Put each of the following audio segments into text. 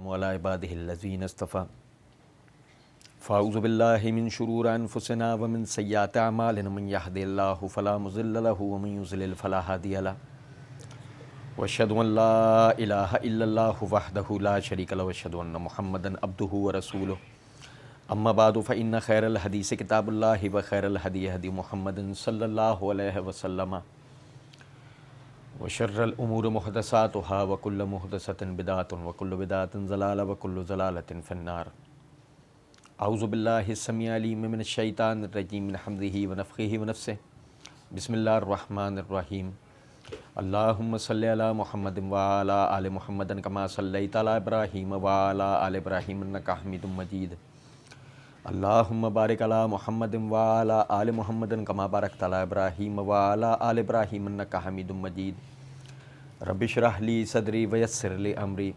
وعلى عباده الذين اصطفى فاعوذ بالله من شرور انفسنا ومن سيئات اعمالنا من يهده الله فلا مضل له ومن يضلل فلا هادي له واشهد ان لا اله الا الله وحده لا شريك له واشهد ان محمدا عبده ورسوله اما بعد فان خير الحديث كتاب الله وخير الهدي هدي محمد صلى الله عليه وسلم وشر الامور محدثاتها وكل محدثة بدعة وكل بدعة ضلالة وكل ضلالة في النار. اعوذ باللہ السمیع العلیم من الشیطان الرجیم من حمزہ ونفخہ ونفثہ. بسم اللہ الرحمن الرحیم. اللہم صلی علی محمد وعلی آل محمد کما صلیت علی ابراہیم وعلی آل ابراہیم انک حمید مجید. اللہم بارک علی محمد وعلی آل محمد کما بارکت علی ابراہیم وعلی آل ابراہیم انک حمید مجید. رب اشرح لی صدری ویسر لی امری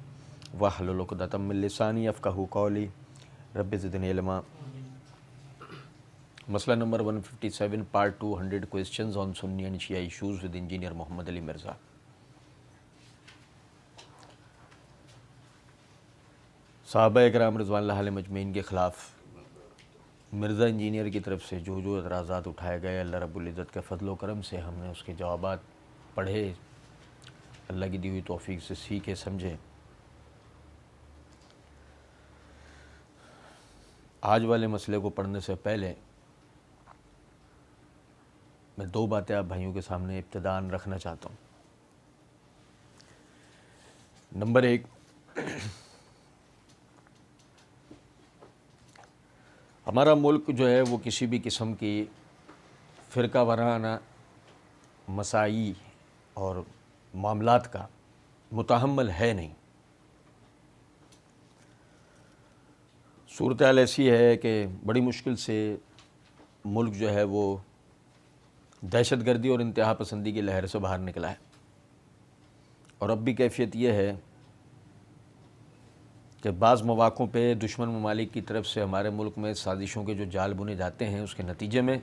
واحلل عقدۃ من لسانی یفقہوا قولی رب زدنی علما. مسئلہ number 157 part 200 questions on Sunni and Shia issues with engineer محمد علی مرزا. صحابہ اکرام رضوان اللہ علیہم اجمعین کے خلاف مرزا انجینئر کی طرف سے جو اعتراضات اٹھائے گئے، اللہ رب العزت کے فضل و کرم سے ہم نے اس کے جوابات پڑھے، اللہ کی دی ہوئی توفیق سے سیکھے سمجھے. آج والے مسئلے کو پڑھنے سے پہلے میں دو باتیں آپ بھائیوں کے سامنے ابتداً رکھنا چاہتا ہوں. نمبر ایک، ہمارا ملک جو ہے وہ کسی بھی قسم کی فرقہ وارانہ مسائی اور معاملات کا متحمل ہے نہیں. صورتحال ایسی ہے کہ بڑی مشکل سے ملک جو ہے وہ دہشت گردی اور انتہا پسندی کی لہر سے باہر نکلا ہے، اور اب بھی کیفیت یہ ہے کہ بعض مواقعوں پہ دشمن ممالک کی طرف سے ہمارے ملک میں سازشوں کے جو جال بنے جاتے ہیں، اس کے نتیجے میں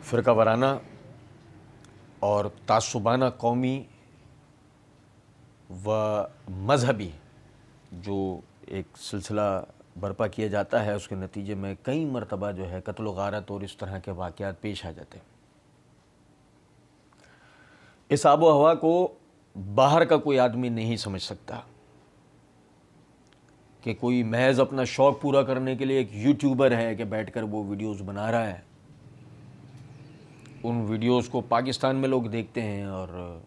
فرقہ وارانہ اور تعصبانہ قومی و مذہبی جو ایک سلسلہ برپا کیا جاتا ہے، اس کے نتیجے میں کئی مرتبہ جو ہے قتل و غارت اور اس طرح کے واقعات پیش آ جاتے ہیں. اس آب و ہوا کو باہر کا کوئی آدمی نہیں سمجھ سکتا کہ کوئی محض اپنا شوق پورا کرنے کے لیے ایک یوٹیوبر ہے کہ بیٹھ کر وہ ویڈیوز بنا رہا ہے. ان ویڈیوز کو پاکستان میں لوگ دیکھتے ہیں اور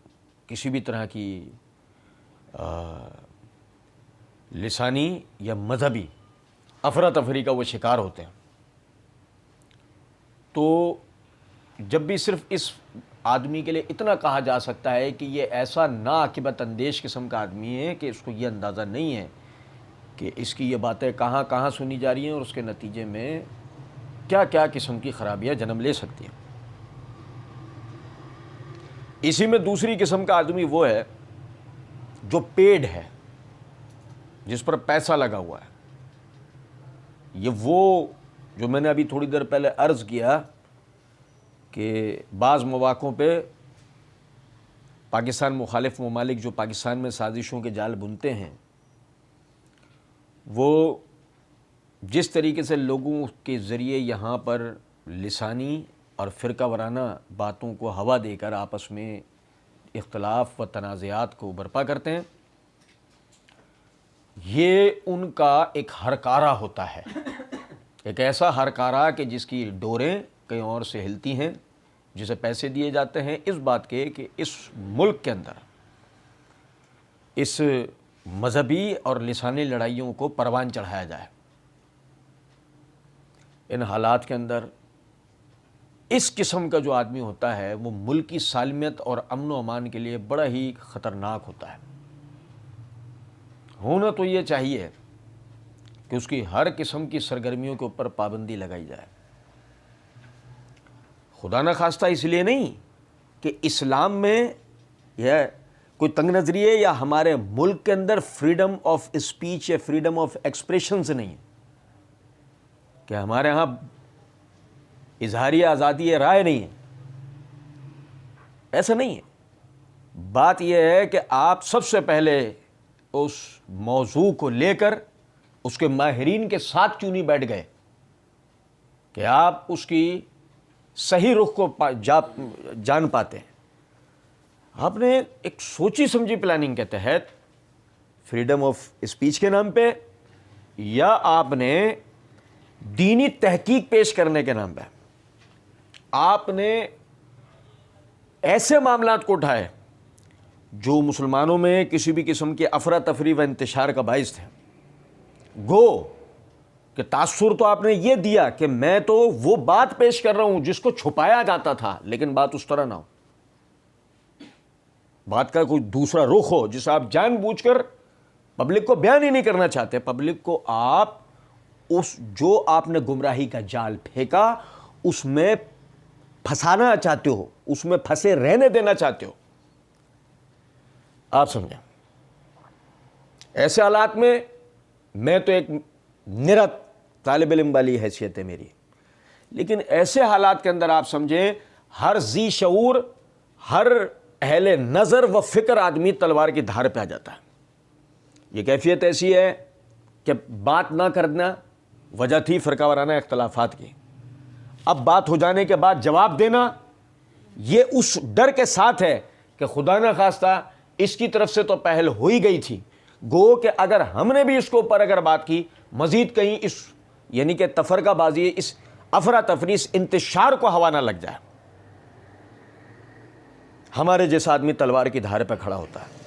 کسی بھی طرح کی لسانی یا مذہبی افراتفری کا وہ شکار ہوتے ہیں. تو جب بھی صرف اس آدمی کے لیے اتنا کہا جا سکتا ہے کہ یہ ایسا ناعاقبت اندیش قسم کا آدمی ہے کہ اس کو یہ اندازہ نہیں ہے کہ اس کی یہ باتیں کہاں کہاں سنی جا رہی ہیں اور اس کے نتیجے میں کیا کیا قسم کی خرابیاں جنم لے سکتی ہیں. اسی میں دوسری قسم کا آدمی وہ ہے جو پیڈ ہے، جس پر پیسہ لگا ہوا ہے. یہ وہ جو میں نے ابھی تھوڑی دیر پہلے عرض کیا کہ بعض مواقعوں پہ پاکستان مخالف ممالک جو پاکستان میں سازشوں کے جال بنتے ہیں، وہ جس طریقے سے لوگوں کے ذریعے یہاں پر لسانی اور فرقہ وارانہ باتوں کو ہوا دے کر آپس میں اختلاف و تنازعات کو برپا کرتے ہیں، یہ ان کا ایک ہرکارہ ہوتا ہے. ایک ایسا ہرکارہ کہ جس کی ڈوریں کہیں اور سے ہلتی ہیں، جسے پیسے دیے جاتے ہیں اس بات کے کہ اس ملک کے اندر اس مذہبی اور لسانی لڑائیوں کو پروان چڑھایا جائے. ان حالات کے اندر اس قسم کا جو آدمی ہوتا ہے وہ ملک کی سالمیت اور امن و امان کے لیے بڑا ہی خطرناک ہوتا ہے. ہونا تو یہ چاہیے کہ اس کی ہر قسم کی سرگرمیوں کے اوپر پابندی لگائی جائے. خدا نہ خواستہ اس لیے نہیں کہ اسلام میں یہ کوئی تنگ نظری ہے یا ہمارے ملک کے اندر فریڈم آف اسپیچ یا فریڈم آف ایکسپریشنز نہیں ہے کہ ہمارے ہاں اظہاری آزادی رائے نہیں ہے. ایسا نہیں ہے. بات یہ ہے کہ آپ سب سے پہلے اس موضوع کو لے کر اس کے ماہرین کے ساتھ کیوں نہیں بیٹھ گئے کہ آپ اس کی صحیح رخ کو جان پاتے ہیں؟ آپ نے ایک سوچی سمجھی پلاننگ کے تحت فریڈم آف اسپیچ کے نام پہ یا آپ نے دینی تحقیق پیش کرنے کے نام پہ آپ نے ایسے معاملات کو اٹھائے جو مسلمانوں میں کسی بھی قسم کے افراتفری و انتشار کا باعث تھے. گو کہ تاثر تو آپ نے یہ دیا کہ میں تو وہ بات پیش کر رہا ہوں جس کو چھپایا جاتا تھا، لیکن بات اس طرح نہ ہو، بات کا کوئی دوسرا رخ ہو جسے آپ جان بوجھ کر پبلک کو بیان ہی نہیں کرنا چاہتے. پبلک کو آپ اس جو آپ نے گمراہی کا جال پھینکا اس میں پھنسانا چاہتے ہو، اس میں پھنسے رہنے دینا چاہتے ہو. آپ سمجھیں ایسے حالات میں تو ایک نرت طالب علم والی حیثیت ہے میری، لیکن ایسے حالات کے اندر آپ سمجھیں ہر ذی شعور، ہر اہل نظر و فکر آدمی تلوار کی دھار پہ آ جاتا ہے. یہ کیفیت ایسی ہے کہ بات نہ کرنا وجہ تھی فرقہ وارانہ اختلافات کی، اب بات ہو جانے کے بعد جواب دینا یہ اس ڈر کے ساتھ ہے کہ خدا نہ خواستہ اس کی طرف سے تو پہل ہو ہی گئی تھی، گو کہ اگر ہم نے بھی اس کے اوپر اگر بات کی مزید کہیں اس یعنی کہ تفرقہ بازی، اس افراتفری، اس انتشار کو ہوا نہ لگ جائے. ہمارے جیسا آدمی تلوار کی دھار پہ کھڑا ہوتا ہے.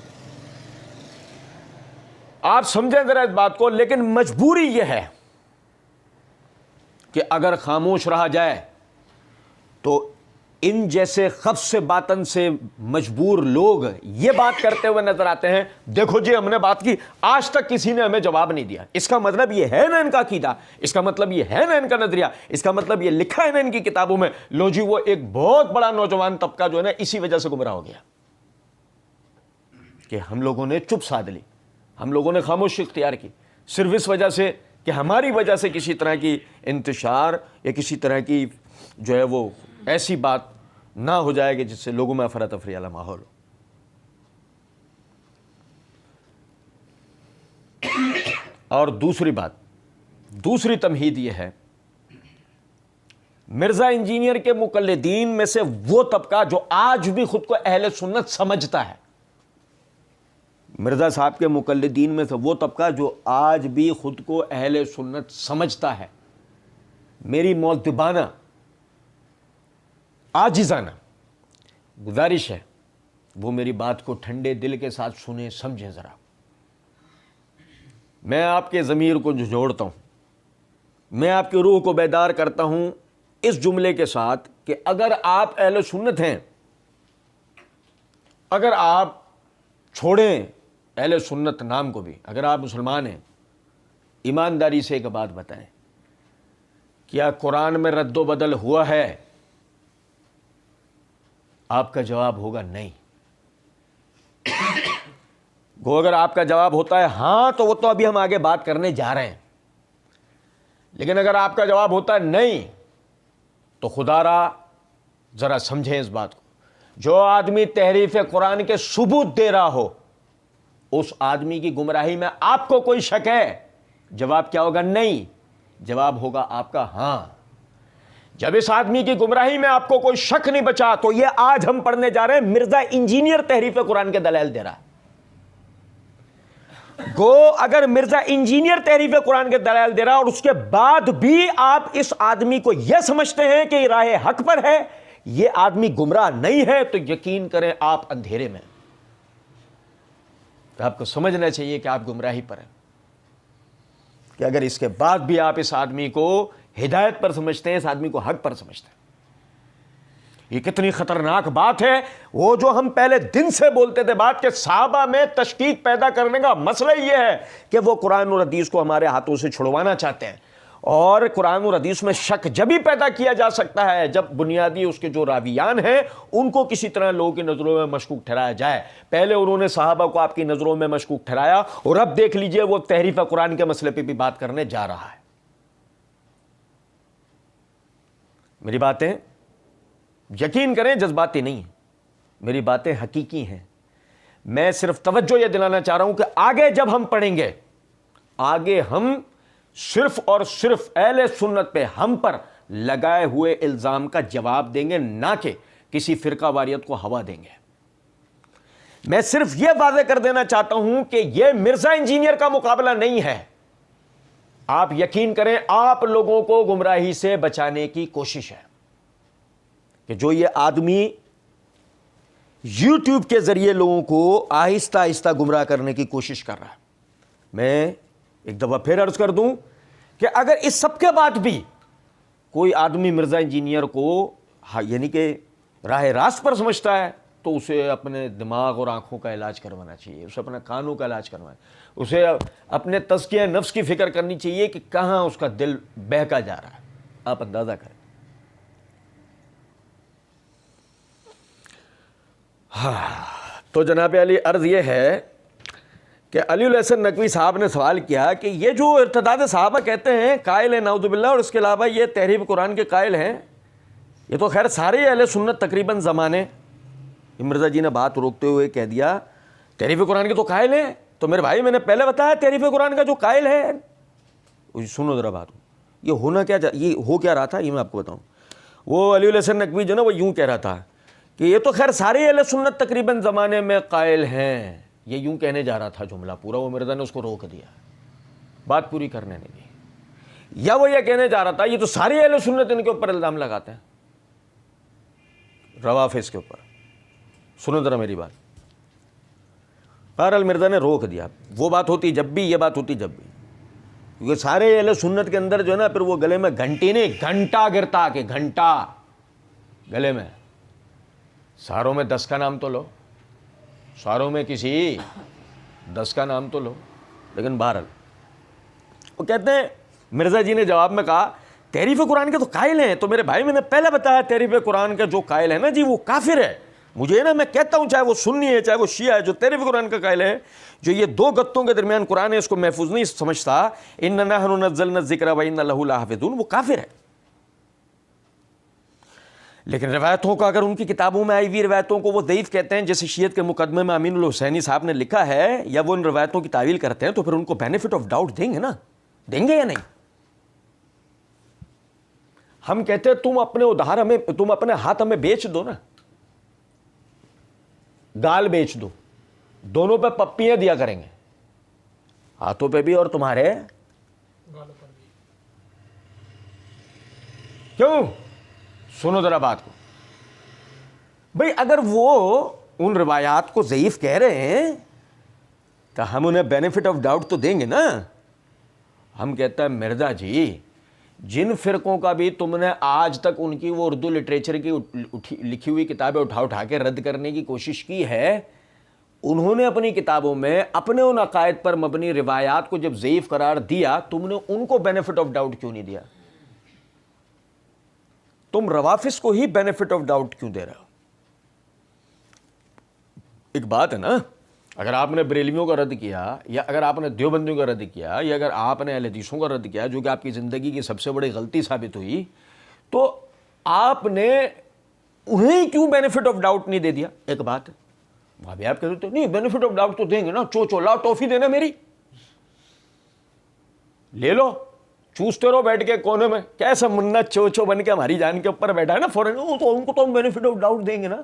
آپ سمجھیں ذرا اس بات کو، لیکن مجبوری یہ ہے کہ اگر خاموش رہا جائے تو ان جیسے خبث سے باطن سے مجبور لوگ یہ بات کرتے ہوئے نظر آتے ہیں، دیکھو جی ہم نے بات کی، آج تک کسی نے ہمیں جواب نہیں دیا. اس کا مطلب یہ ہے نا ان کا عقیدہ، اس کا مطلب یہ ہے نا ان کا نظریہ، اس کا مطلب یہ لکھا ہے نا ان کی کتابوں میں. لو جی وہ ایک بہت بڑا نوجوان طبقہ جو ہے نا اسی وجہ سے گمراہ ہو گیا کہ ہم لوگوں نے چپ سادھ لی، ہم لوگوں نے خاموشی اختیار کی، صرف اس وجہ سے کہ ہماری وجہ سے کسی طرح کی انتشار یا کسی طرح کی جو ہے وہ ایسی بات نہ ہو جائے کہ جس سے لوگوں میں افراتفری والا ماحول ہو. اور دوسری بات، دوسری تمہید یہ ہے، مرزا انجینئر کے مقلدین میں سے وہ طبقہ جو آج بھی خود کو اہل سنت سمجھتا ہے، مرزا صاحب کے مقلدین میں سے وہ طبقہ جو آج بھی خود کو اہل سنت سمجھتا ہے، میری مؤدبانہ عاجزانہ گزارش ہے وہ میری بات کو ٹھنڈے دل کے ساتھ سنیں، سمجھیں. ذرا میں آپ کے ضمیر کو جھنجھوڑتا ہوں، میں آپ کی روح کو بیدار کرتا ہوں اس جملے کے ساتھ کہ اگر آپ اہل سنت ہیں، اگر آپ چھوڑیں اہل سنت نام کو بھی، اگر آپ مسلمان ہیں، ایمانداری سے ایک بات بتائیں، کیا قرآن میں رد و بدل ہوا ہے؟ آپ کا جواب ہوگا نہیں. گو اگر آپ کا جواب ہوتا ہے ہاں تو وہ تو ابھی ہم آگے بات کرنے جا رہے ہیں، لیکن اگر آپ کا جواب ہوتا ہے نہیں تو خدا را ذرا سمجھیں اس بات کو. جو آدمی تحریف قرآن کے ثبوت دے رہا ہو اس آدمی کی گمراہی میں آپ کو کوئی شک ہے؟ جواب کیا ہوگا؟ نہیں. جواب ہوگا آپ کا ہاں. جب اس آدمی کی گمراہی میں آپ کو کوئی شک نہیں بچا تو یہ آج ہم پڑھنے جا رہے ہیں مرزا انجینئر تحریف قرآن کے دلائل دے رہا ہے. گو اگر مرزا انجینئر تحریف قرآن کے دلائل دے رہا اور اس کے بعد بھی آپ اس آدمی کو یہ سمجھتے ہیں کہ یہ راہ حق پر ہے، یہ آدمی گمراہ نہیں ہے، تو یقین کریں آپ اندھیرے میں. آپ کو سمجھنا چاہیے کہ آپ گمراہی پر ہیں، کہ اگر اس کے بعد بھی آپ اس آدمی کو ہدایت پر سمجھتے ہیں، اس آدمی کو حق پر سمجھتے ہیں. یہ کتنی خطرناک بات ہے. وہ جو ہم پہلے دن سے بولتے تھے بات کہ صحابہ میں تشکیک پیدا کرنے کا مسئلہ یہ ہے کہ وہ قرآن اور حدیث کو ہمارے ہاتھوں سے چھڑوانا چاہتے ہیں، اور قرآن اور حدیث میں شک جب ہی پیدا کیا جا سکتا ہے جب بنیادی اس کے جو راویان ہیں ان کو کسی طرح لوگوں کی نظروں میں مشکوک ٹھہرایا جائے. پہلے انہوں نے صحابہ کو آپ کی نظروں میں مشکوک ٹھہرایا، اور اب دیکھ لیجئے وہ تحریف قرآن کے مسئلے پہ بھی بات کرنے جا رہا ہے. میری باتیں یقین کریں جذباتی نہیں ہیں، میری باتیں حقیقی ہیں. میں صرف توجہ یہ دلانا چاہ رہا ہوں کہ آگے جب ہم پڑھیں گے، آگے ہم صرف اور صرف اہل سنت پہ ہم پر لگائے ہوئے الزام کا جواب دیں گے، نہ کہ کسی فرقہ واریت کو ہوا دیں گے۔ میں صرف یہ واضح کر دینا چاہتا ہوں کہ یہ مرزا انجینئر کا مقابلہ نہیں ہے۔ آپ یقین کریں، آپ لوگوں کو گمراہی سے بچانے کی کوشش ہے کہ جو یہ آدمی یوٹیوب کے ذریعے لوگوں کو آہستہ آہستہ گمراہ کرنے کی کوشش کر رہا ہے۔ میں ایک دفعہ پھر عرض کر دوں کہ اگر اس سب کے بعد بھی کوئی آدمی مرزا انجینئر کو یعنی کہ راہ راست پر سمجھتا ہے تو اسے اپنے دماغ اور آنکھوں کا علاج کروانا چاہیے، اسے اپنے کانوں کا علاج کروانا چاہیے، اسے اپنے تزکیہ نفس کی فکر کرنی چاہیے کہ کہاں اس کا دل بہکا جا رہا ہے۔ آپ اندازہ کریں۔ تو جناب علی، عرض یہ ہے کہ علی الحسن نقوی صاحب نے سوال کیا کہ یہ جو ارتداد صحابہ کہتے ہیں قائل ہیں نعوذ باللہ، اور اس کے علاوہ یہ تحریف قرآن کے قائل ہیں، یہ تو خیر سارے اہل سنت تقریباً زمانے۔ مرزا جی نے بات روکتے ہوئے کہہ دیا تحریف قرآن کے تو قائل ہیں، تو میرے بھائی میں نے پہلے بتایا تحریف قرآن کا جو قائل ہے، سنو ذرا بات، یہ ہونا کیا، یہ ہو کیا رہا تھا یہ میں آپ کو بتاؤں۔ وہ علی الحسن نقوی جو نا وہ یوں کہہ رہا تھا کہ یہ تو خیر سارے اہل سنت تقریباً زمانے میں قائل ہیں، یہ یوں کہنے جا رہا تھا جملہ پورا، وہ مرزا نے اس کو روک دیا، بات پوری کرنے نہیں دی۔ یا وہ یہ کہنے جا رہا تھا یہ تو سارے اہل سنت ان کے اوپر الزام لگاتے ہیں، روافظ کے اوپر۔ سنو ذرا میری بات۔ بہرحال مرزا نے روک دیا، وہ بات ہوتی جب بھی، یہ بات ہوتی جب بھی، کیونکہ سارے اہل سنت کے اندر جو ہے نا پھر وہ گلے میں گھنٹی نہیں، گھنٹا گرتا کہ گھنٹا گلے میں۔ ساروں میں 10 کا نام تو لو، ساروں میں کسی 10 کا نام تو لو، لیکن بہرحال وہ کہتے ہیں، مرزا جی نے جواب میں کہا تحریف قرآن کے تو قائل ہیں، تو میرے بھائی میں نے پہلے بتایا تحریف قرآن کا جو قائل ہے نا جی وہ کافر ہے۔ مجھے نا میں کہتا ہوں چاہے وہ سنی ہے چاہے وہ شیعہ ہے، جو تحریف قرآن کا قائل ہے، جو یہ دو گتوں کے درمیان قرآن ہے اس کو محفوظ نہیں سمجھتا، اِنَّا نَحْنُ نَزَّلْنَا الذِّكْرَ وَإِنَّا لَهُ لَحَافِظُونَ، وہ کافر ہے۔ لیکن روایتوں کا اگر ان کی کتابوں میں آئی ہوئی روایتوں کو وہ ضعیف کہتے ہیں، جیسے شیعت کے مقدمے میں امین الحسینی صاحب نے لکھا ہے، یا وہ ان روایتوں کی تعویل کرتے ہیں، تو پھر ان کو بینیفٹ آف ڈاؤٹ دیں گے نا، دیں گے یا نہیں؟ ہم کہتے ہیں تم اپنے ادھار ہمیں، تم اپنے ہاتھ ہمیں بیچ دو نا، گال بیچ دو، دونوں پہ پپیاں دیا کریں گے، ہاتھوں پہ بھی اور تمہارے گالوں پر بھی۔ کیوں؟ سنو ذرا بات کو بھئی، اگر وہ ان روایات کو ضعیف کہہ رہے ہیں تو ہم انہیں بینیفٹ آف ڈاؤٹ تو دیں گے نا۔ ہم کہتا ہے مرزا جی جن فرقوں کا بھی تم نے آج تک ان کی وہ اردو لٹریچر کی لکھی ہوئی کتابیں اٹھا کے رد کرنے کی کوشش کی ہے، انہوں نے اپنی کتابوں میں اپنے ان عقائد پر مبنی روایات کو جب ضعیف قرار دیا، تم نے ان کو بینیفٹ آف ڈاؤٹ کیوں نہیں دیا؟ تم روافظ کو ہی بینیفٹ آف ڈاؤٹ کیوں دے رہے ہو؟ ایک بات ہے نا، اگر آپ نے بریلویوں کا رد کیا، یا اگر آپ نے دیوبندیوں کا رد کیا، یا اگر آپ نے اہل حدیثوں کا رد کیا، جو کہ آپ کی زندگی کی سب سے بڑی غلطی ثابت ہوئی، تو آپ نے انہیں کیوں بینیفٹ آف ڈاؤٹ نہیں دے دیا؟ ایک بات ہے، وہاں بھی آپ کہتے ہیں نہیں بینیفٹ آف ڈاؤٹ تو دیں گے نا، چو لاؤ ٹافی دینا میری، لے لو، چوستے رہو بیٹھ کے کونے میں، کیسا منا چو بن کے ہماری جان کے اوپر بیٹھا ہے نا فوراً، تو ان کو تو ہم بینیفٹ آف ڈاؤٹ دیں گے نا۔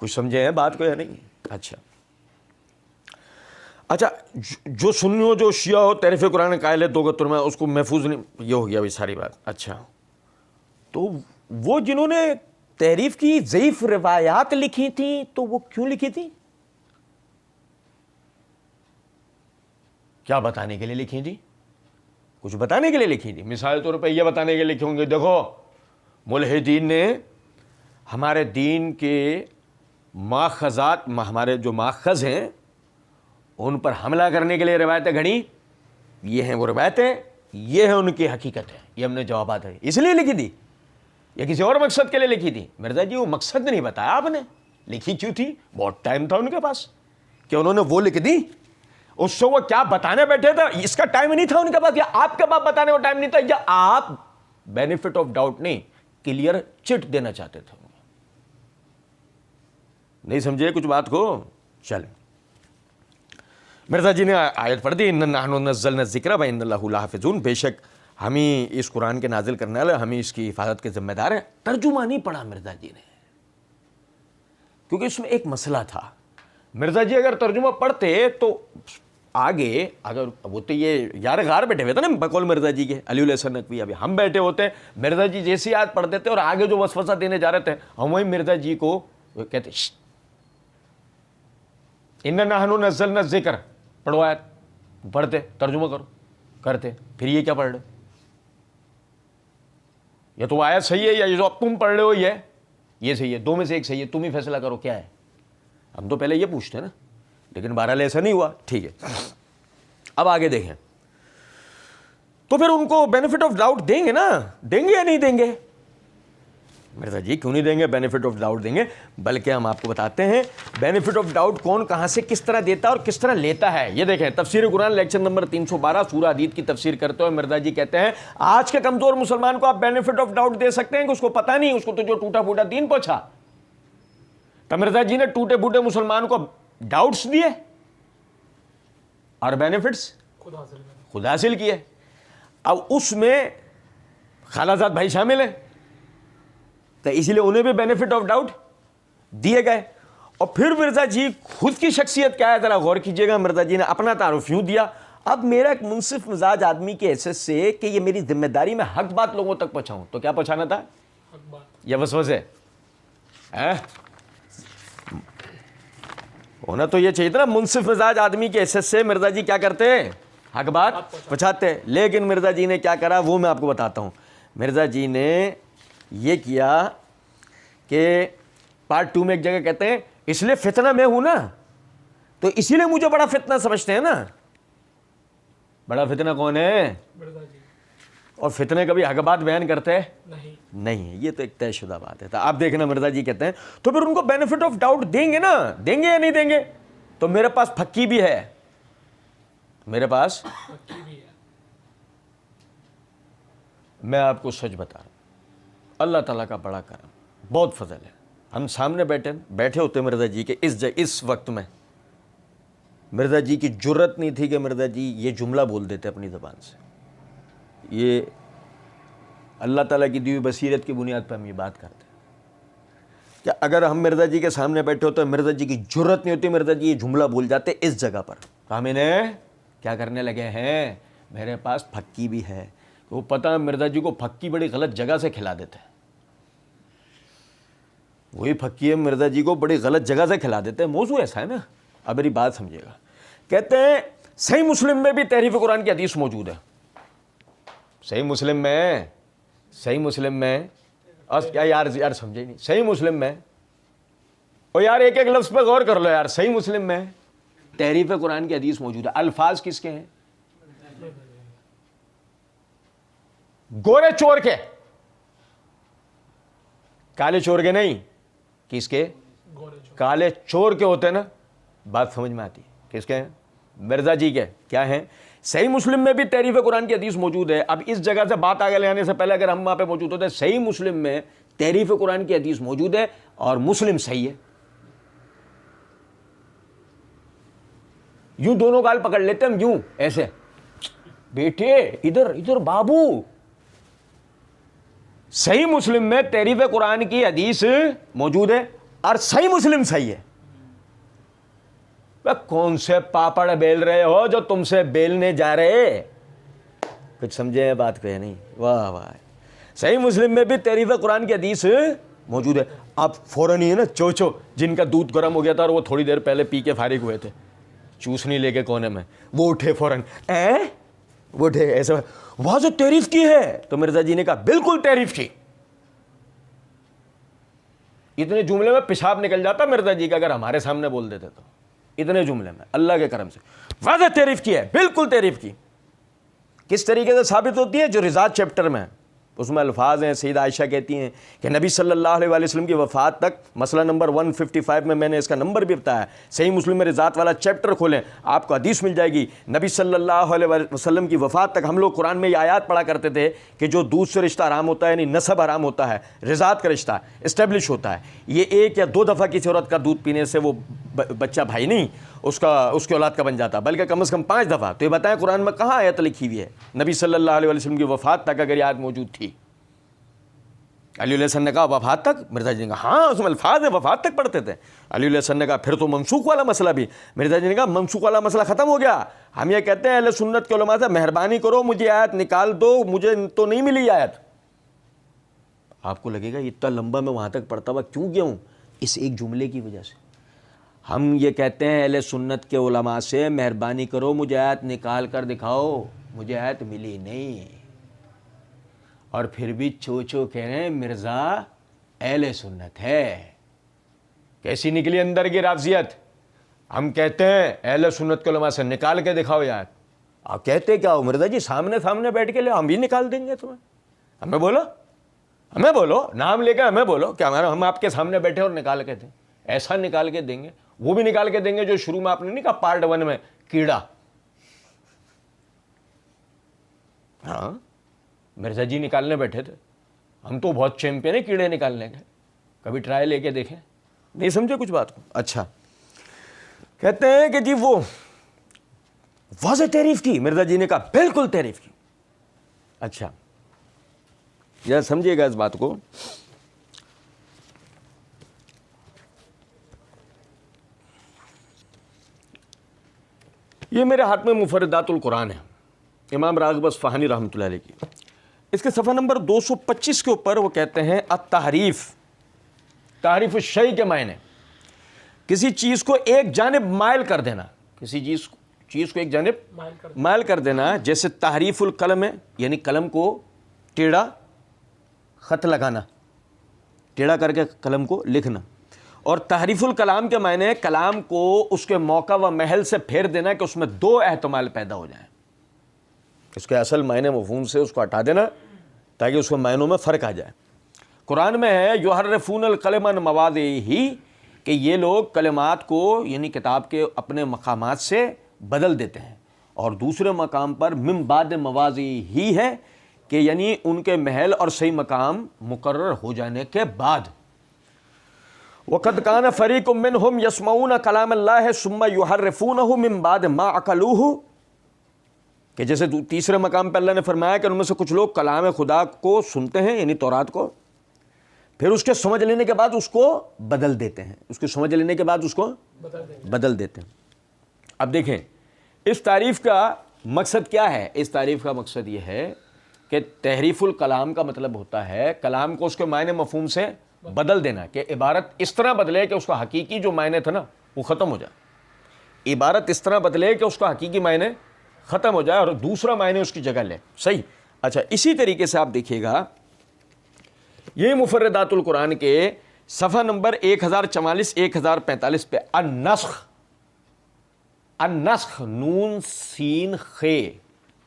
کچھ سمجھے ہیں بات کو یا نہیں؟ اچھا جو سنی ہو جو شیعہ ہو تحریف قرآن قائل ہے، دو گتوں میں اس کو محفوظ نہیں، یہ ہو گیا بھی ساری بات۔ اچھا تو وہ جنہوں نے تحریف کی ضعیف روایات لکھی تھیں تو وہ کیوں لکھی تھی؟ کیا بتانے کے لیے لکھی تھی؟ کچھ بتانے کے لیے لکھی تھی۔ مثال طور پہ یہ بتانے کے لیے لکھی ہوں گے، دیکھو ملحدین نے ہمارے دین کے ماخذات، ہمارے جو ماخذ ہیں ان پر حملہ کرنے کے لیے روایتیں گھڑی، یہ ہیں وہ روایتیں، یہ ہے ان کی حقیقت ہے، یہ ہم نے جوابات ہے اس لیے لکھی تھی یا کسی اور مقصد کے لیے لکھی تھی؟ مرزا جی وہ مقصد نہیں بتایا آپ نے، لکھی کیوں تھی؟ بہت ٹائم تھا ان کے پاس کہ انہوں نے وہ لکھ دی، اس سے وہ کیا بتانے بیٹھے تھے اس کا ٹائم نہیں تھا ان کے پاس، یا آپ کے پاس بتانے کا ٹائم نہیں تھا، یا آپ بینیفٹ آف ڈاؤٹ نہیں کلیئر چٹ دینا چاہتے تھے؟ نہیں سمجھے کچھ بات کو؟ چلیں، مرزا جی نے آیت پڑھ دی، اِنَّا نَحْنُ نَزَّلْنَا الذِّكْرَ وَإِنَّا لَهُ لَحَافِظُونَ، بے شک ہم ہی اس قرآن کے نازل کرنے والے، ہم ہی اس کی حفاظت کے ذمہ دار ہیں۔ ترجمہ نہیں پڑھا مرزا جی نے، کیونکہ اس میں ایک مسئلہ تھا۔ مرزا جی اگر ترجمہ پڑھتے تو آگے، اگر وہ تو یہ یار غار بیٹھے ہوئے تھے نا بقول مرزا جی کے، علی الحسن نقوی، ابھی ہم بیٹھے ہوتے، مرزا جی جیسی آیت پڑھ دیتے اور آگے جو وسوسہ دینے جا رہے تھے ہم وہی مرزا جی کو کہتے اِنَّا نَحْنُ نَزَّلْنَا الذِّكْرَ، پڑھو آیت، پڑھتے، ترجمہ کرو، کرتے، پھر یہ کیا پڑھ رہے؟ یا تو آیت صحیح ہے یا جو اب تم پڑھ رہے ہو یہ صحیح ہے، دو میں سے ایک صحیح ہے، تم ہی فیصلہ کرو کیا ہے۔ ہم تو پہلے یہ پوچھتے ہیں نا، لیکن بہرحال ایسا نہیں ہوا، ٹھیک ہے۔ اب آگے دیکھیں، تو پھر ان کو بینیفٹ آف ڈاؤٹ دیں گے نا، دیں گے یا نہیں دیں گے؟ مرزا جی کیوں نہیں دیں گے؟ بینیفٹ آف ڈاؤٹ دیں گے، بلکہ ہم آپ کو بتاتے ہیں بینیفٹ آف ڈاؤٹ کون کہاں سے کس طرح دیتا ہے اور کس طرح لیتا ہے۔ یہ دیکھیں، تفسیر قرآن لیکچر نمبر 312 سورہ حدید کی تفسیر کرتے ہوئے مرزا جی کہتے ہیں آج کے کمزور مسلمان کو آپ بینیفٹ آف ڈاؤٹ دے سکتے ہیں کہ اس کو پتہ نہیں، اس کو تو جو ٹوٹا پھوٹا دین پہنچا۔ تو مرزا جی نے ٹوٹے پھوٹے مسلمان کو ڈاؤٹس دیے اور بینیفٹس خود حاصل کیے۔ اب اس میں خالہ زاد بھائی شامل ہیں، تو اسی لیے انہیں بھی بینیفٹ آف ڈاؤٹ دیے گئے۔ اور پھر مرزا جی خود کی شخصیت کیا ہے ذرا غور کیجئے گا، مرزا جی نے اپنا تعارف یوں دیا، اب میرا ایک منصف مزاج آدمی کے حیثیت سے کہ یہ میری ذمہ داری میں حق بات لوگوں تک پہنچاؤں، تو کیا پہنچانا تھا؟ حق بات یا وسوسے؟ ہونا تو یہ چاہیے تھا نا، منصف مزاج آدمی کے حیثیت سے مرزا جی کیا کرتے؟ حق بات پہنچاتے۔ لیکن مرزا جی نے کیا کرا وہ میں آپ کو بتاتا ہوں۔ مرزا جی نے یہ کیا کہ پارٹ 2 میں ایک جگہ کہتے ہیں اس لیے فتنہ میں ہوں نا، تو اسی لیے مجھے بڑا فتنہ سمجھتے ہیں نا۔ بڑا فتنہ کون ہے؟ اور فتنے کبھی حق بات بیان کرتے نہیں، یہ تو ایک طے شدہ بات ہے۔ تو آپ دیکھنا مرزا جی کہتے ہیں تو پھر ان کو بینیفٹ آف ڈاؤٹ دیں گے نا، دیں گے یا نہیں دیں گے؟ تو میرے پاس پھکی بھی ہے، میرے پاس میں آپ کو سچ بتا رہا ہوں، اللہ تعالیٰ کا بڑا کرم، بہت فضل ہے۔ ہم سامنے بیٹھے ہوتے مرزا جی کے اس وقت میں مرزا جی کی جرت نہیں تھی کہ مرزا جی یہ جملہ بول دیتے اپنی زبان سے۔ یہ اللہ تعالیٰ کی دی ہوئی بصیرت کی بنیاد پر ہم یہ بات کرتے ہیں کہ اگر ہم مرزا جی کے سامنے بیٹھے ہوتے مرزا جی کی جرت نہیں ہوتی، مرزا جی یہ جملہ بول جاتے اس جگہ پر، تو ہم انہیں کیا کرنے لگے ہیں؟ میرے پاس پھکی بھی ہے۔ وہ پتہ ہے مرزا جی کو پھکی بڑی غلط جگہ سے کھلا دیتے ہیں، وہی پھکی ہے مرزا جی کو بڑی غلط جگہ سے کھلا دیتے ہیں۔ موضوع ایسا ہے نا، اب میری بات سمجھیے گا۔ کہتے ہیں صحیح مسلم میں بھی تحریف قرآن کی حدیث موجود ہے۔ صحیح مسلم میں اور کیا یار سمجھے نہیں، صحیح مسلم میں، اور یار ایک لفظ پہ غور کر لو یار، صحیح مسلم میں تحریف قرآن کی حدیث موجود ہے۔ الفاظ کس کے ہیں؟ گورے چور کے، کالے چور کے نہیں۔ کس کے؟ کالے چور کے ہوتے ہیں نا، بات سمجھ میں آتی۔ کس کے ہیں؟ مرزا جی کے۔ کیا ہیں؟ صحیح مسلم میں بھی تحریف قرآن کی حدیث موجود ہے۔ اب اس جگہ سے بات آگے لے آنے سے پہلے اگر ہم وہاں پہ موجود ہوتے، صحیح مسلم میں تحریف قرآن کی حدیث موجود ہے اور مسلم صحیح ہے، یوں دونوں گال پکڑ لیتے ہم، یوں ایسے، بیٹے ادھر بابو، صحیح مسلم میں تحریف قرآن کی حدیث موجود ہے اور صحیح مسلم صحیح ہے۔ کون سے پاپڑ بیل رہے ہو جو تم سے بیلنے جا رہے؟ کچھ سمجھے بات کو؟ نہیں، واہ واہ۔ صحیح مسلم میں بھی تحریف قرآن کی حدیث موجود ہے۔ اب فوراً ہی ہے نا چوچو جن کا دودھ گرم ہو گیا تھا اور وہ تھوڑی دیر پہلے پی کے فارغ ہوئے تھے، چوسنی لے کے کونے میں، وہ اٹھے فوراً، وہ اٹھے ایسے، وہاں سے تعریف کی ہے؟ تو مرزا جی نے کہا بالکل تعریف کی۔ اتنے جملے میں پیشاب نکل جاتا مرزا جی کا اگر ہمارے سامنے بول دیتے تو، اتنے جملے میں اللہ کے کرم سے واضح تعریف کی ہے، بالکل تعریف کی۔ کس طریقے سے ثابت ہوتی ہے؟ جو رضاعت چیپٹر میں اس میں الفاظ ہیں. سیدہ عائشہ کہتی ہیں کہ نبی صلی اللہ علیہ وآلہ وسلم کی وفات تک، مسئلہ نمبر 155 میں نے اس کا نمبر بھی بتایا، صحیح مسلم میں ذات والا چیپٹر کھولیں آپ کو حدیث مل جائے گی. نبی صلی اللہ علیہ وسلم کی وفات تک ہم لوگ قرآن میں یہ آیات پڑھا کرتے تھے کہ جو دودھ سے رشتہ حرام ہوتا ہے، یعنی نسب حرام ہوتا ہے، رضاعت کا رشتہ اسٹیبلش ہوتا ہے، یہ 1 یا 2 دفعہ کسی عورت کا دودھ پینے سے وہ بچہ بھائی نہیں اس کی اولاد کا بن جاتا، بلکہ کم از کم 5 دفعہ. تو یہ بتائیں قرآن میں کہاں آیت لکھی ہوئی ہے نبی صلی اللہ علیہ وسلم کی وفات تک اگر یہ آیت موجود تھی؟ علی علیہ السلام نے کہا وفات تک؟ مرزا جی نے کہا ہاں اس میں الفاظ ہیں وفات تک پڑھتے تھے. علی علیہ السلام نے کہا پھر تو منسوخ والا مسئلہ بھی. مرزا جی نے کہا منسوخ والا مسئلہ ختم ہو گیا. ہم یہ کہتے ہیں اہل سنت کے علماء سے مہربانی کرو مجھے آیت نکال دو، مجھے تو نہیں ملی آیت. آپ کو لگے گا اتنا لمبا میں وہاں تک پڑھتا ہوا کیوں گیا ہوں؟ اس ایک جملے کی وجہ سے. ہم یہ کہتے ہیں اہل سنت کے علماء سے مہربانی کرو مجھے آیت نکال کر دکھاؤ، مجھے آیت ملی نہیں، اور پھر بھی چو کہہ رہے ہیں مرزا اہل سنت ہے. کیسی نکلی اندر کی رافضیت؟ ہم کہتے ہیں اہل سنت کے علماء سے نکال کے دکھاؤ یار. آپ کہتے کیا ہو مرزا جی؟ سامنے بیٹھ کے لے، ہم بھی نکال دیں گے تمہیں. ہمیں بولو نام لے کے ہمیں بولو کہ ہم آپ کے سامنے بیٹھے اور نکال کے دیں. ایسا نکال کے دیں گے، وہ بھی نکال کے دیں گے جو شروع میں آپ نے نہیں کہا پارٹ 1 میں کیڑا. ہاں مرزا جی نکالنے بیٹھے تھے، ہم تو بہت چیمپئن ہیں کیڑے نکالنے کے. کبھی ٹرائی لے کے دیکھیں. نہیں سمجھے کچھ بات کو؟ اچھا کہتے ہیں کہ جی وہ واضح تعریف کی. مرزا جی نے کہا بالکل تعریف کی. اچھا ذرا سمجھیے گا اس بات کو. یہ میرے ہاتھ میں مفردات القرآن ہے، امام راغب اصفہانی رحمۃ اللہ علیہ کی. اس کے صفحہ نمبر 225 کے اوپر وہ کہتے ہیں التحریف، تحریف الشیء کے معنی کسی چیز کو ایک جانب مائل کر دینا، کسی چیز کو ایک جانب مائل کر دینا. جیسے تحریف القلم ہے، یعنی قلم کو ٹیڑھا، خط لگانا، ٹیڑھا کر کے قلم کو لکھنا. اور تحریف الکلام کے معنی کلام کو اس کے موقع و محل سے پھیر دینا کہ اس میں 2 احتمال پیدا ہو جائیں. اس کے اصل معنی مفہوم سے اس کو ہٹا دینا تاکہ اس کے معنوں میں فرق آ جائے. قرآن میں ہے یحرفون الکلم عن مواضعہ، کہ یہ لوگ کلمات کو یعنی کتاب کے اپنے مقامات سے بدل دیتے ہیں، اور دوسرے مقام پر من بعد مواضعہ ہی ہے کہ یعنی ان کے محل اور صحیح مقام مقرر ہو جانے کے بعد. وَقَدْ كَانَ فَرِيقٌ مِّنْهُمْ يَسْمَعُونَ كَلَامَ اللَّهِ ثُمَّ يُحَرِّفُونَهُ مِن بَعْدِ مَا عَقَلُوهُ، کہ جیسے تیسرے مقام پہ اللہ نے فرمایا کہ ان میں سے کچھ لوگ کلام خدا کو سنتے ہیں یعنی تورات کو، پھر اس کے سمجھ لینے کے بعد اس کو بدل دیتے ہیں، اس کے سمجھ لینے کے بعد اس کو بدل دیتے ہیں. اب دیکھیں اس تعریف کا مقصد کیا ہے. اس تعریف کا مقصد یہ ہے کہ تحریف الکلام کا مطلب ہوتا ہے کلام کو اس کے معنی مفہوم سے بدل دینا، کہ عبارت اس طرح بدلے کہ اس کا حقیقی جو معنی تھا نا وہ ختم ہو جائے. عبارت اس طرح بدلے کہ اس کا حقیقی معنی ختم ہو جائے اور دوسرا معنی اس کی جگہ لے. صحیح. اچھا اسی طریقے سے آپ دیکھیے گا یہ مفردات القرآن کے صفحہ نمبر 1044 1045 پہ النسخ نون سین خ،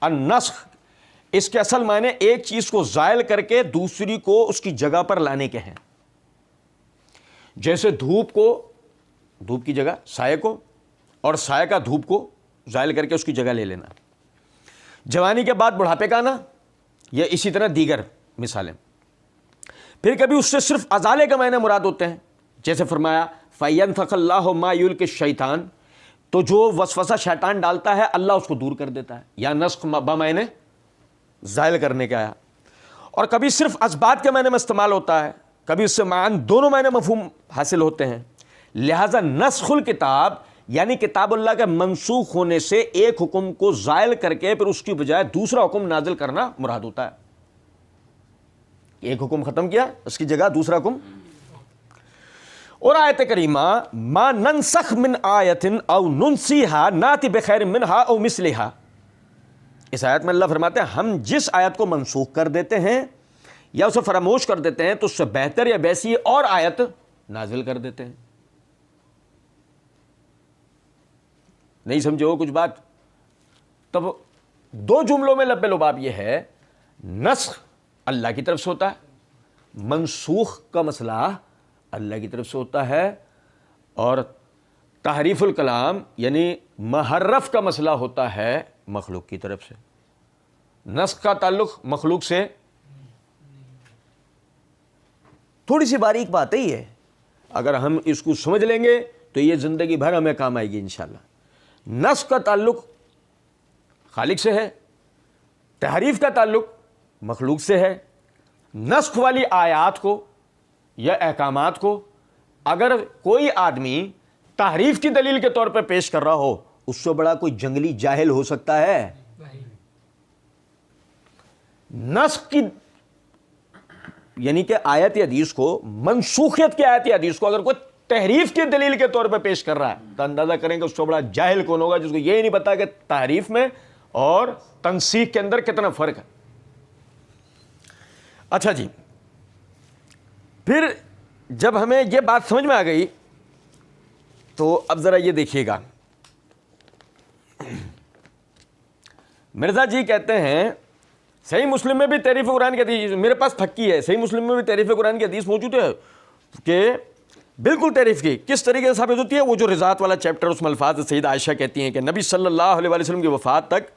النسخ اس کے اصل معنی ایک چیز کو زائل کر کے دوسری کو اس کی جگہ پر لانے کے ہیں. جیسے دھوپ کی جگہ سائے کو، اور سائے کا دھوپ کو زائل کر کے اس کی جگہ لے لینا. جوانی کے بعد بڑھاپے کا آنا، یا اسی طرح دیگر مثالیں. پھر کبھی اس سے صرف ازالے کا معنی مراد ہوتے ہیں، جیسے فرمایا فَيَنْفَخَ اللَّهُ مَا يُلْقِ الشَّيْطَانُ، تو جو وسوسہ شیطان ڈالتا ہے اللہ اس کو دور کر دیتا ہے. یا نسخ بمعنی زائل کرنے کا آیا. اور کبھی صرف اسبات کے معنی میں استعمال ہوتا ہے، کبھی اس سے معنی دونوں معنی مفہوم حاصل ہوتے ہیں. لہذا نسخ الکتاب یعنی کتاب اللہ کے منسوخ ہونے سے ایک حکم کو زائل کر کے پھر اس کی بجائے دوسرا حکم نازل کرنا مراد ہوتا ہے. ایک حکم ختم کیا، اس کی جگہ دوسرا حکم. اور آیت کریمہ ما ننسخ من آیت او ننسیہا ناتی بخیر منہا او مثلہا، اس آیت میں اللہ فرماتے ہیں ہم جس آیت کو منسوخ کر دیتے ہیں یا اسے فراموش کر دیتے ہیں تو اس سے بہتر یا ویسی اور آیت نازل کر دیتے ہیں. نہیں سمجھے ہو کچھ بات؟ تب 2 جملوں میں لب لباب یہ ہے نسخ اللہ کی طرف سے ہوتا ہے، منسوخ کا مسئلہ اللہ کی طرف سے ہوتا ہے، اور تحریف الکلام یعنی محرف کا مسئلہ ہوتا ہے مخلوق کی طرف سے۔ نسخ کا تعلق مخلوق سے، تھوڑی سی باریک بات ہے یہ، اگر ہم اس کو سمجھ لیں گے تو یہ زندگی بھر ہمیں کام آئے گی انشاءاللہ۔ نسخ کا تعلق خالق سے ہے، تحریف کا تعلق مخلوق سے ہے۔ نسخ والی آیات کو یا احکامات کو اگر کوئی آدمی تحریف کی دلیل کے طور پہ پیش کر رہا ہو، اس سے بڑا کوئی جنگلی جاہل ہو سکتا ہے؟ نسخ کی یعنی کہ آیت حدیث کو، منسوخیت کی آیت حدیث کو اگر کوئی تحریف کی دلیل کے طور پہ پیش کر رہا ہے تو اندازہ کریں کہ اس سے بڑا جاہل کون ہوگا جس کو یہ نہیں پتا کہ تحریف میں اور تنسیخ کے اندر کتنا فرق ہے۔ اچھا جی، پھر جب ہمیں یہ بات سمجھ میں آ گئی تو اب ذرا یہ دیکھیے گا، مرزا جی کہتے ہیں صحیح مسلم میں بھی تحریف قرآن کی حدیث، میرے پاس پھکی ہے، صحیح مسلم میں بھی تحریف قرآن کی حدیث موجود ہے کہ بالکل تحریف کی کس طریقے سے ثابت ہوتی ہے؟ وہ جو رضاعت والا چیپٹر، اس میں الفاظ سیدہ عائشہ کہتی ہیں کہ نبی صلی اللہ علیہ وسلم کی وفات تک،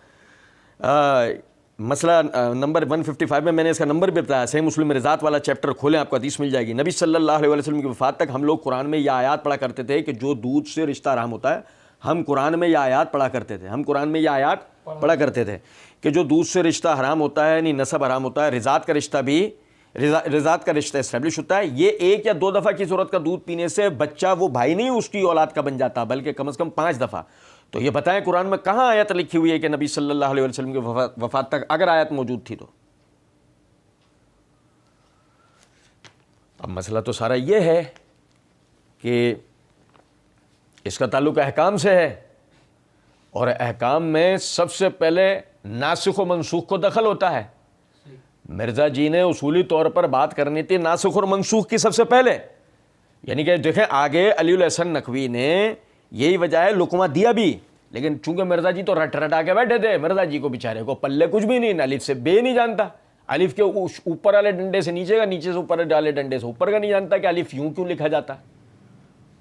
مسئلہ نمبر 155 میں نے اس کا نمبر بھی بتایا، صحیح مسلم میں رضاعت والا چیپٹر کھولیں آپ کو حدیث مل جائے گی۔ نبی صلی اللہ علیہ وسلم کی وفات تک ہم لوگ قرآن میں یہ آیات پڑھا کرتے تھے کہ جو دودھ سے رشتہ حرام ہوتا ہے، ہم قرآن میں یہ آیات پڑھا کرتے تھے، ہم قرآن میں یہ آیات پڑھا کرتے تھے کہ جو دودھ سے رشتہ حرام ہوتا ہے یعنی نسب حرام ہوتا ہے، رضاعت کا رشتہ بھی، رضاعت کا رشتہ اسٹیبلش ہوتا ہے۔ یہ 1 یا 2 دفعہ کی ضرورت کا دودھ پینے سے بچہ وہ بھائی نہیں اس کی اولاد کا بن جاتا، بلکہ کم از کم 5 دفعہ۔ تو یہ بتائیں قرآن میں کہاں آیت لکھی ہوئی ہے کہ نبی صلی اللہ علیہ وسلم کی وفات تک، اگر آیت موجود تھی تو؟ اب مسئلہ تو سارا یہ ہے کہ اس کا تعلق احکام سے ہے، اور احکام میں سب سے پہلے ناسخ و منسوخ کو دخل ہوتا ہے۔ مرزا جی نے اصولی طور پر بات کرنی تھی ناسخ اور منسوخ کی سب سے پہلے، یعنی کہ دیکھیں آگے علی الحسن نقوی نے یہی وجہ ہے لقمہ دیا بھی، لیکن چونکہ مرزا جی تو رٹ رٹا کے بیٹھے تھے، مرزا جی کو بیچارے کو پلے کچھ بھی نہیں، الف سے بے نہیں جانتا، الف کے اوپر والے ڈنڈے سے نیچے کا، نیچے سے اوپر والے ڈنڈے سے اوپر کا نہیں جانتا کہ الف یوں کیوں لکھا جاتا ہے۔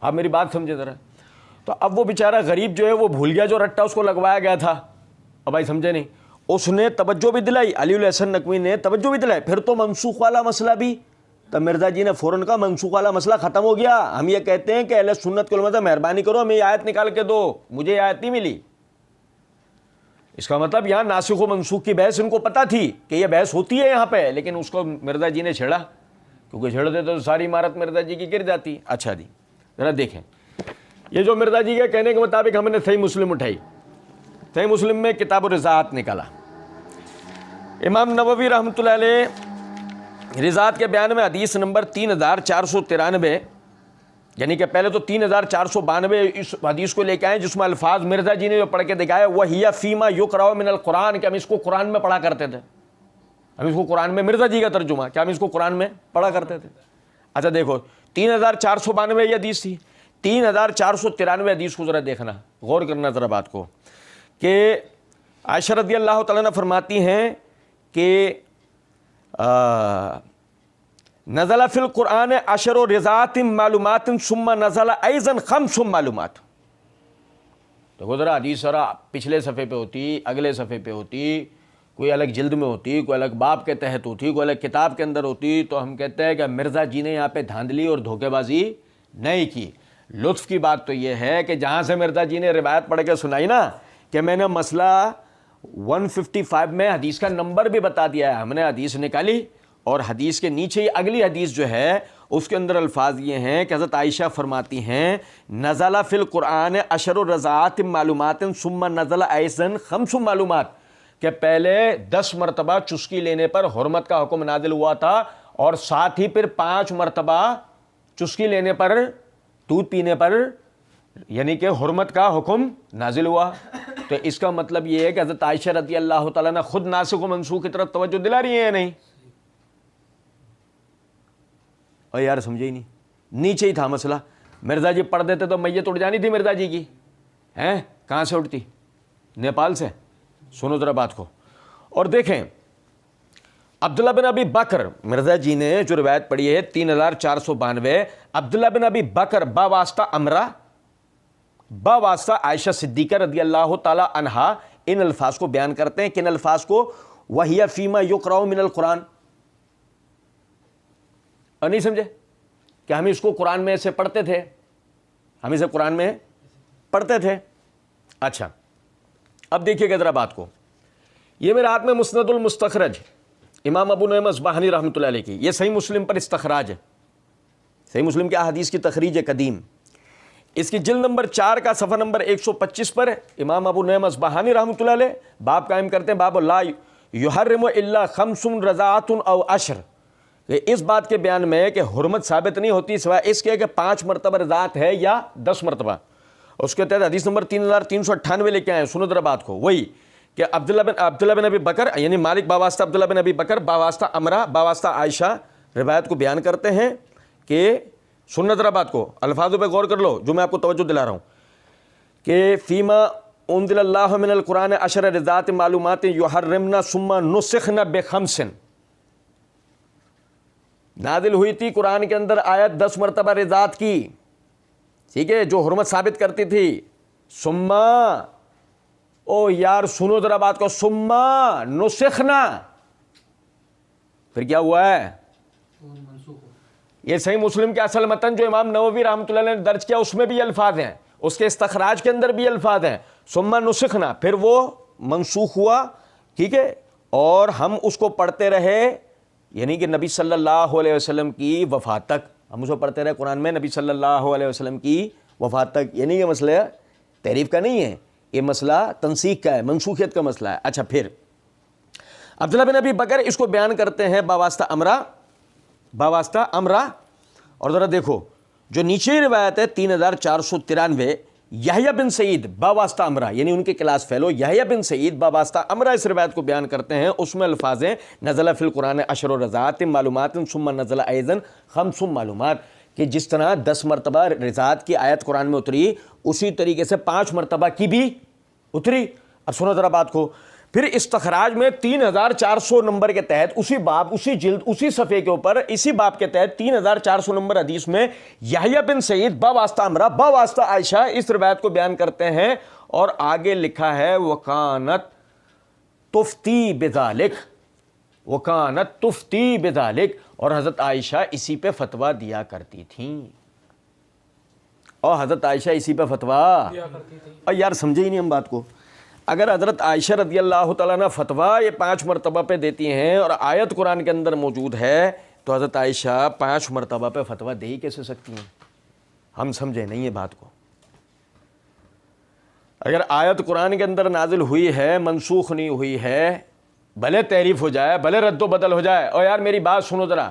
آپ میری بات سمجھے ذرا۔ تو اب وہ بیچارہ غریب جو ہے وہ بھول گیا جو رٹا اس کو لگوایا گیا تھا، اب بھائی سمجھے نہیں، اس نے توجہ بھی دلائی، علی الحسن نقوی نے توجہ بھی دلائی، پھر تو منسوخ والا مسئلہ بھی، تب مرزا جی نے فوراً کہا منسوخ والا مسئلہ ختم ہو گیا، ہم یہ کہتے ہیں کہ اہل سنت کے علماء سے مہربانی کرو ہمیں یہ آیت نکال کے دو، مجھے یہ آیت نہیں ملی۔ اس کا مطلب یہاں ناسخ و منسوخ کی بحث ان کو پتہ تھی کہ یہ بحث ہوتی ہے یہاں پہ، لیکن اس کو مرزا جی نے چھیڑا، کیونکہ چھیڑتے تو ساری عمارت مرزا جی کی گر جاتی۔ اچھا جی ذرا دیکھیں، یہ جو مرزا جی کے کہنے کے مطابق ہم نے صحیح مسلم اٹھائی، صحیح مسلم میں کتاب الرضاعت نکالا، امام نووی رحمۃ اللہ علیہ رضاعت کے بیان میں حدیث نمبر 3493، یعنی کہ پہلے تو 3492 اس حدیث کو لے کے آئے جس میں الفاظ مرزا جی نے جو پڑھ کے دکھائے وَهِيَ فِيمَا يُقْرَأُ مِنَ الْقُرْآنِ، کہ ہم اس کو قرآن میں پڑھا کرتے تھے، ہم اس کو قرآن میں، مرزا جی کا ترجمہ کہ ہم اس کو قرآن میں پڑھا کرتے تھے۔ اچھا دیکھو 3492 یہ حدیث تھی، 3493 حدیث کو ذرا دیکھنا، غور کرنا ذرا بات کو، کہ عائشہ رضی اللہ تعالیٰ عنہ فرماتی ہیں کہ نزل فی القرآن 10 رضاعات معلومات ثم نزل ایضا 5 معلومات۔ دیکھو ذرا حدیث ذرا پچھلے صفحے پہ ہوتی، اگلے صفحے پہ ہوتی، کوئی الگ جلد میں ہوتی، کوئی الگ باب کے تحت ہوتی، کوئی الگ کتاب کے اندر ہوتی، تو ہم کہتے ہیں کہ مرزا جی نے یہاں پہ دھاندلی اور دھوکے بازی نہیں کی۔ لطف کی بات تو یہ ہے کہ جہاں سے مرزا جی نے روایت پڑھ کے سنائی نا، کہ میں نے مسئلہ 155 میں حدیث کا نمبر بھی بتا دیا ہے، ہم نے حدیث نکالی اور حدیث کے نیچے ہی اگلی حدیث جو ہے اس کے اندر الفاظ یہ ہیں کہ حضرت عائشہ فرماتی ہیں نزل فی القرآن 10 رضاعات معلومات ثم نزل ایضا 5 معلومات، کہ پہلے 10 مرتبہ چسکی لینے پر حرمت کا حکم نازل ہوا تھا، اور ساتھ ہی پھر 5 مرتبہ چسکی لینے پر، دودھ پینے پر یعنی کہ حرمت کا حکم نازل ہوا۔ تو اس کا مطلب یہ ہے کہ حضرت عائشہ رضی اللہ تعالیٰ نے خود ناسخ و منسوخ کی طرف توجہ دلا رہی ہیں یا نہیں؟ اور یار سمجھے ہی نہیں، نیچے ہی تھا مسئلہ، مرزا جی پڑھ دیتے تو میت اٹھ جانی تھی مرزا جی کی، ہیں کہاں سے اٹھتی؟ نیپال سے۔ سنو ذرا بات کو اور دیکھیں، عبداللہ بن ابی بکر مرزا جی نے جو روایت پڑھی ہے 3492، عبداللہ بن ابی بکر باواسطہ امرہ باواسطہ عائشہ صدیقہ رضی اللہ تعالی عنہا ان الفاظ کو بیان کرتے ہیں. کن الفاظ کو؟ وَهِيَ فِيمَا يُقْرَأُ مِنَ الْقُرْآنِ. اور نہیں سمجھے کہ ہم اس کو قرآن میں سے پڑھتے تھے، ہم اسے قرآن میں پڑھتے تھے. اچھا اب دیکھیے گا ذرا بات کو. یہ میرے ہاتھ میں مسند المستخرج امام ابو نعیم اصبہانی رحمۃ اللہ علیہ کی، یہ صحیح مسلم پر استخراج ہے، صحیح مسلم کے احادیث کی تخریج ہے قدیم. اس کی جلد نمبر 4 کا صفحہ نمبر 125 پر امام ابو نعیم اصبہانی رحمۃ اللہ علیہ باب قائم کرتے ہیں، باب لا یحرم الا خمس رضاعۃ او عشر. اس بات کے بیان میں کہ حرمت ثابت نہیں ہوتی سوائے اس کے کہ 5 مرتبہ رضاعت ہے یا 10 مرتبہ. اس کے تحت حدیث نمبر 3398 لے کے آئے. سنو ذرا بات کو. وہی کہ عبداللہ بن ابی بکر یعنی مالک باواسطہ عبداللہ بن ابی بکر باواسطہ امرہ باواسطہ عائشہ روایت کو بیان کرتے ہیں کہ سننا ذرا بات کو، الفاظوں پہ غور کر لو جو میں آپ کو توجہ دلا رہا ہوں، کہ فیما انزل اللہ من القرآن عشر رضاعات معلومات یحرمنا ثم نسخنا بخمس. نازل ہوئی تھی قرآن کے اندر آیت 10 مرتبہ رضاعت کی، ٹھیک ہے، جو حرمت ثابت کرتی تھی. ثم او یار سنو ذرا بات کو، ثم نسخنا، پھر کیا ہوا ہے؟ یہ صحیح مسلم کے اصل متن جو امام نووی رحمۃ اللہ علیہ نے درج کیا اس میں بھی الفاظ ہیں، اس کے استخراج کے اندر بھی الفاظ ہیں. ثم نسخنا، پھر وہ منسوخ ہوا، ٹھیک ہے، اور ہم اس کو پڑھتے رہے، یعنی کہ نبی صلی اللہ علیہ وسلم کی وفات تک ہم اس کو پڑھتے رہے قرآن میں، نبی صلی اللہ علیہ وسلم کی وفات تک. یعنی یہ مسئلہ تحریف کا نہیں ہے، یہ مسئلہ تنسیخ کا ہے، منسوخیت کا مسئلہ ہے. اچھا پھر عبداللہ بن ابی بکر اس کو بیان کرتے ہیں باواسطہ امرہ. اور ذرا دیکھو جو نیچے روایت ہے 3493، یحییٰ بن سعید باواسطہ امرہ، یعنی ان کے کلاس فیلو یحییٰ بن سعید باواسطہ امرہ اس روایت کو بیان کرتے ہیں. اس میں الفاظ ہیں نزل فی القرآن عشر رضاعات معلومات ثم نزل ایضا خمس معلومات، کہ جس طرح 10 مرتبہ رضاعت کی آیت قرآن میں اتری اسی طریقے سے 5 مرتبہ کی بھی اتری. اب سنو ذرا بات کو. پھر استخراج میں 3400 نمبر کے تحت اسی باب اسی جلد اسی صفحے کے اوپر اسی باب کے تحت 3400 نمبر حدیث میں یحییٰ بن سعید باواسطہ امرہ باواسطہ عائشہ اس روایت کو بیان کرتے ہیں، اور آگے لکھا ہے وکانت تفتی بذالک، وکانت تفتی بذالک، اور حضرت عائشہ اسی پہ فتویٰ دیا کرتی تھیں. اور حضرت عائشہ اسی پہ فتویٰ دیا کرتی تھیں. اور یار سمجھے ہی نہیں ہم بات کو. اگر حضرت عائشہ رضی اللہ تعالیٰ عنہ فتویٰ یہ 5 مرتبہ پہ دیتی ہیں اور آیت قرآن کے اندر موجود ہے، تو حضرت عائشہ 5 مرتبہ پہ فتویٰ دے ہی کیسے سکتی ہیں؟ ہم سمجھے نہیں یہ بات کو. اگر آیت قرآن کے اندر نازل ہوئی ہے، منسوخ نہیں ہوئی ہے، بھلے تحریف ہو جائے بھلے رد و بدل ہو جائے. اور یار میری بات سنو ذرا،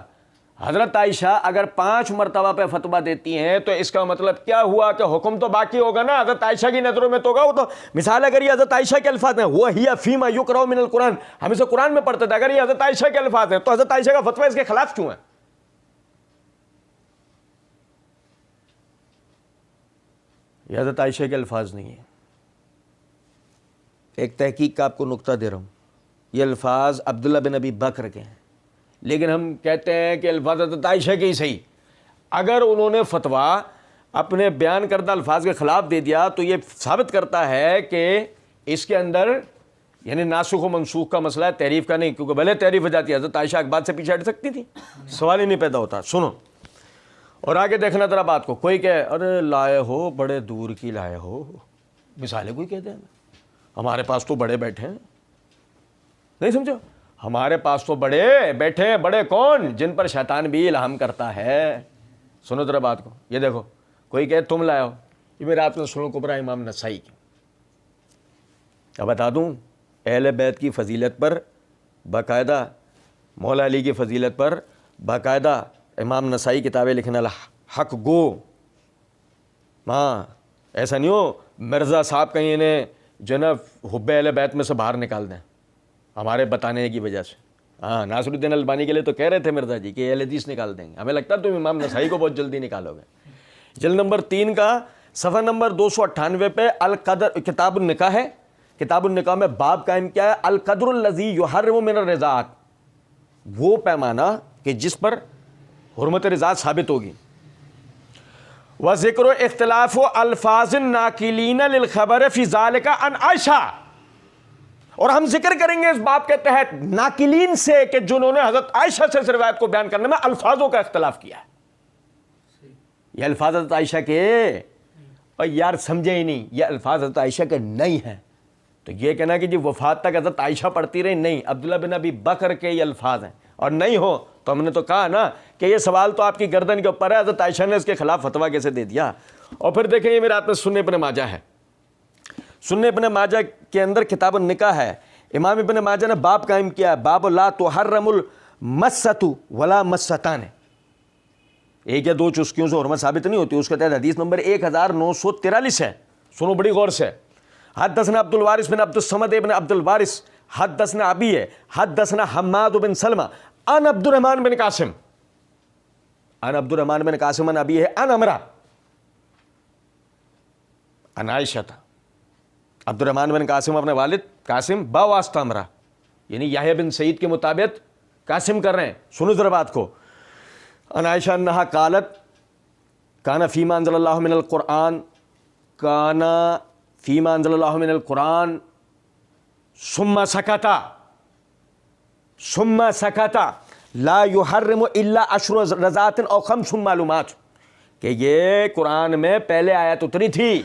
حضرت عائشہ اگر 5 مرتبہ پہ فتویٰ دیتی ہیں تو اس کا مطلب کیا ہوا کہ حکم تو باقی ہوگا نا، حضرت عائشہ کی نظروں میں تو ہوگا. وہ تو مثال اگر یہ حضرت عائشہ کے الفاظ ہیں وَهِيَ فِيمَا يُقْرَأُ مِنَ الْقُرْآنِ، ہم اسے قرآن میں پڑھتے تھے، اگر یہ حضرت عائشہ کے الفاظ ہیں تو حضرت عائشہ کا فتویٰ اس کے خلاف کیوں ہے؟ یہ حضرت عائشہ کے الفاظ نہیں ہیں. ایک تحقیق کا آپ کو نقطہ دے رہا ہوں، یہ الفاظ عبداللہ بن ابی بکر کے ہیں، لیکن ہم کہتے ہیں کہ الفاظ حضرت عائشہ کے ہی صحیح. اگر انہوں نے فتویٰ اپنے بیان کردہ الفاظ کے خلاف دے دیا تو یہ ثابت کرتا ہے کہ اس کے اندر یعنی ناسخ و منسوخ کا مسئلہ ہے، تحریف کا نہیں، کیونکہ بھلے تحریف ہو جاتی ہے حضرت عائشہ ایک بات سے پیچھے ہٹ سکتی تھی، سوال ہی نہیں پیدا ہوتا. سنو اور آگے دیکھنا ذرا بات کو. کوئی کہ ارے لائے ہو بڑے دور کی لائے ہو، مثالیں کوئی کہتے ہیں ہمارے پاس تو بڑے بیٹھے ہیں، نہیں سمجھو، ہمارے پاس تو بڑے بیٹھے ہیں. بڑے کون؟ جن پر شیطان بھی الہام کرتا ہے. سنو ذرا بات کو. یہ دیکھو کوئی کہے تم لائے ہو، یہ میرے آپ نے سنو کبرا امام نسائی کی. اب بتا دوں اہل بیت کی فضیلت پر باقاعدہ، مولا علی کی فضیلت پر باقاعدہ امام نسائی کتابیں لکھنا حق گو. ہاں ایسا نہیں ہو مرزا صاحب کہیں انہیں جو نا حب اہل بیت میں سے باہر نکال دیں ہمارے بتانے کی وجہ سے. ہاں ناصر الدین البانی کے لیے تو کہہ رہے تھے مرزا جی کہ اہل حدیث نکال دیں گے، ہمیں لگتا ہے تم امام نسائی کو بہت جلدی نکالو گے. جلد نمبر 3 کا صفحہ نمبر 298 پہ القدر کتاب النکاح ہے. کتاب النکاح میں باب قائم کیا ہے؟ القدر الذی یحرم من الرضاعات، وہ پیمانہ کہ جس پر حرمت رضا ثابت ہوگی. وذکر اختلاف الفاظ الناقلین للخبر فی ذلک عن عائشہ، اور ہم ذکر کریں گے اس باب کے تحت ناقلین سے کہ جنہوں نے حضرت عائشہ سے اس روایت کو بیان کرنے میں الفاظوں کا اختلاف کیا ہے. یہ الفاظ حضرت عائشہ کے، اور یار سمجھے ہی نہیں، یہ الفاظ حضرت عائشہ کے نہیں ہیں. تو یہ کہنا کہ جی وفات تک حضرت عائشہ پڑھتی رہی، نہیں، عبداللہ بن ابی بکر کے یہ الفاظ ہیں. اور نہیں ہو تو ہم نے تو کہا نا کہ یہ سوال تو آپ کی گردن کے اوپر ہے، حضرت عائشہ نے اس کے خلاف فتویٰ کیسے دے دیا. اور پھر دیکھیں یہ میرے ہاتھ میں سنن ابن ماجہ ہے. سنن ابن ماجہ کے اندر کتاب النکاح ہے. امام ابن ماجہ نے باب قائم کیا ہے، باب لا تحرم المست ولا مستان. ایک یا دو چسکیوں سے حرمت ثابت نہیں ہوتی. اس کے تحت حدیث نمبر 1943 ہے. سنو بڑی غور سے. حدثنا عبد الوارث بن عبد الصمد ابن عبد الوارث حدثنا ابی ہے حدثنا حماد بن سلمہ عن عبد الرحمن بن قاسم عن عبد الرحمن بن قاسم عن ابی ہے عن امرہ عن عائشہ. عبد الرحمن بن قاسم اپنے والد قاسم با واسطہ امرہ، یعنی یحییٰ بن سعید کے مطابق قاسم کر رہے ہیں. سنو ذرا بات کو. عن عائشہ انہا قالت کان فیما انزل اللہ من القرآن کان فیما انزل اللہ من القرآن ثم سکتا لا یحرم الا 10 رضعات او 5 معلومات، کہ یہ قرآن میں پہلے آیت اتری تھی،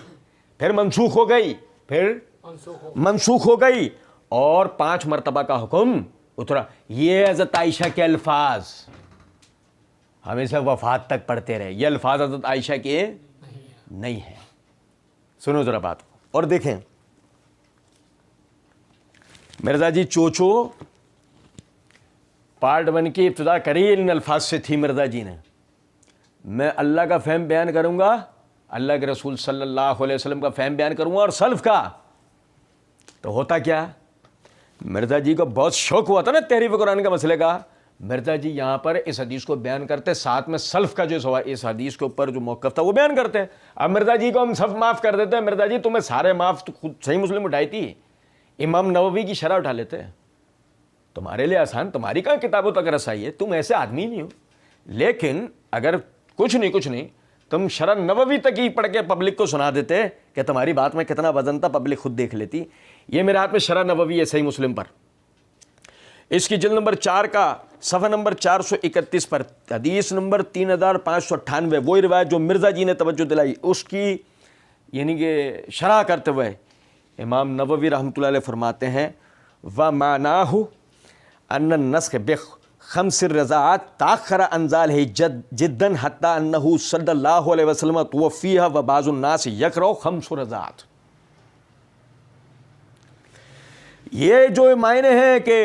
پھر منسوخ ہو گئی، پھر منسوخ ہو گئی، اور 5 مرتبہ کا حکم اترا. یہ حضرت عائشہ کے الفاظ ہمیشہ وفات تک پڑھتے رہے. یہ الفاظ حضرت عائشہ کے نہیں ہیں. سنو ذرا بات کو اور دیکھیں. مرزا جی چوچو پارٹ 1 کی ابتدا کری ان الفاظ سے تھی. مرزا جی نے میں اللہ کا فہم بیان کروں گا، اللہ کے رسول صلی اللہ علیہ وسلم کا فہم بیان کروں گا اور سلف کا. تو ہوتا کیا، مرزا جی کو بہت شوق ہوا تھا نا تحریف قرآن کا مسئلے کا. مرزا جی یہاں پر اس حدیث کو بیان کرتے، ساتھ میں سلف کا جو اس حدیث کے اوپر جو موقف تھا وہ بیان کرتے. اب مرزا جی کو ہم سب معاف کر دیتے ہیں. مرزا جی تمہیں سارے معاف، تو خود صحیح مسلم اٹھائی تھی، امام نووی کی شرح اٹھا لیتے. تمہارے لیے آسان، تمہاری کہاں کتابوں تک رسائی ہے، تم ایسے آدمی نہیں ہو. لیکن اگر کچھ نہیں تم شرح نووی تک ہی پڑھ کے پبلک کو سنا دیتے کہ تمہاری بات میں کتنا وزن تھا، پبلک خود دیکھ لیتی. یہ میرے ہاتھ میں شرح نووی ہے صحیح مسلم پر. اس کی جلد نمبر 4 کا صفحہ نمبر 431 پر حدیث نمبر 3598 وہی روایت جو مرزا جی نے توجہ دلائی، اس کی یعنی کہ شرح کرتے ہوئے امام نووی رحمۃ اللہ علیہ فرماتے ہیں وَمَعْنَاهُ أَنَّ النَّسْخَ بِخَمْسِ الرَّضَعَاتِ تَأَخَّرَ عَنْ ذَلِكَ جِدًّا حَتَّى أَنَّهُ صلی اللہ علیہ وسلم تُوفِّيَ وَبَعْضُ النَّاسِ يَقْرَأُ 5 رضعات. یہ جو معنی ہیں کہ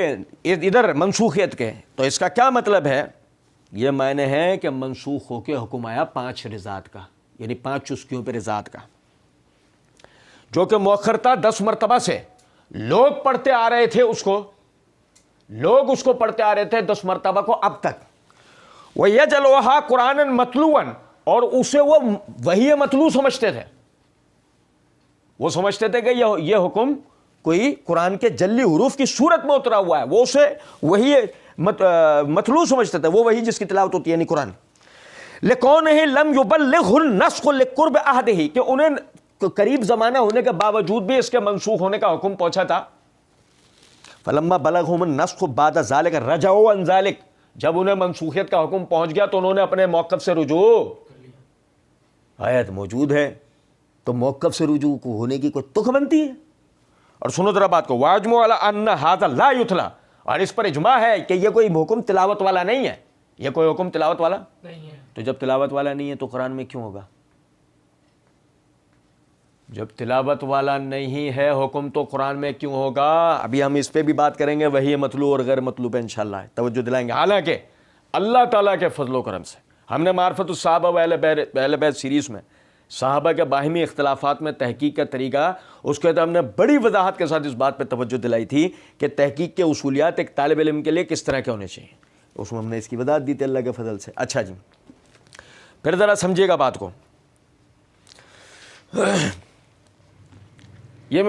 ادھر منسوخیت کے، تو اس کا کیا مطلب ہے؟ یہ معنی ہے کہ منسوخ ہو کے حکم آیا 5 رضعات کا، یعنی 5 چسکیوں پہ رضعات کا، جو کہ مؤخر تھا 10 مرتبہ سے. لوگ پڑھتے آ رہے تھے اس کو پڑھتے آ رہے تھے 10 مرتبہ کو اب تک. وَيَجْعَلُهَا قُرْآنًا مَتْلُوًا، اور اسے وہ وحی متلو سمجھتے تھے. وہ سمجھتے تھے کہ یہ حکم کوئی قرآن کے جلی حروف کی صورت میں اترا ہوا ہے، وہ اسے وہی متلو سمجھتے تھے، وہ وہی جس کی تلاوت ہوتی ہے یعنی قرآن. لِكَوْنِهِ لَمْ يُبَلِّغْهُ النَّسْخُ لِقُرْبِ عَهْدِهِ، کہ انہیں قریب زمانہ ہونے کے باوجود بھی اس کے منسوخ ہونے کا حکم پہنچا تھا. فَلَمَّا بَلَغَهُمُ النَّسْخُ بَعْدَ ذَلِكَ رَجَعُوا عَنْ ذَلِكَ، جب انہیں منسوخیت کا حکم پہنچ گیا تو انہوں نے اپنے موقف سے رجوع، آیت موجود ہے تو موقف سے رجوع کو ہونے کی کوئی تک بنتی ہے. اور سنو ذرا بات کو. وَاجْمُعُ عَلَىٰ أَنَّ هَٰذَا لَا يُتْلَىٰ، اور اس پر اجماع ہے کہ یہ کوئی حکم تلاوت والا نہیں ہے. یہ کوئی حکم تلاوت والا نہیں ہے. تو جب تلاوت والا نہیں ہے تو قرآن میں کیوں ہوگا؟ جب تلاوت والا نہیں ہے حکم تو قرآن میں کیوں ہوگا؟ ابھی ہم اس پہ بھی بات کریں گے، وہی مطلوب اور غیر مطلوب پہ انشاءاللہ توجہ دلائیں گے. حالانکہ اللہ تعالیٰ کے فضل و کرم سے ہم نے معرفت الصحابہ و اہل بیت سیریز میں صحابہ کے باہمی اختلافات میں تحقیق کا طریقہ، اس کے ہم نے بڑی وضاحت کے ساتھ اس بات پہ توجہ دلائی تھی کہ تحقیق کے اصولیات ایک طالب علم کے لیے کس طرح کے ہونے چاہیے. اس میں ہم نے اس کی وضاحت دی تھی اللہ کے فضل سے. اچھا جی، پھر ذرا سمجھیے گا بات کو. یہ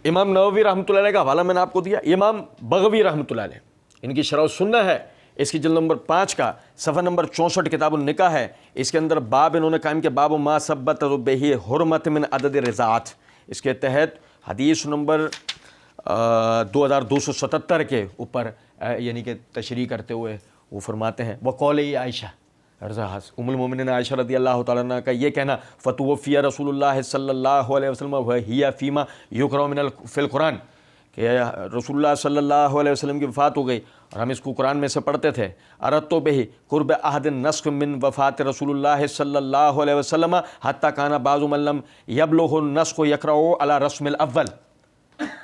امام نووی رحمۃ اللہ علیہ کا حوالہ میں نے آپ کو دیا. امام بغوی رحمۃ اللہ علیہ ان کی شرح السنہ ہے، اس کی جلد نمبر 5 کا صفحہ نمبر 64 کتاب النکاح ہے. اس کے اندر باب انہوں نے قائم کیا باب ما ثبت بہ حرمت من عدد رضاعت. اس کے تحت حدیث نمبر 2277 کے اوپر یعنی کہ تشریح کرتے ہوئے وہ فرماتے ہیں وقول عائشہ ام المومنین عائشہ رضی اللہ تعالیٰ عنہ کا یہ کہنا فتوفی رسول اللہ صلی اللہ علیہ وسلم وہی فیما یقرأ من فی القرآن کہ رسول اللہ صلی اللہ علیہ وسلم کی وفات ہو گئی اور ہم اس کو قرآن میں سے پڑھتے تھے. اردت بہ قرب عہد النسخ من وفات رسول اللہ صلی اللہ علیہ وسلم حتی کان بعض من لم یبلغ النسخ یقرأ علی رسم الاول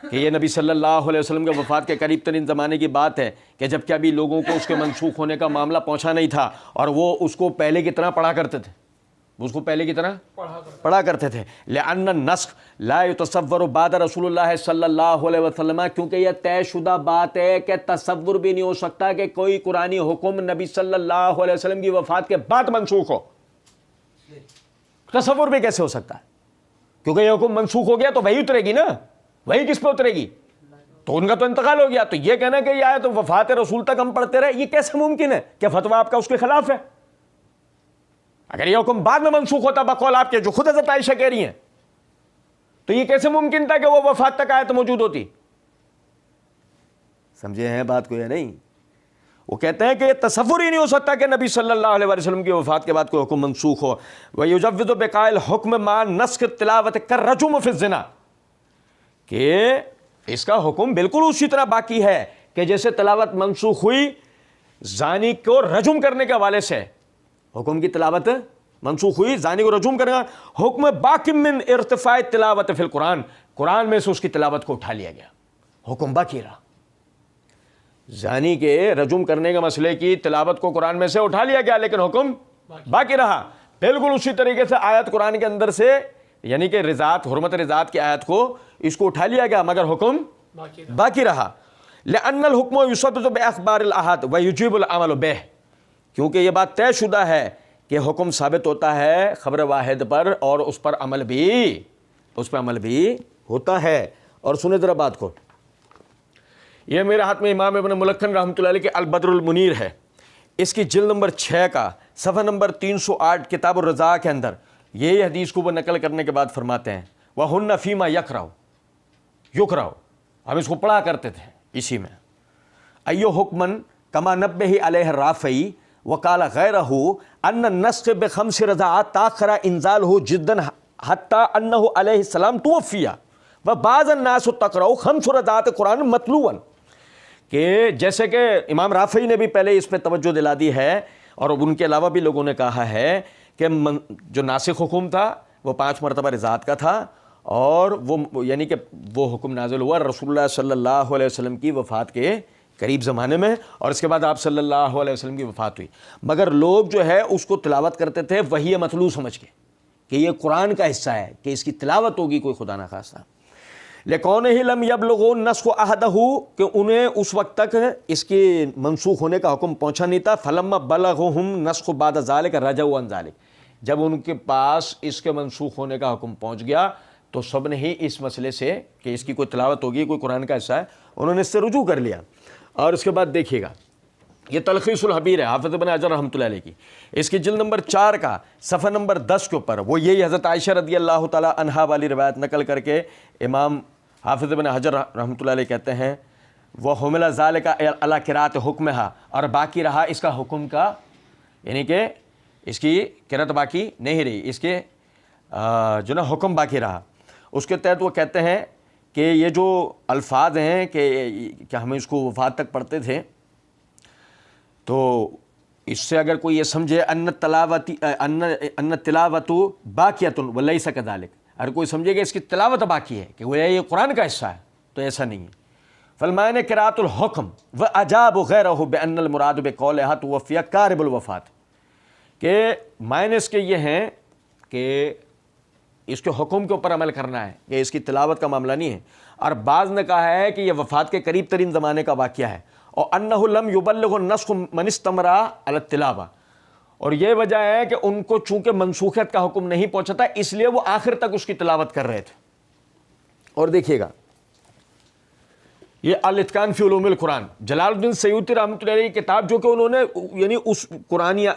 کہ یہ نبی صلی اللہ علیہ وسلم کے وفات کے قریب ترین زمانے کی بات ہے کہ جب کہ ابھی لوگوں کو اس کے منسوخ ہونے کا معاملہ پہنچا نہیں تھا اور وہ اس کو پہلے کی طرح پڑھا کرتے تھے پڑھا کرتے تھے. لأن النسخ لا يتصور بعد رسول اللہ صلی اللہ علیہ وسلم کیونکہ یہ طے شدہ بات ہے کہ تصور بھی نہیں ہو سکتا کہ کوئی قرآنی حکم نبی صلی اللہ علیہ وسلم کی وفات کے بعد منسوخ ہو. تصور بھی کیسے ہو سکتا ہے کیونکہ یہ حکم منسوخ ہو گیا تو وہی اترے گی نا, وہی کس پہ اترے گی, تو ان کا تو انتقال ہو گیا. تو یہ کہنا کہ یہ آیت تو وفات رسول تک ہم پڑھتے رہے, یہ کیسے ممکن ہے؟ کہ فتویٰ آپ کا اس کے خلاف ہے. اگر یہ حکم بعد میں منسوخ ہوتا بقول آپ کے جو خود حضرت عائشہ کہہ رہی ہیں تو یہ کیسے ممکن تھا کہ وہ وفات تک آیت موجود ہوتی؟ سمجھے ہیں بات کو یا نہیں؟ وہ کہتے ہیں کہ یہ تصور ہی نہیں ہو سکتا کہ نبی صلی اللہ علیہ وسلم کی وفات کے بعد کوئی حکم منسوخ ہو. وَيُجَوِّزُ بِقَاءِ الْحُكْمِ مَعَ نَسْخِ التِّلَاوَةِ كَالرَّجْمِ فِي الزِّنَا کہ اس کا حکم بالکل اسی طرح باقی ہے کہ جیسے تلاوت منسوخ ہوئی زانی کو رجم کرنے کے حوالے سے, حکم کی تلاوت منسوخ ہوئی زانی کو رجم کرنا, حکم باقی من ارتفاع تلاوت فی القرآن, قرآن میں سے اس کی تلاوت کو اٹھا لیا گیا, حکم باقی رہا. زانی کے رجم کرنے کے مسئلے کی تلاوت کو قرآن میں سے اٹھا لیا گیا لیکن حکم باقی رہا. بالکل اسی طریقے سے آیت قرآن کے اندر سے یعنی کہ رضاعت حرمت رضاعت کی آیت کو اس کو اٹھا لیا گیا مگر حکم باقی رہا. لأن الحکم یثبت بأخبار الأحاد ویجب العمل بہ کیونکہ یہ بات طے شدہ ہے کہ حکم ثابت ہوتا ہے خبر واحد پر اور اس پر عمل بھی ہوتا ہے. اور سنیں ذرا بات کو, یہ میرے ہاتھ میں امام ابن ملکن رحمۃ اللہ علیہ کے البدر المنیر ہے. اس کی جلد نمبر 6 کا صفحہ نمبر 308 کتاب الرضاع کے اندر یہی حدیث کو وہ نقل کرنے کے بعد فرماتے ہیں وَهُنَّ فِيمَا يُقْرَأُ ہم اس کو پڑھا کرتے تھے اسی میں. ایو حکمن کما نبہ علیہ الرافعی وقال غیرہ ان النسخ بخمس رضاعات تاخر انزالہ جدا حتی انہ علیہ السلام توفی وبعض الناس تقرأ خمس رضاعات قرآن متلوا کہ جیسے کہ امام رافعی نے بھی پہلے اس پہ توجہ دلا دی ہے اور ان کے علاوہ بھی لوگوں نے کہا ہے کہ جو ناسخ حکم تھا وہ 5 مرتبہ رضاعت کا تھا اور وہ یعنی کہ وہ حکم نازل ہوا رسول اللہ صلی اللہ علیہ وسلم کی وفات کے قریب زمانے میں اور اس کے بعد آپ صلی اللہ علیہ وسلم کی وفات ہوئی. مگر لوگ جو ہے اس کو تلاوت کرتے تھے وہی مطلوع سمجھ کے کہ یہ قرآن کا حصہ ہے کہ اس کی تلاوت ہوگی کوئی خدا نہ خواستہ. لِكَوْنِهِ لَمْ يَبْلُغُ النَّسْخُ أَحَدَهُ کہ انہیں اس وقت تک اس کے منسوخ ہونے کا حکم پہنچا نہیں تھا. فَلَمَّا بَلَغُهُمْ نَسْخُ بَعْدَ ذَلِكَ رَجَعُوا عَنْ ذَلِكَ جب ان کے پاس اس کے منسوخ ہونے کا حکم پہنچ گیا تو سب نے ہی اس مسئلے سے کہ اس کی کوئی تلاوت ہوگی کوئی قرآن کا حصہ ہے انہوں نے اس سے رجوع کر لیا. اور اس کے بعد دیکھیے گا یہ تلخیص الحبیر ہے حافظ ابن حجر رحمۃ اللہ علیہ کی, اس کی جلد نمبر 4 کا صفحہ نمبر 10 کے اوپر وہ یہی حضرت عائشہ رضی اللہ تعالی عنہا والی روایت نقل کر کے امام حافظ ابن حجر رحمۃ اللہ علیہ کہتے ہیں وہ حمل ذالک علی قراءۃ حکمہا اور باقی رہا اس کا حکم کا یعنی کہ اس کی قرأت باقی نہیں رہی اس کے جو نا حکم باقی رہا. اس کے تحت وہ کہتے ہیں کہ یہ جو الفاظ ہیں کہ ہم اس کو وفات تک پڑھتے تھے تو اس سے اگر کوئی یہ سمجھے ان تلاوت باقیۃ ولیس کذالک اگر کوئی سمجھے کہ اس کی تلاوت باقی ہے کہ وہ یہ قرآن کا حصہ ہے تو ایسا نہیں ہے. فالمعنی قراءۃ الحکم واجاب غیرہ بان المراد بقولھا توفی قارب الوفات کہ معنی اس کے یہ ہیں کہ اس کے حکم کے اوپر عمل کرنا ہے کہ اس کی تلاوت کا معاملہ نہیں ہے. اور بعض نے کہا ہے کہ یہ وفات کے قریب ترین زمانے کا واقعہ ہے اور انہ لم یبلغ النسخ من استمر علی التلاوہ اور یہ وجہ ہے کہ ان کو چونکہ منسوخیت کا حکم نہیں پہنچا تھا اس لیے وہ آخر تک اس کی تلاوت کر رہے تھے. اور دیکھیے گا یہ الاتقان فی علوم القرآن، جلال الدین سیوطی رحمۃ اللہ علیہ کی کتاب، جو کہ انہوں نے یعنی اس قرآنی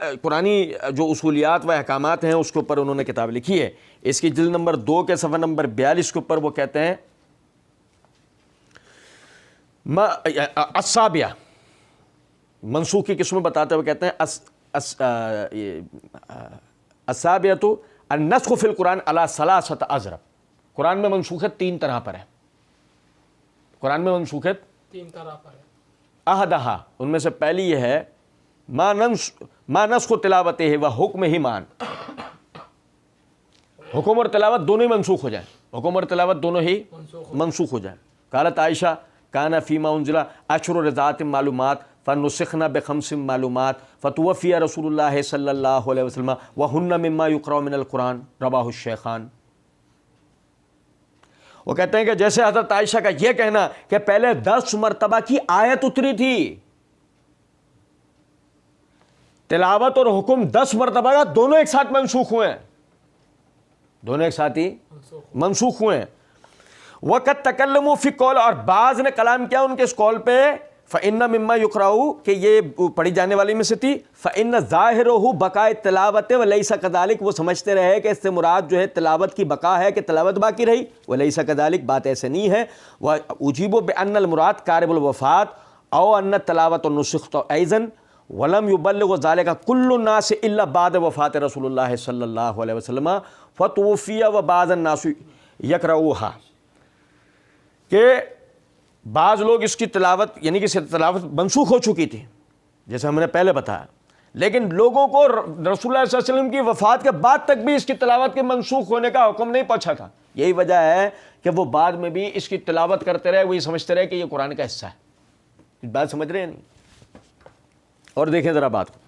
جو اصولیات و احکامات ہیں اس کے اوپر انہوں نے کتاب لکھی ہے. اس کی جلد نمبر 2 کے صفحہ نمبر 42 کے اوپر وہ کہتے ہیں السابعہ، منسوخ کی قسم بتاتے ہوئے کہتے ہیں السابعۃ النسخ فی القرآن علی ثلاثۃ اضرب. قرآن میں منسوخیت 3 طرح پر ہے. قرآن میں منسوخیت 3 طرح پر ہے. احدہا، ان میں سے پہلی یہ ہے ما نسخ تلاوت ہے و حکم ہی مان، حکم اور تلاوت دونوں ہی منسوخ ہو جائیں، حکم اور تلاوت دونوں ہی منسوخ ہو جائیں. قالت عائشہ کان فیما انزل اشر رضات معلومات فنسخنا بخمس معلومات فتوفی رسول اللہ صلی اللہ علیہ وسلم وہن مما یقرأ من القرآن، رواہ الشیخان. وہ کہتے ہیں کہ جیسے حضرت عائشہ کا یہ کہنا کہ پہلے 10 مرتبہ کی آیت اتری تھی، تلاوت اور حکم 10 مرتبہ کا دونوں ایک ساتھ منسوخ ہوئے ہیں، دونوں ایک ساتھ ہی منسوخ ہوئے ہیں. وقت تکلموا فی قول، اور بعض نے کلام کیا ان کے اس قول پہ، فإن مما یقرأ، کہ یہ پڑھی جانے والی میں سے تھی، فإن ظاہرہ بقاء تلاوت ولیس کذالک، وہ سمجھتے رہے کہ اس سے مراد جو ہے تلاوت کی بقا ہے کہ تلاوت باقی رہی، ولیس کذالک، بات ایسے نہیں ہے. واجیب بان المراد قارب الوفات او ان التلاوت نسخت ایضا ولم یبلغ ذلك كل الناس الا بعد وفات رسول اللہ صلی اللہ علیہ وسلم فتوفی وبعض الناس یقرؤها، کہ بعض لوگ اس کی تلاوت یعنی کہ تلاوت منسوخ ہو چکی تھی جیسے ہم نے پہلے بتایا، لیکن لوگوں کو رسول اللہ صلی اللہ علیہ وسلم کی وفات کے بعد تک بھی اس کی تلاوت کے منسوخ ہونے کا حکم نہیں پہنچا تھا. یہی وجہ ہے کہ وہ بعد میں بھی اس کی تلاوت کرتے رہے، وہ یہ سمجھتے رہے کہ یہ قرآن کا حصہ ہے. بات سمجھ رہے ہیں نہیں؟ اور دیکھیں ذرا بات کو.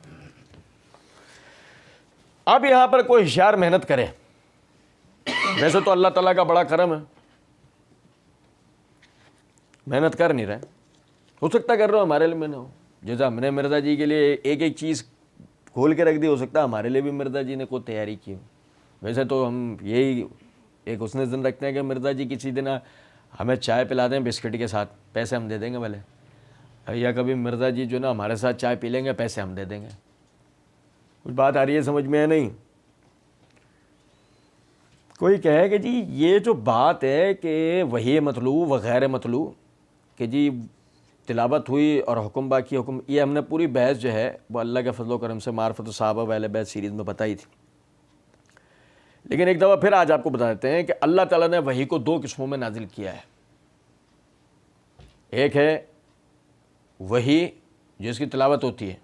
اب یہاں پر کوئی ہوشیار محنت کرے، ویسے تو اللہ تعالیٰ کا بڑا کرم ہے، محنت کر نہیں رہے، ہو سکتا کر رہے ہو ہمارے لیے میں نے ہو، جیسا ہم نے مرزا جی کے لیے ایک ایک چیز کھول کے رکھ دی، ہو سکتا ہے ہمارے لیے بھی مرزا جی نے کوئی تیاری کی ہو. ویسے تو ہم یہی ایک حسن زن رکھتے ہیں کہ مرزا جی کسی دن ہمیں چائے پلا دیں بسکٹ کے ساتھ، پیسے ہم دے دیں گے بھلے، یا کبھی مرزا جی جو نا ہمارے ساتھ چائے پی لیں گے، پیسے ہم دے دیں گے. کچھ بات آ رہی ہے سمجھ میں ہے نہیں؟ کوئی کہے کہ جی یہ جو بات ہے کہ وحی مطلوب و غیر مطلوب، کہ جی تلاوت ہوئی اور حکم باقی حکم، یہ ہم نے پوری بحث جو ہے وہ اللہ کے فضل و کرم سے معرفت الصحابہ و اہل بیت سیریز میں بتائی تھی. لیکن ایک دفعہ پھر آج آپ کو بتا دیتے ہیں کہ اللہ تعالیٰ نے وحی کو 2 قسموں میں نازل کیا ہے. ایک ہے وحی جس کی تلاوت ہوتی ہے،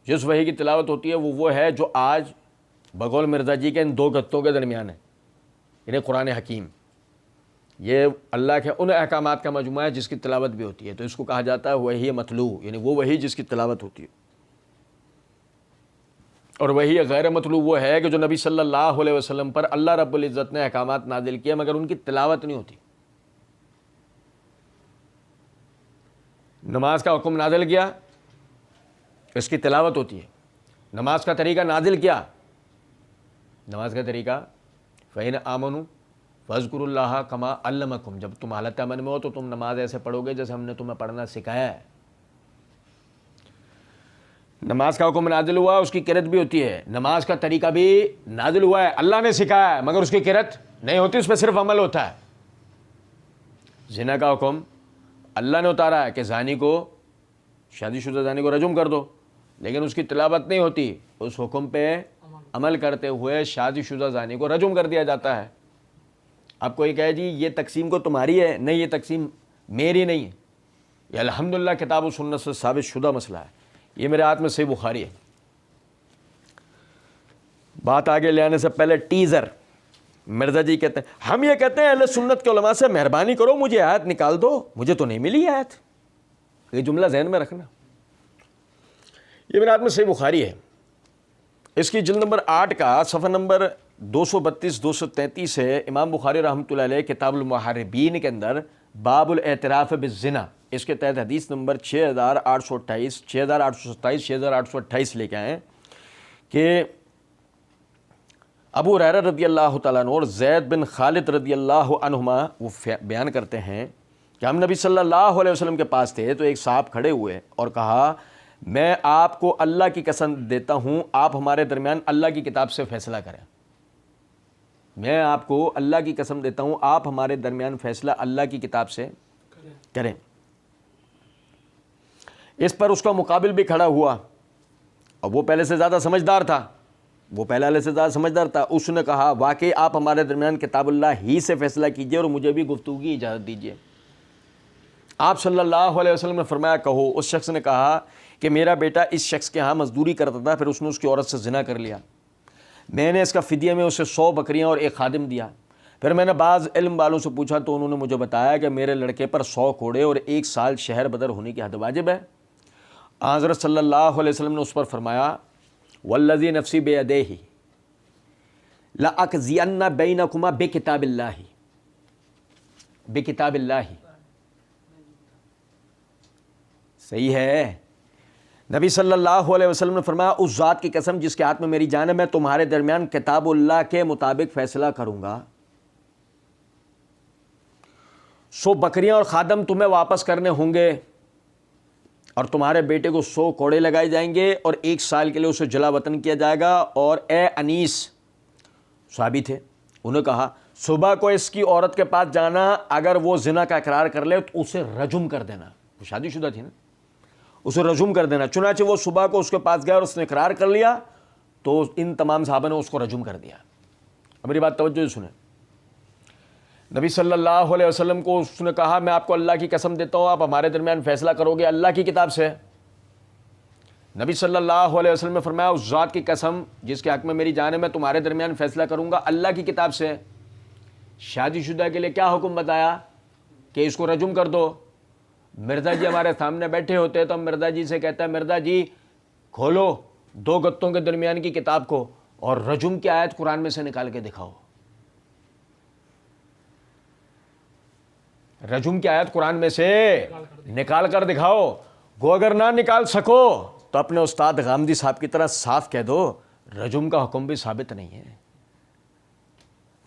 جس وحی کی تلاوت ہوتی ہے وہ ہے جو آج بقول مرزا جی کے ان 2 گتوں کے درمیان ہے، یعنی قرآن حکیم. یہ اللہ کے ان احکامات کا مجموعہ ہے جس کی تلاوت بھی ہوتی ہے، تو اس کو کہا جاتا ہے وحی مطلوع، یعنی وہ وحی جس کی تلاوت ہوتی ہے. اور وحی غیر مطلوع وہ ہے کہ جو نبی صلی اللہ علیہ وسلم پر اللہ رب العزت نے احکامات نازل کیے مگر ان کی تلاوت نہیں ہوتی. نماز کا حکم نازل کیا، اس کی تلاوت ہوتی ہے. نماز کا طریقہ نازل کیا، نماز کا طریقہ فَإِنْ آمَنُوا فَاذْكُرُوا اللَّهَ كَمَا عَلَّمَكُمْ، جب تم حالت امن میں ہو تو تم نماز ایسے پڑھو گے جیسے ہم نے تمہیں پڑھنا سکھایا ہے. نماز کا حکم نازل ہوا، اس کی قرأت بھی ہوتی ہے. نماز کا طریقہ بھی نازل ہوا ہے، اللہ نے سکھایا ہے مگر اس کی قرأت نہیں ہوتی، اس پہ صرف عمل ہوتا ہے. زنا کا حکم اللہ نے اتارا ہے کہ زانی کو، شادی شدہ زانی کو رجم کر دو، لیکن اس کی تلاوت نہیں ہوتی. اس حکم پہ عمل کرتے ہوئے شادی شدہ زانی کو رجم کر دیا جاتا ہے. اب کوئی کہے جی یہ تقسیم کو تمہاری ہے، نہیں یہ تقسیم میری نہیں ہے، یہ الحمدللہ کتاب و سنت سے ثابت شدہ مسئلہ ہے. یہ میرے ہاتھ میں صحیح بخاری ہے. بات آگے لے آنے سے پہلے ٹیزر. مرزا جی کہتے ہیں، ہم یہ کہتے ہیں اہل سنت کے علماء سے مہربانی کرو مجھے آیت نکال دو، مجھے تو نہیں ملی آیت. یہ جملہ ذہن میں رکھنا. یہ میرے ہاتھ میں صحیح بخاری ہے، اس کی جلد نمبر 8 کا صفحہ نمبر 232-233 ہے. امام بخاری رحمۃ اللہ علیہ کتاب المحاربین کے اندر باب الاعتراف بالزنا، اس کے تحت حدیث نمبر 6828 6827 6828 لے کے آئے کہ ابو ہریرہ رضی اللہ تعالیٰ عنہ اور زید بن خالد رضی اللہ عنہما وہ بیان کرتے ہیں کہ کہ ہم نبی صلی اللہ علیہ وسلم کے پاس تھے تو ایک صاحب کھڑے ہوئے اور کہا میں آپ کو اللہ کی قسم دیتا ہوں آپ ہمارے درمیان اللہ کی کتاب سے فیصلہ کریں. میں آپ کو اللہ کی قسم دیتا ہوں آپ ہمارے درمیان فیصلہ اللہ کی کتاب سے کریں. اس پر اس کا مقابل بھی کھڑا ہوا اور وہ پہلے سے زیادہ سمجھدار تھا. اس نے کہا واقعی آپ ہمارے درمیان کتاب اللہ ہی سے فیصلہ کیجئے اور مجھے بھی گفتگو کی اجازت دیجئے. آپ صلی اللہ علیہ وسلم نے فرمایا کہو. اس شخص نے کہا کہ میرا بیٹا اس شخص کے ہاں مزدوری کرتا تھا، پھر اس نے اس کی عورت سے زنا کر لیا. میں نے اس کا فدیہ میں اسے 100 بکریاں اور ایک خادم دیا. پھر میں نے بعض علم والوں سے پوچھا تو انہوں نے مجھے بتایا کہ میرے لڑکے پر 100 کوڑے اور 1 سال شہر بدر ہونے کی حد واجب ہے. حضرت صلی اللہ علیہ وسلم نے اس پر فرمایا والذی نفسی بیدیہ لأقضین بینکما بکتاب اللہ. بکتاب اللہ صحیح ہے. نبی صلی اللہ علیہ وسلم نے فرمایا اس ذات کی قسم جس کے ہاتھ میں میری جان ہے میں تمہارے درمیان کتاب اللہ کے مطابق فیصلہ کروں گا. 100 بکریاں اور خادم تمہیں واپس کرنے ہوں گے اور تمہارے بیٹے کو 100 کوڑے لگائے جائیں گے اور 1 سال کے لیے اسے جلا وطن کیا جائے گا. اور اے انیس صحابی تھے، انہوں نے کہا صبح کو اس کی عورت کے پاس جانا، اگر وہ زنا کا اقرار کر لے تو اسے رجم کر دینا. وہ شادی شدہ تھی نا، اسے رجم کر دینا. چنانچہ وہ صبح کو اس کے پاس گیا اور اس نے اقرار کر لیا تو ان تمام صحابہ نے اس کو رجم کر دیا. اب میری بات توجہ سے سنیں. نبی صلی اللہ علیہ وسلم کو اس نے کہا میں آپ کو اللہ کی قسم دیتا ہوں آپ ہمارے درمیان فیصلہ کرو گے اللہ کی کتاب سے. نبی صلی اللہ علیہ وسلم نے فرمایا اس ذات کی قسم جس کے حق میں میری جان ہے میں تمہارے درمیان فیصلہ کروں گا اللہ کی کتاب سے. شادی شدہ کے لیے کیا حکم بتایا کہ اس کو رجم کر دو. مرزا جی ہمارے سامنے بیٹھے ہوتے تو ہم مرزا جی سے کہتا ہے مرزا جی کھولو 2 گتوں کے درمیان کی کتاب کو اور رجم کی آیت قرآن میں سے نکال کے دکھاؤ. رجم کی آیت قرآن میں سے نکال کر دکھاؤ. گو اگر نہ نکال سکو تو اپنے استاد غامدی صاحب کی طرح صاف کہہ دو رجم کا حکم بھی ثابت نہیں ہے.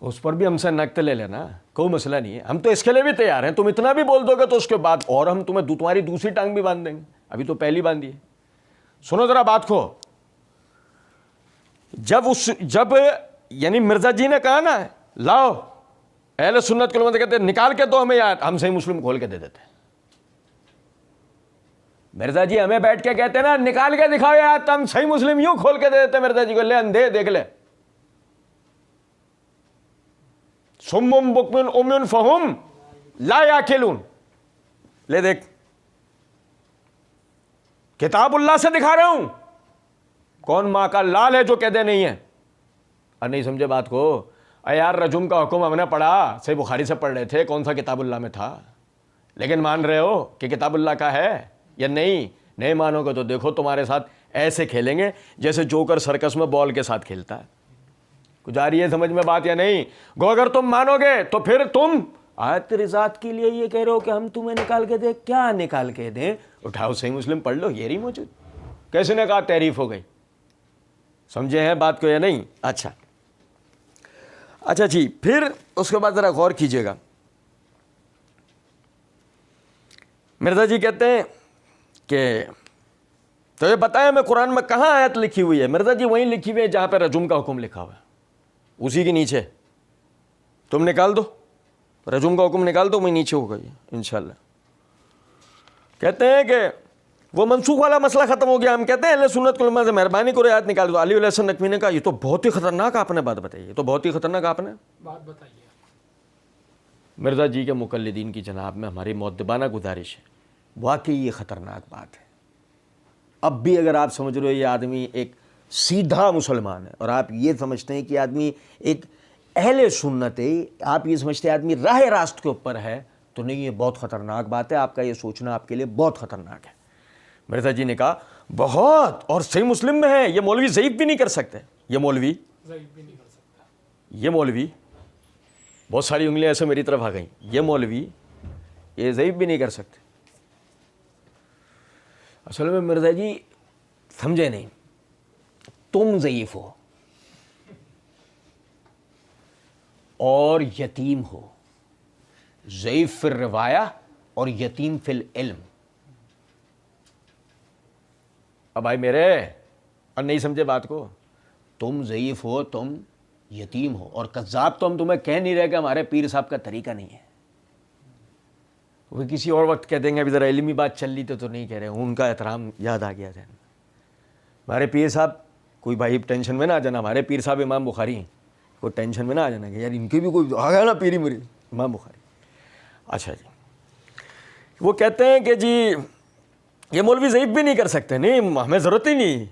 اس پر بھی ہم سے نقد لے لینا، کوئی مسئلہ نہیں ہے، ہم تو اس کے لیے بھی تیار ہیں. تم اتنا بھی بول دو گے تو اس کے بعد اور ہم تمہیں تمہاری دوسری ٹانگ بھی باندھ دیں گے. ابھی تو پہلی باندھی ہے. سنو ذرا بات کو. جب یعنی مرزا جی نے کہا نا لاؤ، اہل سنت کے لوگ کہتے ہیں نکال کے دو ہمیں یاد، ہم صحیح مسلم کھول کے دے دیتے ہیں. مرزا جی ہمیں بیٹھ کے کہتے ہیں نا نکال کے دکھاؤ یاد، تو ہم صحیح مسلم یوں کھول کے دے دیتے ہیں مرزا جی کو. لے اندھے دیکھ لے. سمم بکمن امن فہم لا یاکلون. لے دیکھ کتاب اللہ سے دکھا رہا ہوں. کون ماں کا لال ہے جو کہہ دے نہیں ہے. اور نہیں سمجھے بات کو. اے یار رجم کا حکم ہم نے پڑھا، صحیح بخاری سے پڑھ رہے تھے، کون سا کتاب اللہ میں تھا. لیکن مان رہے ہو کہ کتاب اللہ کا ہے یا نہیں؟ نہیں مانو گے تو دیکھو تمہارے ساتھ ایسے کھیلیں گے جیسے جوکر سرکس میں بال کے ساتھ کھیلتا ہے. کچھ آ رہی ہے سمجھ میں بات یا نہیں؟ گو اگر تم مانو گے تو پھر تم آیت رضات کے لیے یہ کہہ رہے ہو کہ ہم تمہیں نکال کے دیں. کیا نکال کے دیں؟ اٹھاؤ صحیح مسلم پڑھ لو، یہ نہیں موجود. کیسے نے کہا تعریف ہو گئی. سمجھے ہیں بات کو یا نہیں؟ اچھا جی. پھر اس کے بعد ذرا غور کیجئے گا. مرزا جی کہتے ہیں کہ تو یہ بتایا میں قرآن میں کہاں آیت لکھی ہوئی ہے؟ مرزا جی وہیں لکھی ہوئی ہے جہاں پہ رجم کا حکم لکھا ہوا ہے، اسی کے نیچے. تم نکال دو رجم کا حکم، نکال دو، وہیں نیچے ہوگا یہ انشاءاللہ. کہتے ہیں کہ وہ منسوخ والا مسئلہ ختم ہو گیا. ہم کہتے ہیں اہل سنت کے علماء سے مہربانی کرو آیت نکال دو. علی علیہ السلام نقوی نے کہا یہ تو بہت ہی خطرناک آپ نے بات بتائی ہے، تو بہت ہی خطرناک آپ نے بات بتائی ہے. مرزا جی کے مقلدین کی جناب میں ہماری مؤدبانہ گزارش ہے، واقعی یہ خطرناک بات ہے. اب بھی اگر آپ سمجھ رہے ہو یہ آدمی ایک سیدھا مسلمان ہے اور آپ یہ سمجھتے ہیں کہ آدمی ایک اہل سنت ہے، آپ یہ سمجھتے ہیں آدمی راہ راست کے اوپر ہے، تو نہیں، یہ بہت خطرناک بات ہے. آپ کا یہ سوچنا آپ کے لیے بہت خطرناک ہے. مرزا جی نے کہا بہت، اور صحیح مسلم میں ہے. یہ مولوی ضعیف بھی نہیں کر سکتے. یہ مولوی بہت ساری انگلیاں ایسے میری طرف آ گئیں. یہ مولوی یہ ضعیف بھی نہیں کر سکتے. اصل میں مرزا جی سمجھے نہیں، تم ضعیف ہو اور یتیم ہو. ضعیف فی الروایہ اور یتیم فی العلم. اب بھائی میرے اور نہیں سمجھے بات کو, تم ضعیف ہو, تم یتیم ہو, اور کذاب تو ہم تمہیں کہہ نہیں رہے کہ ہمارے پیر صاحب کا طریقہ نہیں ہے. وہ کسی اور وقت کہہ دیں گے, ابھی ذرا علمی بات چل رہی تو نہیں کہہ رہے, ان کا احترام یاد آ گیا ذہن. ہمارے پیر صاحب, کوئی بھائی ٹینشن میں نہ آ جانا, ہمارے پیر صاحب امام بخاری ہیں, کوئی ٹینشن میں نہ آ جانا کہ یار ان کی بھی کوئی آ گیا نا پیری مری امام بخاری. اچھا جی, وہ کہتے ہیں کہ جی یہ مولوی ضعیف بھی نہیں کر سکتے, نہیں ہمیں ضرورت ہی نہیں,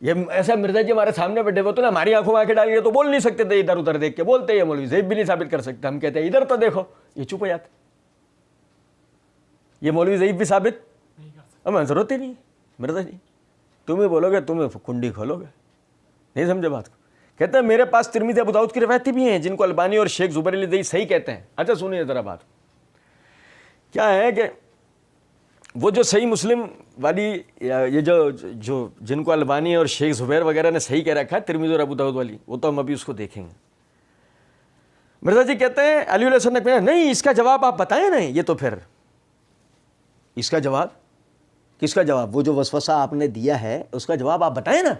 یہ ایسا مرزا جی ہمارے سامنے بیٹھے ہوئے تو نا ہماری آنکھوں میں آنکھیں ڈال کے تو بول نہیں سکتے تھے, ادھر ادھر دیکھ کے بولتے, یہ مولوی ضعیف بھی نہیں ثابت کر سکتے. ہم کہتے ہیں ادھر تو دیکھو, یہ چپ ہو جاتے, یہ مولوی ضعیف بھی ثابت ہمیں ضرورت ہی نہیں. مرزا جی تم ہی بولو گے, تم کنڈی کھولو گے, نہیں سمجھے بات کو. کہتے ہیں میرے پاس ترمذی ابو داؤد کی روایتیں بھی ہیں جن کو البانی اور شیخ زبیر علی دئی صحیح کہتے ہیں. اچھا سنیے ذرا بات کیا ہے کہ وہ جو صحیح مسلم والی یہ جو جن کو البانی اور شیخ زبیر وغیرہ نے صحیح کہہ رکھا ہے ترمذی اور ابو داؤد والی, وہ تو ہم ابھی اس کو دیکھیں گے. مرزا جی کہتے ہیں علی علیہ السلام نے کہا نہیں اس کا جواب آپ بتائیں نا. یہ تو پھر اس کا جواب, کس کا جواب, وہ جو وسوسہ آپ نے دیا ہے اس کا جواب آپ بتائیں نا.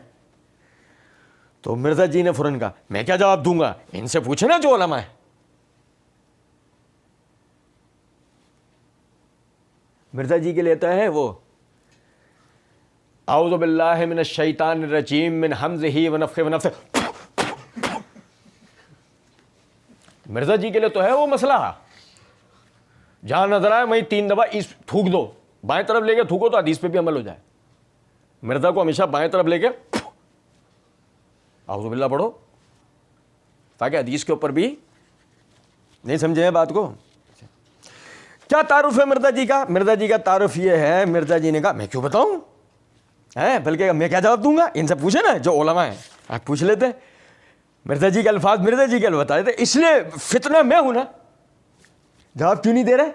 تو مرزا جی نے فوراً کہا میں کیا جواب دوں گا, ان سے پوچھیں نا جو علماء ہے. مرزا جی کے لیتا ہے وہ اعوذ باللہ من الشیطان الرجیم من حمزہ ونفخہ ونفثہ. مرزا جی کے لیے تو ہے وہ مسئلہ, جہاں نظر آئے وہیں 3 دفعہ اس تھوک دو, بائیں طرف لے کے تھوکو تو حدیث پہ بھی عمل ہو جائے. مرزا کو ہمیشہ بائیں طرف لے کے اعوذ باللہ پڑھو تاکہ حدیث کے اوپر بھی, نہیں سمجھے ہیں بات کو. کیا تعارف ہے مرزا جی کا؟ مرزا جی کا تعارف یہ ہے, مرزا جی نے کہا میں کیوں بتاؤں, بلکہ میں کیا جواب دوں گا, ان سے پوچھے نا جو علماء ہیں, آپ پوچھ لیتے. مرزا جی کے الفاظ مرزا جی کے بتا دیتے, اس لیے فتنہ میں ہوں نا. جواب کیوں نہیں دے رہے؟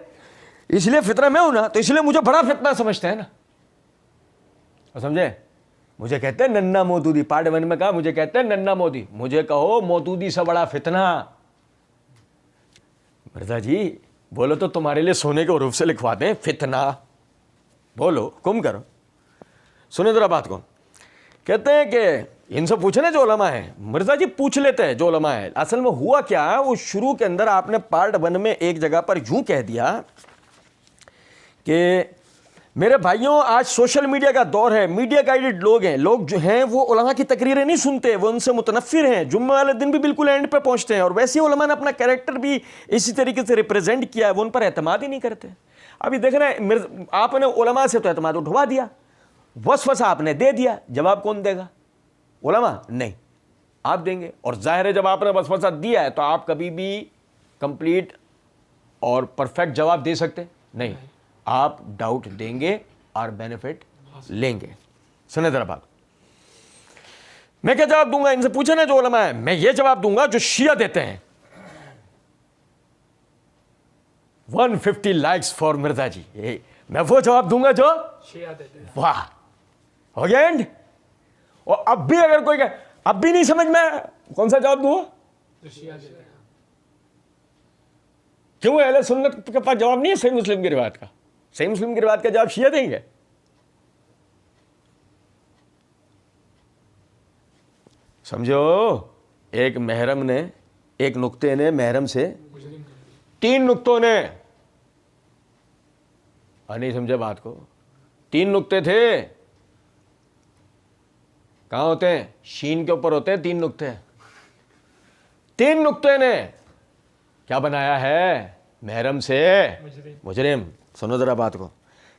اس لیے فتنہ میں ہوں نا, تو اس لیے مجھے بڑا فتنہ سمجھتے ہیں نا, سمجھے. مجھے کہتے ہیں ننا مودودی, پارٹ 1 میں کہا مجھے کہتے ہیں ننا مودی, مجھے کہو مودودی سے بڑا فتنہ. مرزا جی بولو تو تمہارے لیے سونے کے حروف سے لکھوا دیں فتنہ, بولو کم کرو. سنیں ذرا بات کو. کہتے ہیں کہ ان سے پوچھنا جو علماء ہیں. مرزا جی پوچھ لیتے ہیں جو علماء ہیں. اصل میں ہوا کیا, وہ شروع کے اندر آپ نے پارٹ 1 میں ایک جگہ پر یوں کہہ دیا کہ میرے بھائیوں آج سوشل میڈیا کا دور ہے, میڈیا گائیڈڈ لوگ ہیں, لوگ جو ہیں وہ علماء کی تقریریں نہیں سنتے, وہ ان سے متنفر ہیں, جمعہ والے دن بھی بالکل اینڈ پہ پہنچتے ہیں, اور ویسے علماء نے اپنا کیریکٹر بھی اسی طریقے سے ریپرزینٹ کیا ہے, وہ ان پر اعتماد ہی نہیں کرتے. ابھی دیکھ رہے ہیں آپ نے علماء سے تو اعتماد اٹھوا دیا, وسوسہ آپ نے دے دیا, جواب کون دے گا؟ علماء نہیں, آپ دیں گے. اور ظاہر ہے جب آپ نے وسوسہ dیا ہے تو آپ کبھی بھی کمپلیٹ اور پرفیکٹ جواب دے سکتے نہیں, آپ ڈاؤٹ دیں گے اور بینیفٹ لیں گے. سنیں ذرا بات, میں کیا جواب دوں گا؟ ان سے پوچھے نا جو علماء ہے, میں یہ جواب دوں گا جو شیعہ دیتے ہیں. 150 لائکس فار مرزا جی, میں وہ جواب دوں گا جو شیعہ دیتے ہیں. واہ ہو گیا اینڈ. اور اب بھی اگر کوئی کہے اب بھی نہیں سمجھ میں, کون سا جواب دوں جو شیعہ دیتے ہیں. کیوں اہل سنت کے پاس جواب نہیں ہے صحیح مسلم کی روایت کا؟ صحیح مسلم کی روایت کا جواب شیعہ دیں گے. سمجھو, ایک محرم نے, ایک نقطے نے محرم سے 3 نقطوں نے, نہیں سمجھے بات کو, 3 نقطے تھے. کہاں ہوتے ہیں؟ شین کے اوپر ہوتے ہیں 3 نقطے. 3 نقطے نے کیا بنایا ہے؟ محرم سے مجرم. سنو ذرا بات کو.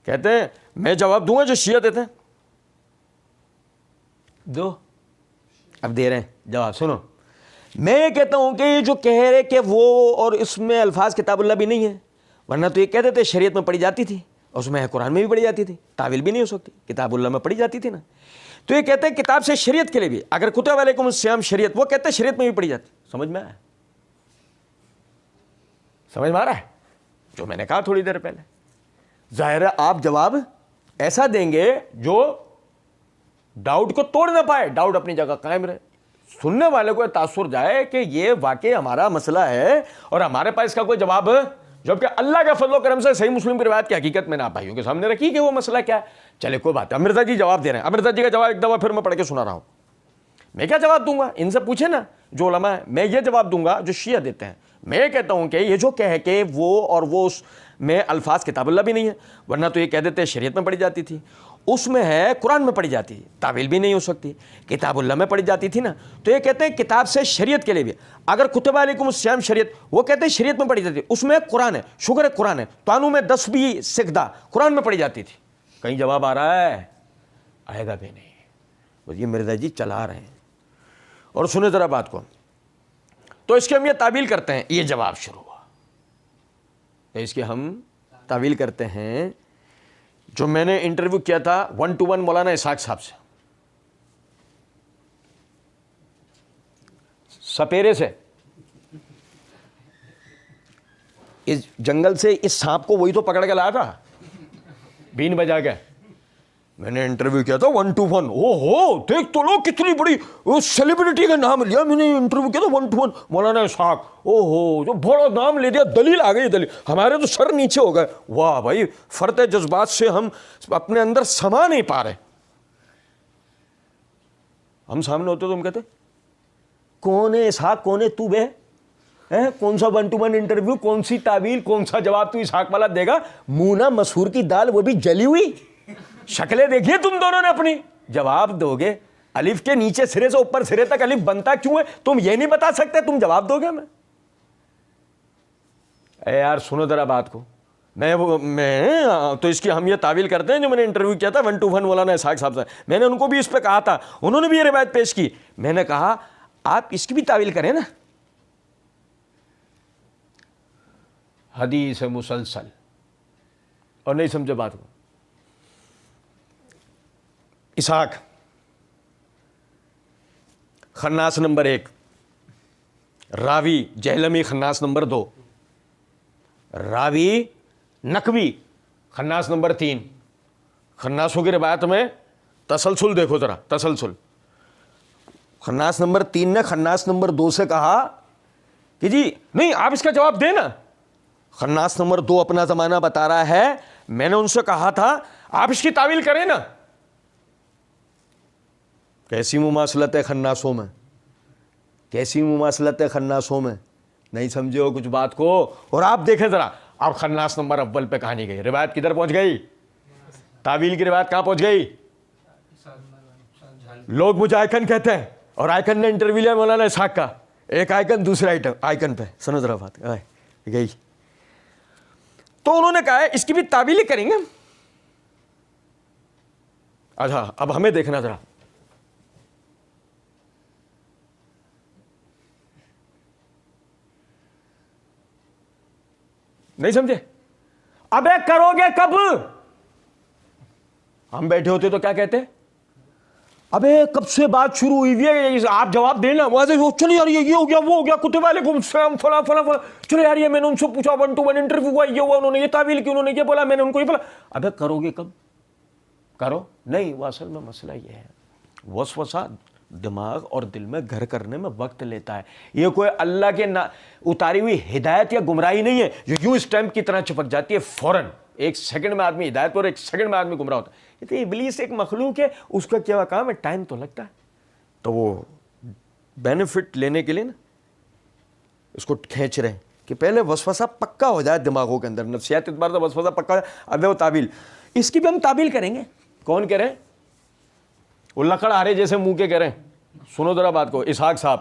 کہتے ہیں میں جواب دوں گا جو شیعہ دیتے ہیں. دو, اب دے رہے ہیں جواب. سنو, میں یہ کہتا ہوں کہ یہ جو کہہ رہے کہ وہ, اور اس میں الفاظ کتاب اللہ بھی نہیں ہے, ورنہ تو یہ کہتے تھے شریعت میں پڑھی جاتی تھی, اس میں قرآن میں بھی پڑھی جاتی تھی, تعویل بھی نہیں ہو سکتی, کتاب اللہ میں پڑھی جاتی تھی نا. تو یہ کہتے ہیں کتاب سے شریعت کے لیے بھی, اگر کتب علیکم الصیام شریعت, وہ کہتے ہیں شریعت میں بھی پڑھی جاتی. سمجھ میں آیا؟ سمجھ میں آ رہا ہے جو میں نے کہا تھوڑی دیر پہلے؟ ظاہر ہے آپ جواب ایسا دیں گے جو ڈاؤٹ کو توڑ نہ پائے, ڈاؤٹ اپنی جگہ قائم رہے, سننے والے کو تاثر جائے کہ یہ واقعی ہمارا مسئلہ ہے اور ہمارے پاس اس کا کوئی جواب جبکہ اللہ کا فضل و کرم سے صحیح مسلم کی روایت کی حقیقت میں نے آپ بھائیوں کے سامنے رکھی کہ وہ مسئلہ کیا ہے. چلے کوئی بات ہے. اب مرزا جی جواب دے رہے ہیں. اب مرزا جی کا جواب ایک دفعہ پھر میں پڑھ کے سنا رہا ہوں. میں کیا جواب دوں گا؟ ان سے پوچھے نا جو علماء ہیں. میں یہ جواب دوں گا جو شیعہ دیتے ہیں. میں کہتا ہوں کہ یہ جو کہہ کہ وہ اور وہ اس میں الفاظ کتاب اللہ بھی نہیں ہے، ورنہ تو یہ کہہ دیتے شریعت میں پڑھی جاتی تھی، اس میں ہے قرآن میں پڑھی جاتی ہے، تعویل بھی نہیں ہو سکتی. کتاب اللہ میں پڑھی جاتی تھی نا، تو یہ کہتے ہیں کتاب سے شریعت کے لیے بھی. اگر کتب علیکم الصیام شریعت، وہ کہتے ہیں شریعت میں پڑھی جاتی ہے، اس میں قرآن ہے. شکر ہے قرآن ہے. توانو میں 10 بھی سکھدا قرآن میں پڑھی جاتی تھی. کہیں جواب آ رہا ہے؟ آئے گا بھی نہیں. بس یہ مرزا جی چلا رہے ہیں. اور سنیں ذرا بات کو. تو اس کی ہم یہ تعویل کرتے ہیں. یہ جواب شروع ہوا. اس کی ہم تعویل کرتے ہیں. جو میں نے انٹرویو کیا تھا 1 to 1 مولانا اسحاق صاحب سے، سپیرے سے، اس جنگل سے اس سانپ کو وہی تو پکڑ کے لایا تھا بین بجا کے. میں نے انٹرویو کیا تھا 1 to 1. او ہو دیکھ تو لو کتنی بڑی سیلیبریٹی کا نام لیا میں نے. انٹرویو کیا تھا 1 to 1 مولانا اسحاق. او ہو جو بڑا نام لے دیا. دلیل آ گئی. دلیل ہمارے تو سر نیچے ہو گئے. واہ بھائی، فرط جذبات سے ہم اپنے اندر سما نہیں پا رہے. ہم سامنے ہوتے تو ہم کہتے کون ہے اسحاق، کون ہے تو بے، کون سا 1 to 1 انٹرویو، کون سی تعویل، کون سا جواب تو اسحاق والا دے گا. منہ مسور کی دال، وہ بھی جلی ہوئی. شکلیں دیکھیے تم دونوں نے اپنی. جواب دو گے الف کے نیچے سرے سے اوپر سرے تک الف بنتا کیوں ہے تم یہ نہیں بتا سکتے، تم جواب دو گے. میں اے یار سنو ذرا بات کو. میں تو اس کی ہم یہ تعویل کرتے ہیں جو میں نے انٹرویو کیا تھا 1 to 1 مولانا اسحاق صاحب سے. میں نے ان کو بھی اس پہ کہا تھا، انہوں نے بھی یہ روایت پیش کی. میں نے کہا آپ اس کی بھی تعویل کریں نا. حدیث مسلسل. اور نہیں سمجھے بات کو. اسحاق خناس نمبر 1، راوی جہلمی خناس نمبر 2، راوی نقوی خناس نمبر 3. خناسوں کی روایت میں تسلسل دیکھو ذرا، تسلسل. خناس نمبر 3 نے خناس نمبر 2 سے کہا کہ جی نہیں آپ اس کا جواب دیں نا. خناس نمبر 2 اپنا زمانہ بتا رہا ہے. میں نے ان سے کہا تھا آپ اس کی تعویل کریں نا. کیسی مماثلت ہے خناسوں میں، کیسی مماثلت ہے خناسوں میں. نہیں سمجھے ہو کچھ بات کو. اور آپ دیکھیں ذرا، اب خناس نمبر اول پہ کہانی گئی. روایت کدھر پہنچ گئی؟ تعویل کی روایت کہاں پہنچ گئی؟ لوگ مجھے آئیکن کہتے ہیں، اور آئیکن نے انٹرویو لیا مولانا اسحاق کا. ایک آئیکن دوسرے آئیکن پہ. سنو ذرا بات گئی. تو انہوں نے کہا اس کی بھی تعویل کریں گے. اچھا اب ہمیں دیکھنا ذرا. نہیں سمجھے؟ ابے کرو گے کب؟ ہم بیٹھے ہوتے تو کیا کہتے؟ ابے کب سے بات شروع ہوئی ہے، آپ جواب دینا. چلو یار یہ ہو گیا، وہ ہو گیا، کتب علیکم السلام فلاں فلاں فلاں. چلو یار یہ میں نے ان سے پوچھا 1 to 1 انٹرویو ہوا، یہ ہوا، انہوں نے یہ تعویل کی، انہوں نے یہ بولا، میں نے ان کو یہ بولا. ابے کرو گے کب؟ کرو نہیں. وہ اصل میں مسئلہ یہ ہے، وسوسہ دماغ اور دل میں گھر کرنے میں وقت لیتا ہے. یہ کوئی اللہ کے اتاری ہوئی ہدایت یا گمراہی نہیں ہے جو یوں اسٹیمپ کی طرح چپک جاتی ہے فوراً. 1 سیکنڈ میں آدمی ہدایت اور 1 سیکنڈ میں آدمی گمراہ ہوتا ہے. یہ تو ابلیس ایک مخلوق ہے، اس کا کیا کام ہے، ٹائم تو لگتا ہے. تو وہ بینیفٹ لینے کے لیے نا اس کو کھینچ رہے ہیں کہ پہلے وسوسہ پکا ہو جائے دماغوں کے اندر. نفسیات اعتبار سے وسوسہ پکا ہو جائے. اب وہ تعویل، اس کی بھی ہم تعویل کریں گے. کون کہہ رہے ہیں؟ وہ لکڑ آ رہے جیسے منہ کے کہہ رہے ہیں. سنو ذرا بات کو. اسحاق صاحب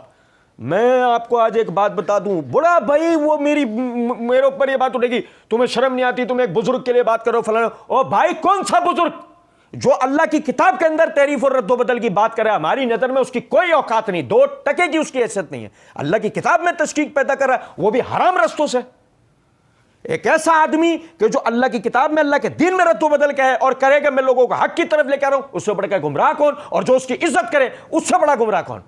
میں آپ کو آج ایک بات بتا دوں، بڑا بھائی وہ میرے اوپر یہ بات اٹھے گی، تمہیں شرم نہیں آتی، تم ایک بزرگ کے لیے بات کرو فلانا. او بھائی کون سا بزرگ جو اللہ کی کتاب کے اندر تعریف اور رد و بدل کی بات کرے؟ ہماری نظر میں اس کی کوئی اوقات نہیں، 2 ٹکے کی اس کی حیثیت نہیں ہے. اللہ کی کتاب میں تشکیک پیدا کر رہا ہے، وہ بھی حرام رستوں سے. ایک ایسا آدمی کہ جو اللہ کی کتاب میں، اللہ کے دین میں رد و بدل کا ہے اور کرے کہ میں لوگوں کو حق کی طرف لے کے آ رہا ہوں، اس سے بڑھ کے گمراہ کون؟ اور جو اس کی عزت کرے اس سے بڑا گمراہ کون؟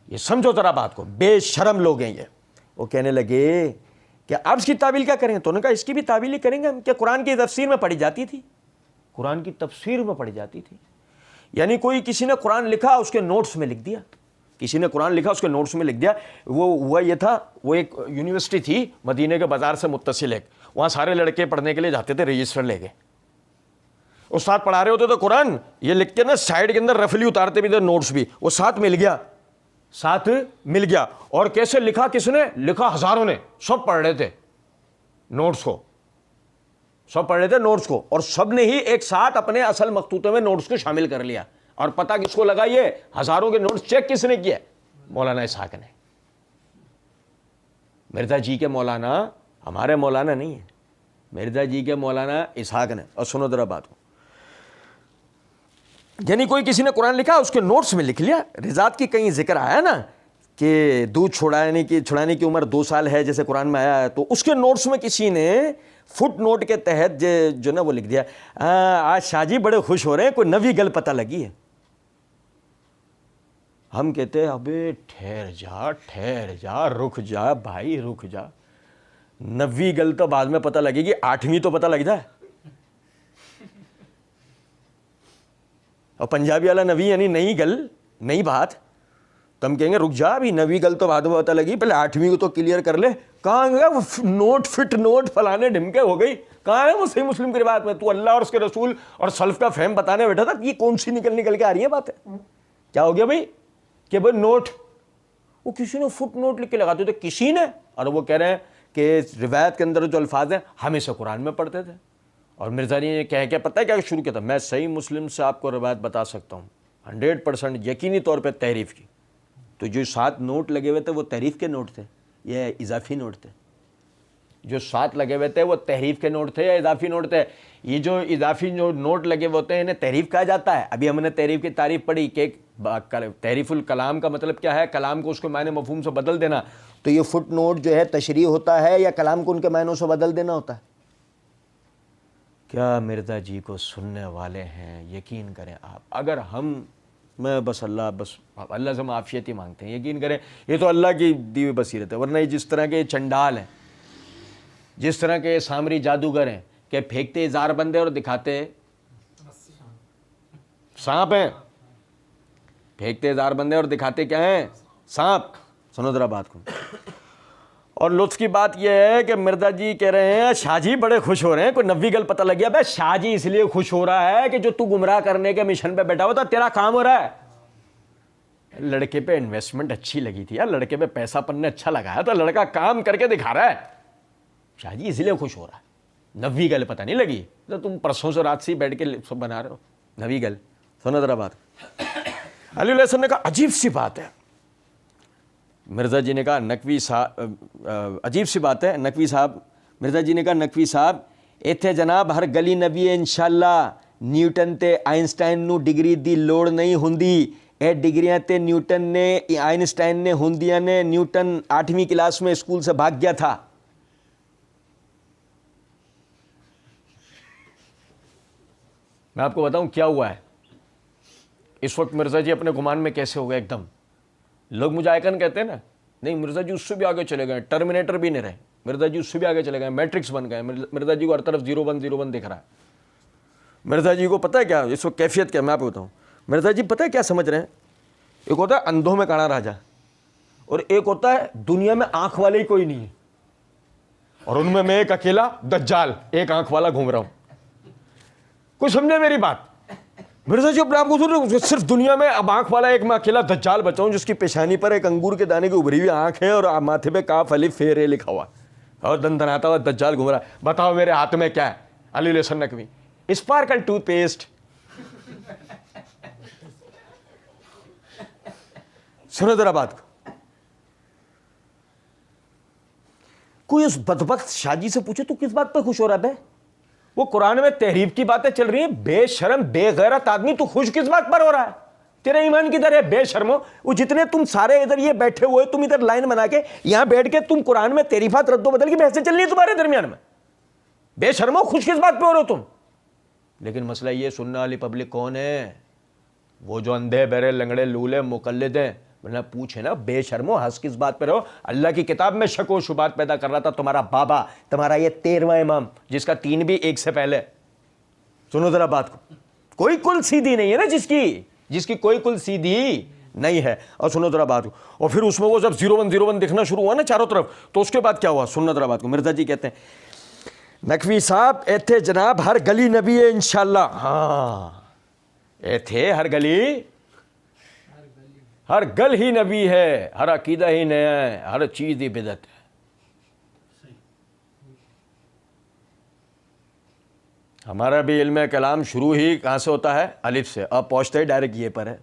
یہ سمجھو ذرا بات کو. بے شرم لوگ ہیں یہ. وہ کہنے لگے کہ آپ اس کی تعویل کیا کریں؟ تو انہوں نے کہا اس کی بھی تعویل ہی کریں گے ہم. کہ قرآن کی تفسیر میں پڑھی جاتی تھی، قرآن کی تفسیر میں پڑھی جاتی تھی. یعنی کوئی کسی نے قرآن لکھا، اس کے نوٹس میں لکھ دیا کسی نے قرآن لکھا اس کے نوٹس میں لکھ دیا. وہ ہوا یہ تھا, وہ ایک یونیورسٹی تھی مدینے کے بازار سے متصل ایک, وہاں سارے لڑکے پڑھنے کے لیے جاتے تھے, رجسٹر لے کے استاد پڑھا رہے ہوتے تو قرآن یہ لکھ کے نا سائڈ کے اندر رفلی اتارتے بھی تھے, نوٹس بھی, وہ ساتھ مل گیا. اور کیسے لکھا, کس نے لکھا, ہزاروں نے, سب پڑھ رہے تھے نوٹس کو, اور سب نے ہی ایک ساتھ اپنے اصل مخطوطے میں نوٹس کو شامل کر لیا. اور پتہ کس کو لگا, یہ ہزاروں کے نوٹس چیک کس نے کیا, مولانا اسحاق نے. مرزا جی کے مولانا ہمارے مولانا نہیں ہے, مرزا جی کے مولانا اسحاق نے. اور سنو ذرا بات کو, یعنی کوئی کسی نے قرآن لکھا اس کے نوٹس میں لکھ لیا. رضاعت کی کہیں ذکر آیا نا کہ دودھ چھڑانے کی عمر 2 سال ہے جیسے قرآن میں آیا ہے, تو اس کے نوٹس میں کسی نے فٹ نوٹ کے تحت جو نا وہ لکھ دیا, آج شاہ جی بڑے خوش ہو رہے ہیں, کوئی نوی گل پتہ لگی ہے. ہم کہتے ہیں ابے ٹھہر جا رک جا بھائی, رک جا. 9ویں گل تو بعد میں پتہ لگے گی, 8ویں تو پتہ لگ جائے. اور پنجابی والا 9ویں یعنی نئی گل, نئی بات, تو ہم کہیں گے رک جا ابھی 9ویں گل تو بعد میں پتہ لگی, پہلے 8ویں کو تو کلیئر کر لے. کہاں گیا وہ نوٹ فٹ نوٹ فلانے ڈھمکے ہو گئی, کہاں ہے وہ صحیح مسلم کی روایت میں؟ تو اللہ اور اس کے رسول اور سلف کا فہم بتانے بیٹھا تھا, یہ کون سی نکل کے آ رہی ہے بات ہے. کیا ہو گیا بھائی کہ بھائی نوٹ, وہ کسی نے فٹ نوٹ لکھ کے لگاتے تھے کسی نے, اور وہ کہہ رہے ہیں کہ روایت کے اندر جو الفاظ ہیں ہم اسے قرآن میں پڑھتے تھے. اور مرزا نے کہہ کے پتہ ہے کیا شروع کیا تھا, میں صحیح مسلم سے آپ کو روایت بتا سکتا ہوں 100% یقینی طور پہ تحریف کی. تو جو 7 نوٹ لگے ہوئے تھے وہ تحریف کے نوٹ تھے یا اضافی نوٹ تھے؟ جو 7 لگے ہوئے تھے وہ تحریف کے نوٹ تھے یا اضافی نوٹ تھے؟ یہ جو اضافی نوٹ لگے ہوئے ہوتے ہیں انہیں تحریف کہا جاتا ہے. ابھی ہم نے تحریف کی تعریف پڑھی کہ تحریف الکلام کا مطلب کیا ہے, کلام کو اس کے معنی مفہوم سے بدل دینا. تو یہ فٹ نوٹ جو ہے تشریح ہوتا ہے یا کلام کو ان کے معنوں سے بدل دینا ہوتا ہے؟ کیا مرزا جی کو سننے والے ہیں, یقین کریں آپ, اگر میں بس اللہ سے معافیت ہی مانگتے ہیں, یقین کریں یہ تو اللہ کی دی ہوئی بصیرت ہے. ورنہ یہ جس طرح کے چنڈال ہیں, جس طرح کے سامری جادوگر ہیں کہ پھینکتے ہزار بندے اور دکھاتے سانپ ہیں, پھینکتے ہزار بندے اور دکھاتے کیا ہیں, سانپ. سنو ذرا بات کو. اور لطف کی بات یہ ہے کہ مرزا جی کہہ رہے ہیں شاہ جی بڑے خوش ہو رہے ہیں, کوئی 9ویں گل پتہ لگ گیا. بھائی شاہ جی اس لیے خوش ہو رہا ہے کہ جو تو گمراہ کرنے کے مشن پہ بیٹھا ہوا تھا تیرا کام ہو رہا ہے. لڑکے پہ انویسٹمنٹ اچھی لگی تھی یار, لڑکے پہ پیسہ پن نے اچھا لگایا تو لڑکا کام کر کے دکھا رہا ہے. شاہ جی اس لیے خوش ہو رہا ہے. 9ویں گل پتہ نہیں لگی تو تم پرسوں سے رات سے ہی بیٹھ کے سب بنا رہے ہو 9ویں گل. سنو ذرا بات. علی علیہ السلام نے کہا عجیب سی بات ہے. مرزا جی نے کہا نقوی صاحب, عجیب سی بات ہے نقوی صاحب. مرزا جی نے کہا نقوی صاحب ایتھے جناب ہر گلی نبی ہے انشاءاللہ, نیوٹن تے آئنسٹائن نو ڈگری دی لوڑ نہیں ہوندی. اے ڈگریاں تے نیوٹن نے آئنسٹائن نے ہوندیاں نے. نیوٹن 8ویں کلاس میں اسکول سے بھاگ گیا تھا. میں آپ کو بتاؤں کیا ہوا ہے اس وقت. مرزا جی اپنے گمان میں کیسے ہو گئے ایک دم. لوگ مجھے آئیکن کہتے ہیں نا, نہیں مرزا جی اس سے بھی آگے چلے گئے, ٹرمینیٹر بھی نہیں رہے, مرزا جی اس سے بھی آگے چلے گئے, میٹرکس بن گئے. مرزا جی کو ہر طرف 0101 دکھ رہا ہے. مرزا جی کو پتہ ہے کیا اس وقت کیفیت کیا, میں آپ کو بتاؤں. مرزا جی پتہ ہے کیا سمجھ رہے ہیں, ایک ہوتا ہے اندھوں میں کانا راجا, اور ایک ہوتا ہے دنیا میں آنکھ والے ہی کوئی نہیں ہے, اور ان میں ایک اکیلا دجال ایک آنکھ والا گھوم رہا ہوں. کوئی سمجھے میری بات؟ مرزا جی اپنے آپ کو صرف دنیا میں اب آنکھ والا ایک میں اکیلا دجال بچا ہوں جس کی پیشانی پر ایک انگور کے دانے کی ابھری ہوئی آنکھ ہے اور ماتھے پہ کاف الف فے رے لکھا ہوا اور دن دناتا ہوا دجال گھوم رہا ہے. بتاؤ میرے ہاتھ میں کیا ہے؟ علی علیہ السلام نقوی اسپارکل ٹوتھ پیسٹ. سنو ذرا بات کو. کوئی اس بدبخت شاہ جی سے پوچھے تو کس بات پہ خوش ہو رہا ہے؟ وہ قرآن میں تحریف کی باتیں چل رہی ہیں, بے شرم بے غیرت آدمی, تو خوش کس بات پر ہو رہا ہے؟ تیرے ایمان کی طرح بے شرمو. وہ جتنے تم سارے ادھر یہ بیٹھے ہوئے, تم ادھر لائن بنا کے یہاں بیٹھ کے تم قرآن میں تحریفات رد و بدل کی بحثیں چل رہی ہیں تمہارے درمیان میں. بے شرمو خوش کس بات پہ ہو رہے ہو تم؟ لیکن مسئلہ یہ سننے والی پبلک کون ہے؟ وہ جو اندھے بہرے لنگڑے لولے مقلد ہیں. ورنہ پوچھے نا بے شرمو ہنس کس بات پہ رہو؟ اللہ کی کتاب میں شک و شبہات پیدا کر رہا تھا تمہارا بابا, تمہارا یہ 13واں امام جس کا 3 بھی ایک سے پہلے. سنو ذرا بات کو. کوئی کل سیدھی نہیں ہے نا جس کی کوئی کل سیدھی نہیں ہے. اور سنو ذرا بات کو, اور پھر اس میں وہ جب 0101 دکھنا شروع ہوا نا چاروں طرف, تو اس کے بعد کیا ہوا سننا ذرا بات کو. مرزا جی کہتے ہیں نقوی صاحب ایتھے جناب ہر گلی نبی ہے انشاءاللہ. ہاں ایتھے ہر گلی, ہر گل ہی نبی ہے, ہر عقیدہ ہی نیا ہے, ہر چیز ہی بدعت ہے. ہمارا بھی علم کلام شروع ہی کہاں سے ہوتا ہے؟ الف سے. اب پہنچتے ہی ڈائریکٹ یہ پر ہے.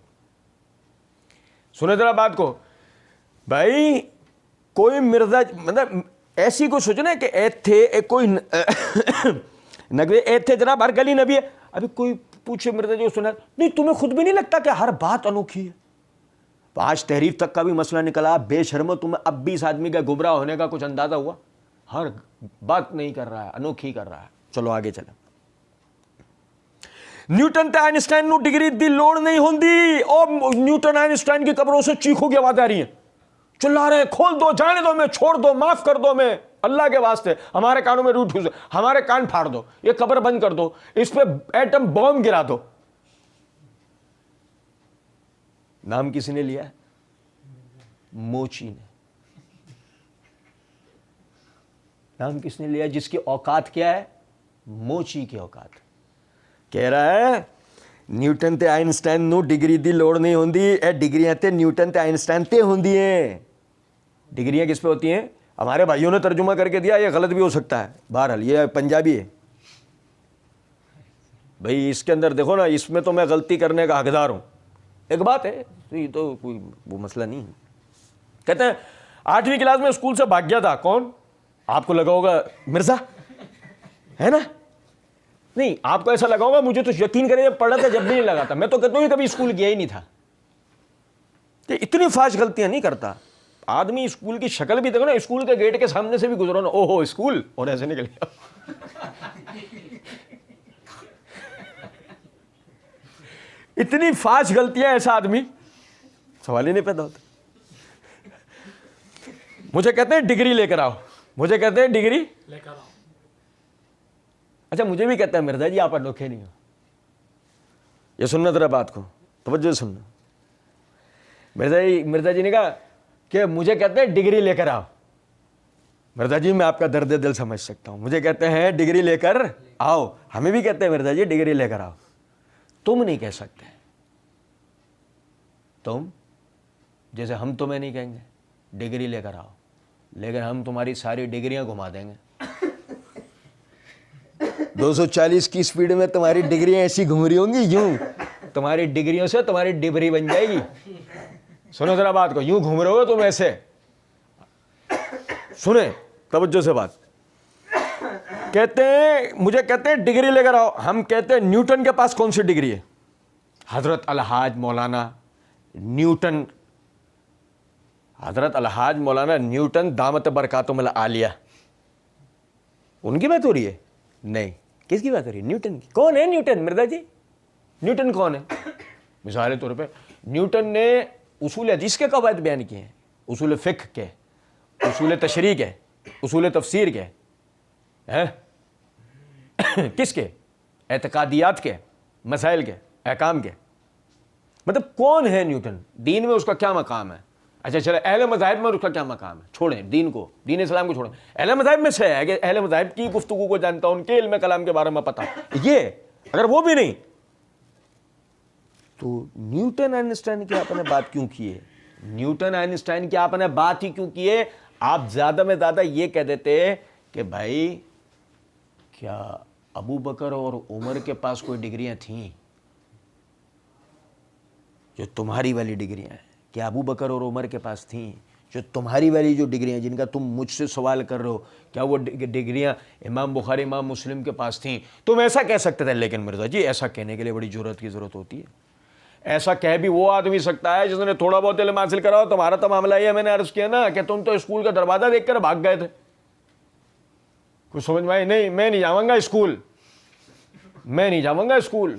سنیں ذرا بات کو بھائی, کوئی مرزا مطلب ایسی کوئی سوچنا کہ ایتھے کوئی نگوے ایتھے جناب ہر گلی نبی ہے. ابھی کوئی پوچھے مرزا جی سنا نہیں, تمہیں خود بھی نہیں لگتا کہ ہر بات انوکھی ہے؟ آج تحریف تک کا بھی مسئلہ نکلا. بے شرمو, تمہیں اب بھی اس آدمی کا گمراہ ہونے کا کچھ اندازہ ہوا؟ ہر بات نہیں کر رہا ہے, انوکھی کر رہا ہے. چلو آگے چلیں. نیوٹن تے آئنسٹائن نو ڈگری دی لوڑ نہیں ہوندی. او نیوٹن آئنسٹائن کی قبروں سے چیخوں کی آواز آ رہی ہے, چلا رہے ہیں کھول دو, جانے دو, میں چھوڑ دو, معاف کر دو, میں اللہ کے واسطے ہمارے کانوں میں روٹ گھس, ہمارے کان پھاڑ دو, یہ قبر بند کر دو, اس پہ ایٹم بم گرا دو. نام کسی نے لیا ہے؟ موچی نے. نام کس نے لیا جس کی اوقات کیا ہے؟ موچی کی اوقات. کہہ رہا ہے نیوٹن تے آئنسٹائن نو ڈگری دی لوڑ نہیں ہوندی, اے ڈگریاں تے نیوٹن تے آئنسٹائن تے ہوندی ہیں. ڈگریاں کس پہ ہوتی ہیں؟ ہمارے بھائیوں نے ترجمہ کر کے دیا, یہ غلط بھی ہو سکتا ہے, بہرحال یہ پنجابی ہے بھائی. اس کے اندر دیکھو نا, اس میں تو میں غلطی کرنے کا حقدار ہوں. ایک بات ہے, یہ تو کوئی وہ مسئلہ نہیں ہے. کہتے ہیں 8ویں کلاس میں اسکول سے بھاگ گیا تھا. کون؟ آپ کو لگا ہوگا مرزا ہے نا. نہیں, آپ کو ایسا لگا ہوگا, مجھے تو یقین کریں جب پڑھا تھا جب بھی نہیں لگا تھا. میں تو کہتا ہوں کبھی اسکول گیا ہی نہیں تھا. کہ اتنی فاش غلطیاں نہیں کرتا آدمی. اسکول کی شکل بھی دیکھو نا, اسکول کے گیٹ کے سامنے سے بھی گزرو نا, او ہو اسکول, اور ایسے نکل گیا. اتنی فاش غلطیاں, ایسا آدمی سوال ہی نہیں پیدا ہوتا. مجھے کہتے ہیں ڈگری لے کر آؤ, مجھے کہتے ہیں ڈگری لے کر آؤ. اچھا مجھے بھی کہتا ہے مرزا جی آپ انوکھے نہیں ہو. یہ سننا ذرا بات کو, توجہ سننا. مرزا جی نے کہا کہ مجھے کہتے ہیں ڈگری لے کر آؤ. مرزا جی میں آپ کا درد دل سمجھ سکتا ہوں. مجھے کہتے ہیں ڈگری لے کر آؤ, ہمیں بھی کہتے ہیں مرزا جی ڈگری لے کر آؤ. تم نہیں کہہ سکتے, تم جیسے ہم تمہیں نہیں کہیں گے ڈگری لے کر آؤ, لیکن ہم تمہاری ساری ڈگریاں گھما دیں گے. 240 کی سپیڈ میں تمہاری ڈگریاں ایسی گھوم رہی ہوں گی, یوں تمہاری ڈگریوں سے تمہاری ڈبری بن جائے گی. سنو ذرا بات کو, یوں گھوم رہے ہو تم ایسے. سنیں توجہ سے بات. کہتے ہیں مجھے کہتے ہیں ڈگری لے کر آؤ. ہم کہتے ہیں نیوٹن کے پاس کون سی ڈگری ہے؟ حضرت الحاج مولانا نیوٹن, حضرت الحاج مولانا نیوٹن دامت برکاتہم العالیہ, ان کی بات ہو رہی ہے؟ نہیں. کس کی بات ہو رہی ہے؟ نیوٹن کی. کون ہے نیوٹن مرزا جی؟ نیوٹن کون ہے؟ مثال طور پہ نیوٹن نے اصول حدیث کے قواعد بیان کیے ہیں, اصول فقہ کے, اصول تشریح کے, اصول تفسیر کے, کس کے؟ اعتقادیات کے, مسائل کے, احکام کے. مطلب کون ہے نیوٹن؟ دین میں اس کا کیا مقام ہے؟ اچھا چلے اہل مذاہب میں اس کا کیا مقام ہے؟ چھوڑیں دین کو, دین اسلام کو چھوڑیں. اہل مذاہب میں سے ہے کہ اہل مذاہب کی گفتگو کو جانتا ہوں, ان کے علم کلام کے بارے میں پتا. یہ اگر وہ بھی نہیں تو نیوٹن آئنسٹائن کی آپ نے بات کیوں کی ہے؟ نیوٹن آئنسٹائن کی آپ نے بات ہی کیوں کی ہے؟ آپ زیادہ میں زیادہ یہ کہہ دیتے کہ بھائی کیا ابو بکر اور عمر کے پاس کوئی ڈگریاں تھیں جو تمہاری والی ڈگریاں ہیں؟ کیا ابو بکر اور عمر کے پاس تھیں جو تمہاری والی جو ڈگریاں جن کا تم مجھ سے سوال کر رہے ہو, کیا وہ ڈگریاں امام بخاری امام مسلم کے پاس تھیں؟ تم ایسا کہہ سکتے تھے. لیکن مرزا جی ایسا کہنے کے لیے بڑی جرأت کی ضرورت ہوتی ہے. ایسا کہہ بھی وہ آدمی سکتا ہے جس نے تھوڑا بہت علم حاصل کرا ہو. تمہارا تو معاملہ یہ ہے, میں نے عرض کیا نا کہ تم تو اسکول کا دروازہ دیکھ کر بھاگ گئے تھے. کچھ سمجھ میں آئی نہیں, میں نہیں جاؤں گا اسکول, میں نہیں جاؤں گا اسکول.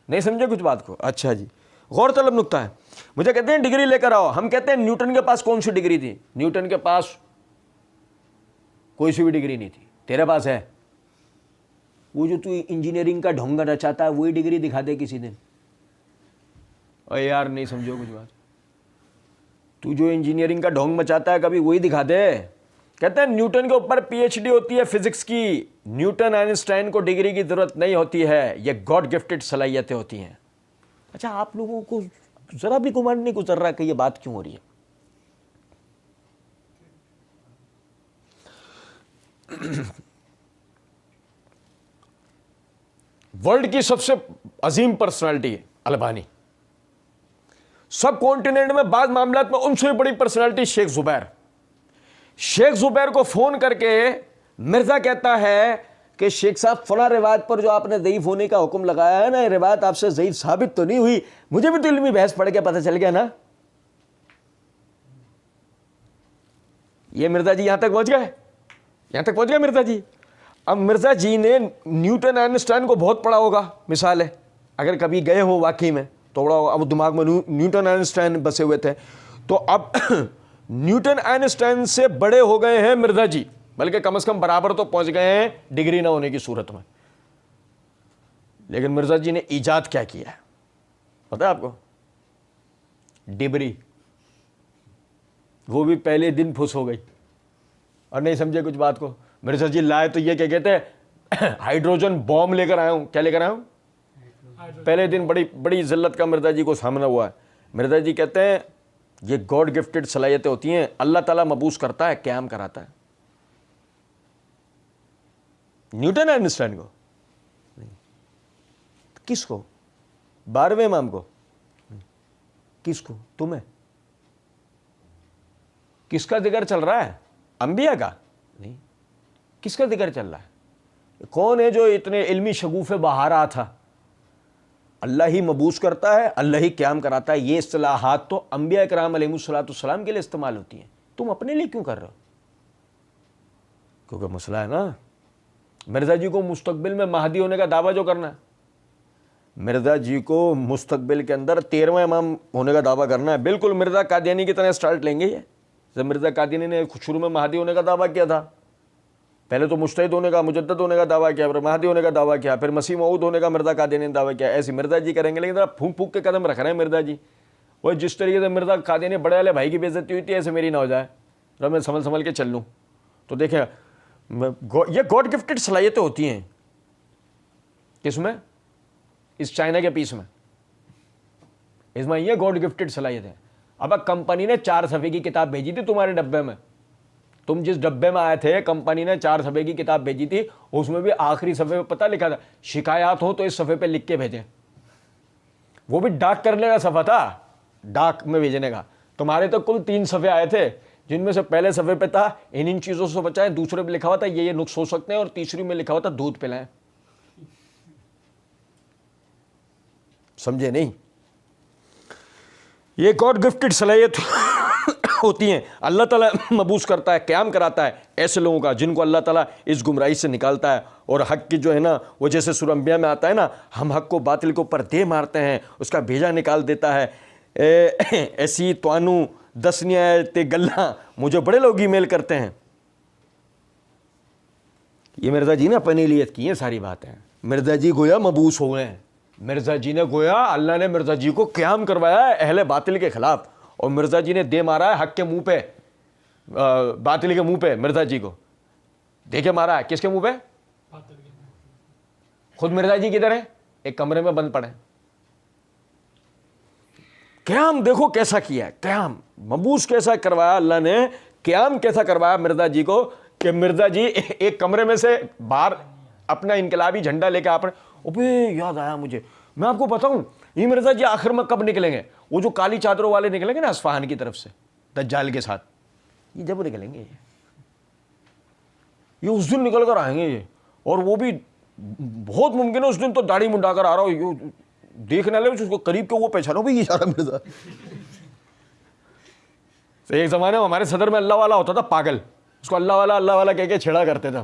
نہیں سمجھے کچھ بات کو؟ اچھا جی, غور طلب نکتہ ہے. مجھے کہتے ہیں ڈگری لے کر آؤ. ہم کہتے ہیں نیوٹن کے پاس کون سی ڈگری تھی؟ نیوٹن کے پاس کوئی سی بھی ڈگری نہیں تھی. تیرے پاس ہے؟ وہ جو تو انجینئرنگ کا ڈھونگا رچاتا ہے وہی ڈگری دکھا دے کسی دن. اور یار نہیں سمجھو کچھ بات. تو جو انجینئرنگ کا ڈھونگ مچاتا ہے کبھی وہی دکھا دے. کہتے ہیں نیوٹن کے اوپر پی ایچ ڈی ہوتی ہے فزکس کی. نیوٹن آئنسٹائن کو ڈگری کی ضرورت نہیں ہوتی ہے, یہ گاڈ گفٹڈ صلاحیتیں ہوتی ہیں. اچھا آپ لوگوں کو ذرا بھی گمان نہیں گزر رہا کہ یہ بات کیوں ہو رہی ہے؟ ورلڈ کی سب سے عظیم پرسنالٹی البانی, سب کانٹیننٹ میں بعض معاملات میں ان سے بھی بڑی پرسنالٹی شیخ زبیر. شیخ زبیر کو فون کر کے مرزا کہتا ہے کہ شیخ صاحب فلاں روایت پر جو آپ نے ضعیف ہونے کا حکم لگایا ہے نا, یہ روایت آپ سے ضعیف ثابت تو نہیں ہوئی؟ مجھے بھی تو علمی بحث پڑھ کے پتہ چل گیا نا. یہ مرزا جی یہاں تک پہنچ گئے, یہاں تک پہنچ گئے مرزا جی. اب مرزا جی نے نیوٹن آئنسٹائن کو بہت پڑھا ہوگا, مثال ہے اگر کبھی گئے ہو واقعی میں تو بڑا اب دماغ میں نیوٹن آئنسٹائن بسے ہوئے تھے. تو اب نیوٹن آئنسٹائن سے بڑے ہو گئے ہیں مرزا جی, بلکہ کم از کم برابر تو پہنچ گئے ہیں ڈگری نہ ہونے کی صورت میں. لیکن مرزا جی نے ایجاد کیا کیا ہے پتہ ہے آپ کو؟ ڈبری. وہ بھی پہلے دن پھس ہو گئی اور نہیں سمجھے کچھ بات کو. مرزا جی لائے تو یہ کہ کہتے ہیں ہائیڈروجن بوم لے کر آیا ہوں. کیا لے کر آیا ہوں؟ پہلے دن بڑی ذلت کا مرزا جی کو سامنا ہوا ہے. مرزا جی کہتے ہیں یہ گاڈ گفٹڈ صلاحیتیں ہوتی ہیں, اللہ تعالیٰ مبعوث کرتا ہے, قیام کراتا ہے. نیوٹن آئنسٹائن کو, کس کو؟ 12ویں امام کو, کس کو؟ تمہیں. کس کا ذکر چل رہا ہے؟ انبیاء کا نہیں. کس کا ذکر چل رہا ہے؟ کون ہے جو اتنے علمی شگوفے بہارا تھا؟ اللہ ہی مبعوث کرتا ہے, اللہ ہی قیام کراتا ہے. یہ اصطلاحات تو انبیاء کرام علیہم الصلوۃ والسلام کے لیے استعمال ہوتی ہیں. تم اپنے لیے کیوں کر رہے ہو؟ کیونکہ مسئلہ ہے نا, مرزا جی کو مستقبل میں مہدی ہونے کا دعویٰ جو کرنا ہے, مرزا جی کو مستقبل کے اندر 13واں امام ہونے کا دعویٰ کرنا ہے. بالکل مرزا قادیانی کی طرح سٹارٹ لیں گے یہ. جب مرزا قادیانی نے شروع میں مہدی ہونے کا دعویٰ کیا تھا, پہلے تو مجتہد ہونے کا, مجدد ہونے کا دعویٰ کیا, پھر مہدی ہونے کا دعویٰ کیا, پھر مسیح موعود ہونے کا مرزا قادیانی نے دعویٰ کیا. ایسے مرزا جی کریں گے, لیکن ذرا پھونک پھونک کے قدم رکھ رہے ہیں مرزا جی. وہ جس طریقے سے مرزا قادیانی بڑے والے بھائی کی بے عزتی ہوئی تھی, ایسے میری نہ ہو جائے, ذرا میں سنبھل کے چل لوں. تو دیکھیں یہ گاڈ گفٹڈ صلاحیتیں ہوتی ہیں. کس میں؟ اس چائنا کے پیس میں, اس میں یہ گاڈ گفٹڈ صلاحیت ہے. اب کمپنی نے 4 صفحے کی کتاب بھیجی تھی تمہارے ڈبے میں, تم جس ڈبے میں آئے تھے کمپنی نے 4 صفحے کی کتاب بھیجی تھی, اس میں بھی آخری صفحے پہ پتہ لکھا تھا شکایات ہو تو اس صفحے پہ لکھ کے بھیجیں. وہ بھی ڈاک کرنے کا صفحہ تھا, ڈاک میں بھیجنے کا. تمہارے تو کل 3 صفحے آئے تھے, جن میں سے پہلے صفحے پہ تھا ان چیزوں سے بچائیں, دوسرے پہ لکھا ہوا تھا یہ نقص ہو سکتے ہیں, اور تیسری میں لکھا ہوا تھا دودھ پلائیں. سمجھے نہیں؟ یہ گاڈ گفٹڈ صلاحیت ہوتی ہیں. اللہ تعالیٰ مبعوث کرتا ہے, قیام کراتا ہے ایسے لوگوں کا جن کو اللہ تعالیٰ اس گمراہی سے نکالتا ہے. اور حق کی جو ہے نا, وہ جیسے سورہ انبیاء میں آتا ہے نا, ہم حق کو باطل کے اوپر دے مارتے ہیں, اس کا بھیجا نکال دیتا ہے. ایسی توانو دسنیا تے گلاں مجھے بڑے لوگ ای میل کرتے ہیں. یہ مرزا جی نے اپنی لیت کی ہیں ساری باتیں. مرزا جی گویا مبعوث ہو گئے ہیں. مرزا جی نے گویا اللہ نے مرزا جی کو قیام کروایا ہے اہل باطل کے خلاف, اور مرزا جی نے دے مارا ہے حق کے منہ پہ, باطل کے منہ پہ. مرزا جی کو دے کے مارا ہے. کس کے منہ پہ؟ خود مرزا جی کدھر ہیں؟ ایک کمرے میں بند پڑے. قیام دیکھو کیسا کیا ہے, قیام مبعوث کیسا کروایا اللہ نے, قیام کیسا کروایا مرزا جی کو, کہ مرزا جی ایک کمرے میں سے باہر اپنا انقلابی جھنڈا لے کے آپ نے, ابے یاد آیا مجھے, میں آپ کو بتاؤں یہ مرزا جی آخر میں کب نکلیں گے؟ وہ جو کالی چادروں والے نکلیں گے نا اصفہان کی طرف سے دجال کے ساتھ, یہ جب نکلیں گے یہ اس دن نکل کر آئیں گے یہ. اور وہ بھی بہت ممکن ہے اس دن تو داڑھی منڈا کر آ رہا ہو, دیکھنے والے اس کو قریب کے وہ پہچانو بھائی یہ سارا مرزا. ایک زمانے میں ہمارے صدر میں اللہ والا ہوتا تھا پاگل, اس کو اللہ والا کہہ کے چھیڑا کرتے تھے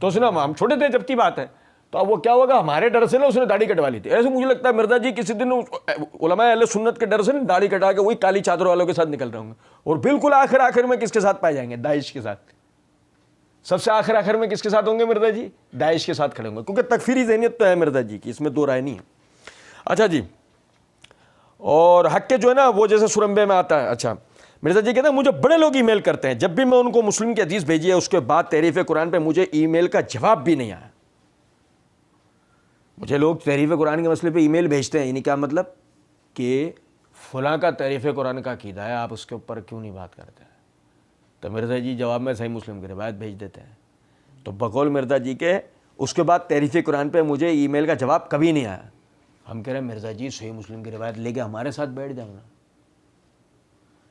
تو اس نے, ہم چھوٹے تھے جب کی بات ہے, تو اب وہ کیا ہوگا ہمارے ڈر سے نا اس نے داڑھی کٹوا لی تھی. ایسے مجھے لگتا ہے مرزا جی کسی دن علماء اہل سنت کے ڈر سے داڑھی کٹا کے وہی کالی چادر والوں کے ساتھ نکل رہے ہوں گے. اور بالکل آخر میں کس کے ساتھ پائے جائیں گے؟ داعش کے ساتھ. سب سے آخر میں کس کے ساتھ ہوں گے مرزا جی؟ داعش کے ساتھ کھڑے ہوں گے, کیونکہ تکفیری ذہنیت تو ہے مرزا جی کی, اس میں دو رائے نہیں ہے. اچھا جی, اور حق کے جو ہے نا وہ جیسے سورہ انبیاء میں آتا ہے. اچھا مرزا جی کہتے ہیں مجھے بڑے لوگ ای میل کرتے ہیں، جب بھی میں ان کو مسلم کی حدیث بھیجی ہے اس کے بعد تحریف قرآن پہ مجھے ای میل کا جواب بھی نہیں آیا۔ مجھے لوگ تحریف قرآن کے مسئلے پہ ای میل بھیجتے ہیں، یعنی کیا مطلب کہ فلاں کا تحریف قرآن کا عقیدہ ہے، آپ اس کے اوپر کیوں نہیں بات کرتے ہیں؟ تو مرزا جی جواب میں صحیح مسلم کی روایت بھیج دیتے ہیں۔ تو بقول مرزا جی کے اس کے بعد تحریف قرآن پہ مجھے ای میل کا جواب کبھی نہیں آیا۔ ہم کہہ رہے ہیں مرزا جی صحیح مسلم کی روایت لے کے ہمارے ساتھ بیٹھ جاؤ نا۔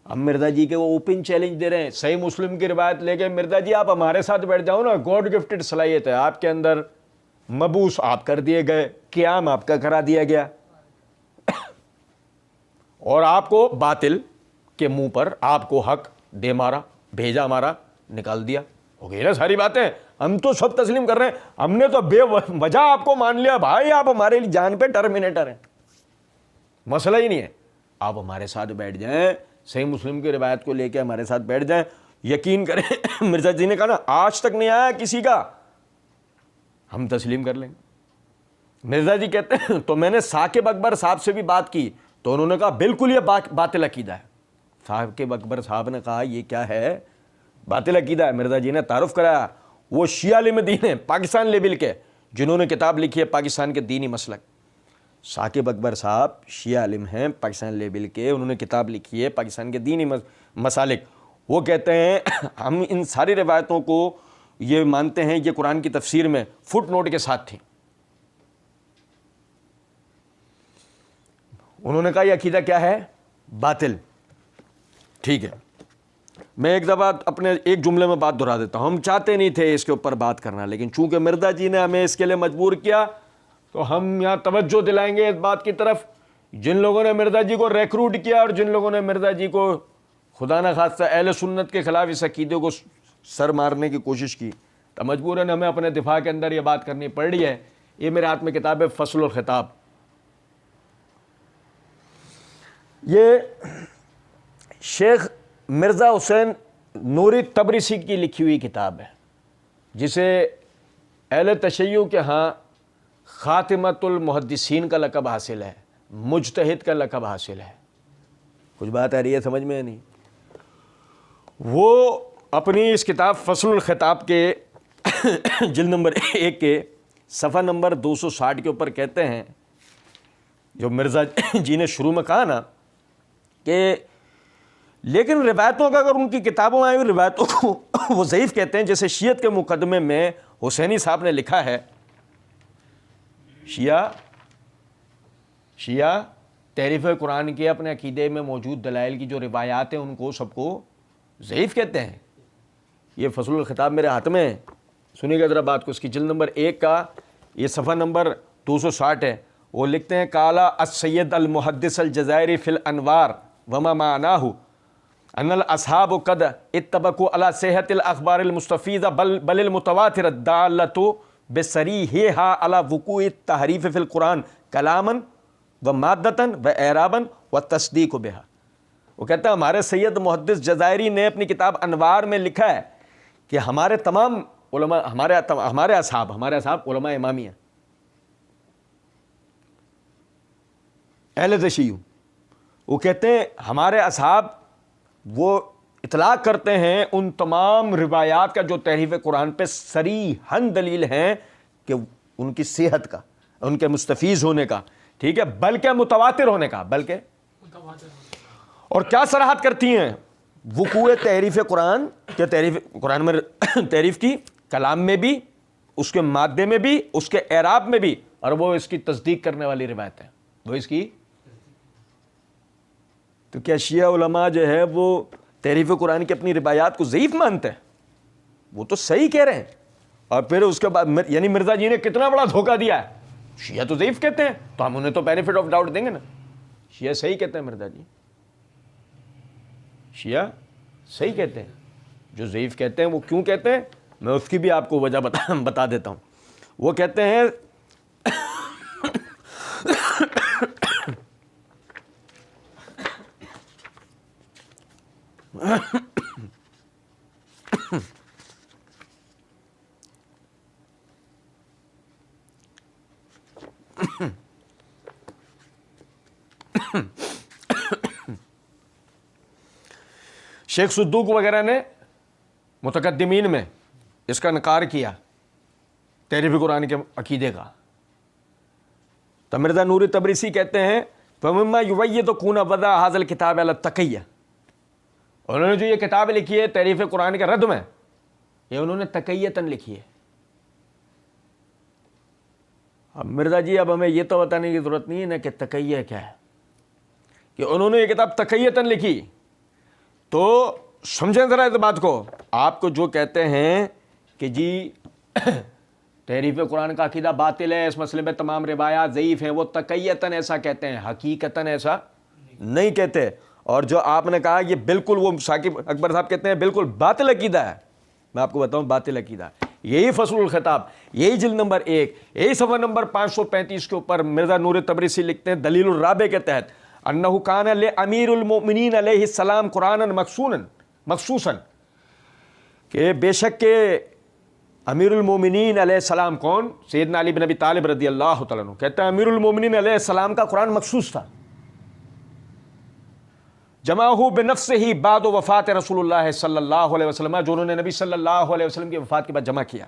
ہم مرزا جی کے وہ اوپن چیلنج دے رہے ہیں، صحیح مسلم کی روایت لے کے مرزا جی آپ ہمارے ساتھ بیٹھ جاؤ نا، گاڈ گفٹڈ صلاحیت ہے آپ کے اندر، مبعوث آپ کر دیے گئے، قیام آپ کا کرا دیا گیا، اور آپ کو باطل کے منہ پر آپ کو حق دے مارا، بھیجا مارا، نکال دیا، ہو گئی نا ساری باتیں۔ ہم تو سب تسلیم کر رہے ہیں، ہم نے تو بے وجہ آپ کو مان لیا، بھائی آپ ہمارے لیے جان پہ ٹرمینیٹر ہیں، مسئلہ ہی نہیں ہے، آپ ہمارے ساتھ بیٹھ جائیں، صحیح مسلم کی روایت کو لے کے ہمارے ساتھ بیٹھ جائیں۔ یقین کریں مرزا جی نے کہا نا آج تک نہیں آیا کسی کا، ہم تسلیم کر لیں گے۔ مرزا جی کہتے ہیں تو میں نے ثاقب اکبر صاحب سے بھی بات کی تو انہوں نے کہا بالکل یہ باطل عقیدہ ہے۔ ثاقب اکبر صاحب نے کہا یہ کیا ہے؟ باطل عقیدہ ہے۔ مرزا جی نے تعارف کرایا، وہ شیعہ عالم دین ہیں پاکستان لیول کے، جنہوں نے کتاب لکھی ہے پاکستان کے دینی مسلک۔ ثاقب اکبر صاحب شیعہ عالم ہیں پاکستان لیول کے، انہوں نے کتاب لکھی ہے پاکستان کے دینی مسالک۔ وہ کہتے ہیں ہم ان ساری روایتوں کو یہ مانتے ہیں یہ قرآن کی تفسیر میں فٹ نوٹ کے ساتھ تھی۔ انہوں نے کہا یہ عقیدہ کیا ہے؟ باطل۔ ٹھیک ہے، میں ایک دفعہ اپنے ایک جملے میں بات دہرا دیتا ہوں، ہم چاہتے نہیں تھے اس کے اوپر بات کرنا، لیکن چونکہ مرزا جی نے ہمیں اس کے لیے مجبور کیا تو ہم یہاں توجہ دلائیں گے اس بات کی طرف، جن لوگوں نے مرزا جی کو ریکروٹ کیا اور جن لوگوں نے مرزا جی کو خدا نہ خواستہ اہل سنت کے خلاف اس عقیدے کو سر مارنے کی کوشش کی، تو مجبوراً ہمیں اپنے دفاع کے اندر یہ بات کرنی پڑ رہی ہے۔ یہ میرے ہاتھ میں کتاب ہے فصل الخطاب، یہ شیخ مرزا حسین نوری تبریسی کی لکھی ہوئی کتاب ہے، جسے اہل تشیع کے ہاں خاتمۃ المحدثین کا لقب حاصل ہے، مجتہد کا لقب حاصل ہے۔ کچھ بات آ رہی ہے سمجھ میں؟ نہیں؟ وہ اپنی اس کتاب فصل الخطاب کے جلد نمبر 1 کے صفحہ نمبر 260 کے اوپر کہتے ہیں، جو مرزا جی نے شروع میں کہا نا کہ لیکن روایتوں کا، اگر ان کی کتابوں میں آئی ہوئی روایتوں کو وہ ضعیف کہتے ہیں، جیسے شیعت کے مقدمے میں حسینی صاحب نے لکھا ہے، شیعہ تحریف قرآن کے اپنے عقیدے میں موجود دلائل کی جو روایات ہیں ان کو سب کو ضعیف کہتے ہیں۔ یہ فصل الخطاب میرے ہاتھ میں ہے، سنیے گا ذرا بات کو، اس کی جلد نمبر 1 کا یہ صفحہ نمبر 260 ہے۔ وہ لکھتے ہیں قال السید المحدث الجزائری فی الانوار وما معناہ ان الاصحاب قد اتفقوا على صحة الاخبار المستفیضة بل المتواتر الدالة بصریحها على وقوع التحریف فی القرآن کلاما ومادة واعرابا والتصدیق بها۔ وہ کہتا ہے ہمارے سید محدث جزائری نے اپنی کتاب انوار میں لکھا ہے کہ ہمارے تمام علماء، ہمارے اصحاب علماء امامیہ، اہل تشیع، وہ کہتے ہیں ہمارے اصحاب وہ اطلاق کرتے ہیں ان تمام روایات کا جو تحریف قرآن پہ صریحاً دلیل ہیں کہ ان کی صحت کا، ان کے مستفیض ہونے کا، ٹھیک ہے، بلکہ متواتر ہونے کا، بلکہ اور کیا صراحت کرتی ہیں؟ وقوع تحریف قرآن کہ تحریف قرآن میں تحریف کی کلام میں بھی، اس کے مادے میں بھی، اس کے اعراب میں بھی، اور وہ اس کی تصدیق کرنے والی روایت ہے، وہ اس کی۔ تو کیا شیعہ علماء جو ہے وہ تحریف قرآن کی اپنی روایات کو ضعیف مانتے ہیں؟ وہ تو صحیح کہہ رہے ہیں، اور پھر اس کے بعد یعنی مرزا جی نے کتنا بڑا دھوکہ دیا ہے، شیعہ تو ضعیف کہتے ہیں تو ہم انہیں تو بینیفٹ آف ڈاؤٹ دیں گے نا، شیعہ صحیح کہتے ہیں، مرزا جی شیعہ صحیح کہتے ہیں، جو ضعیف کہتے ہیں وہ کیوں کہتے ہیں میں اس کی بھی آپ کو وجہ بتا دیتا ہوں۔ وہ کہتے ہیں شیخ صدوق وغیرہ نے متقدمین میں اس کا انکار کیا تحریف قرآن کے عقیدے کا. تو مرزا نور تبریسی کہتے ہیں فَمِمَّا يُبَيِّضُ وَضَعَ هَذَا الْكِتَابَ عَلَى التَّقِيَّةِ، انہوں نے جو یہ کتاب لکھی ہے تحریف قرآن کے رد میں، یہ انہوں نے تقیّتاً لکھی ہے. اب مرزا جی اب ہمیں یہ تو بتانے کی ضرورت نہیں ہے نا کہ تقیہ کیا ہے، کہ انہوں نے یہ کتاب تقیّتاً لکھی. تو سمجھیں ذرا اس بات کو. آپ کو جو کہتے ہیں کہ جی تحریف قرآن کا عقیدہ باطل ہے، اس مسئلے میں تمام روایات ضعیف ہیں، وہ تقیّتاً ایسا کہتے ہیں، حقیقتاً ایسا نہیں کہتے. اور جو آپ نے کہا یہ بالکل، وہ ثاقب اکبر صاحب کہتے ہیں بالکل باطل عقیدہ ہے. میں آپ کو بتاؤں باطل عقیدہ ہے. یہی فصل الخطاب، یہی جلد نمبر 1، یہی صفحہ نمبر 535 کے اوپر مرزا نور تبریسی لکھتے ہیں دلیل الرابع کے تحت انہ کان لامیر المؤمنین علیہ السلام قرآنا مخصوصا، کہ بے شک کہ امیر المومنین علیہ السلام کون؟ سیدنا علی بن ابی طالب رضی اللہ تعالیٰ عنہ کہتے ہیں امیر المومنین علیہ السلام کا قرآن مخصوص تھا. جمعہ بنفسہ بعد وفات رسول اللہ صلی اللہ علیہ وسلم، جو انہوں نے نبی صلی اللہ علیہ وسلم کی وفات کے بعد جمع کیا.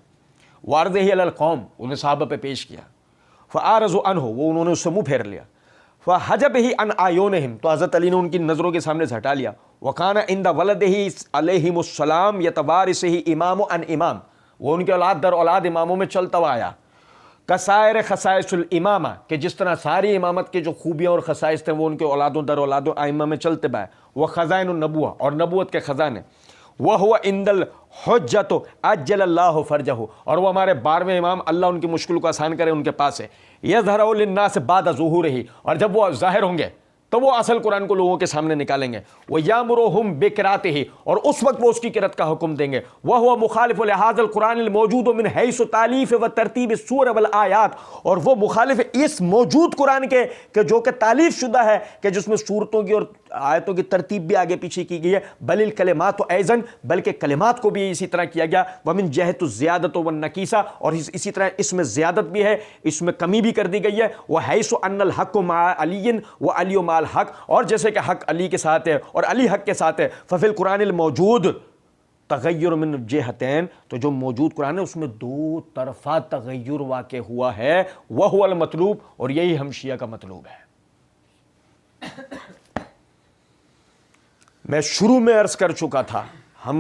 وعرضہ علی القوم، انہیں صحابہ پہ پیش کیا. فاعرضوا عنہ، وہ انہوں نے اس سے منہ پھیر لیا. فحجبہ عن اعینہم، تو حضرت علی نے ان کی نظروں کے سامنے سے ہٹا لیا. وکان عند ولدہ علیہم السلام یتوارثہ امام عن امام، وہ ان کے اولاد در اولاد اماموں میں چلتا ہوا آیا. کسائر خصائص الامامہ، کہ جس طرح ساری امامت کے جو خوبیاں اور خصائص تھے وہ ان کے اولادوں در اولادوں ائمہ میں چلتے بائے. وہ خزائن النبوہ، اور نبوت کے خزانے. وہو عند الحجۃ عجل اللہ فرجہ، اور وہ ہمارے 12ویں امام، اللہ ان کی مشکل کو آسان کرے، ان کے پاس ہے. یظہر للناس بعد ظہورہ، اور جب وہ ظاہر ہوں گے تو وہ اصل قرآن کو لوگوں کے سامنے نکالیں گے. وَيَأْمُرُهُمْ بِقِرَأَتِهِ، اور اس وقت وہ اس کی قرأت کا حکم دیں گے. وَهُوَ مُخَالِفٌ لِهَذَا الْقُرْآنِ الْمَوْجُودُ مِنْ حَيْثُ تَأْلِيفِ وَتَرْتِيبِ السُّورِ وَالْآيَاتِ، اور وہ مخالف اس موجود قرآن کے کہ جو کہ تالیف شدہ ہے، کہ جس میں صورتوں کی اور آیتوں کی ترتیب بھی آگے پیچھے کی گئی ہے. بل الکلمات ایضاً، بلکہ کلمات کو بھی اسی طرح کیا گیا. ومن جہت الزیادۃ والنقیصہ، اور اسی طرح اس میں زیادت بھی ہے، اس میں کمی بھی کر دی گئی ہے. وحیث ان الحق مع علی وعلی مع الحق، اور جیسے کہ حق علی کے ساتھ ہے اور علی حق کے ساتھ ہے. ففی القرآن الموجود تغیر من جہتین، تو جو موجود قرآن ہے اس میں 2 طرفہ تغیر واقع ہوا ہے. وہو المطلوب، اور یہی ہم شیعہ کا مطلوب ہے. میں شروع میں عرض کر چکا تھا، ہم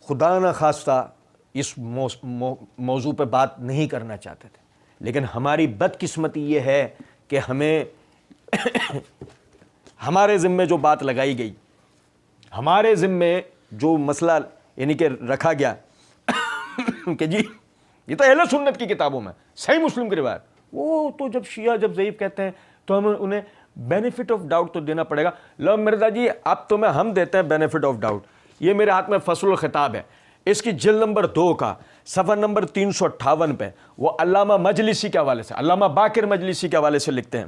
خدا نہ خواستہ اس موضوع پہ بات نہیں کرنا چاہتے تھے، لیکن ہماری بدقسمتی یہ ہے کہ ہمیں ہمارے ذمے جو بات لگائی گئی، ہمارے ذمے جو مسئلہ یعنی کہ رکھا گیا کہ جی یہ تو اہل سنت کی کتابوں میں صحیح مسلم کی روایت، وہ تو جب شیعہ جب ضعیف کہتے ہیں تو ہمیں انہیں بینیفٹ آف ڈاؤٹ تو دینا پڑے گا. لو مرزا جی اب تو ہم دیتے ہیں بینیفٹ آف ڈاؤٹ. یہ میرے ہاتھ میں فصل الخطاب ہے، اس کی جلد نمبر 2 کا صفحہ نمبر 358 پہ وہ علامہ مجلسی کے حوالے سے، علامہ باقر مجلسی کے حوالے سے لکھتے ہیں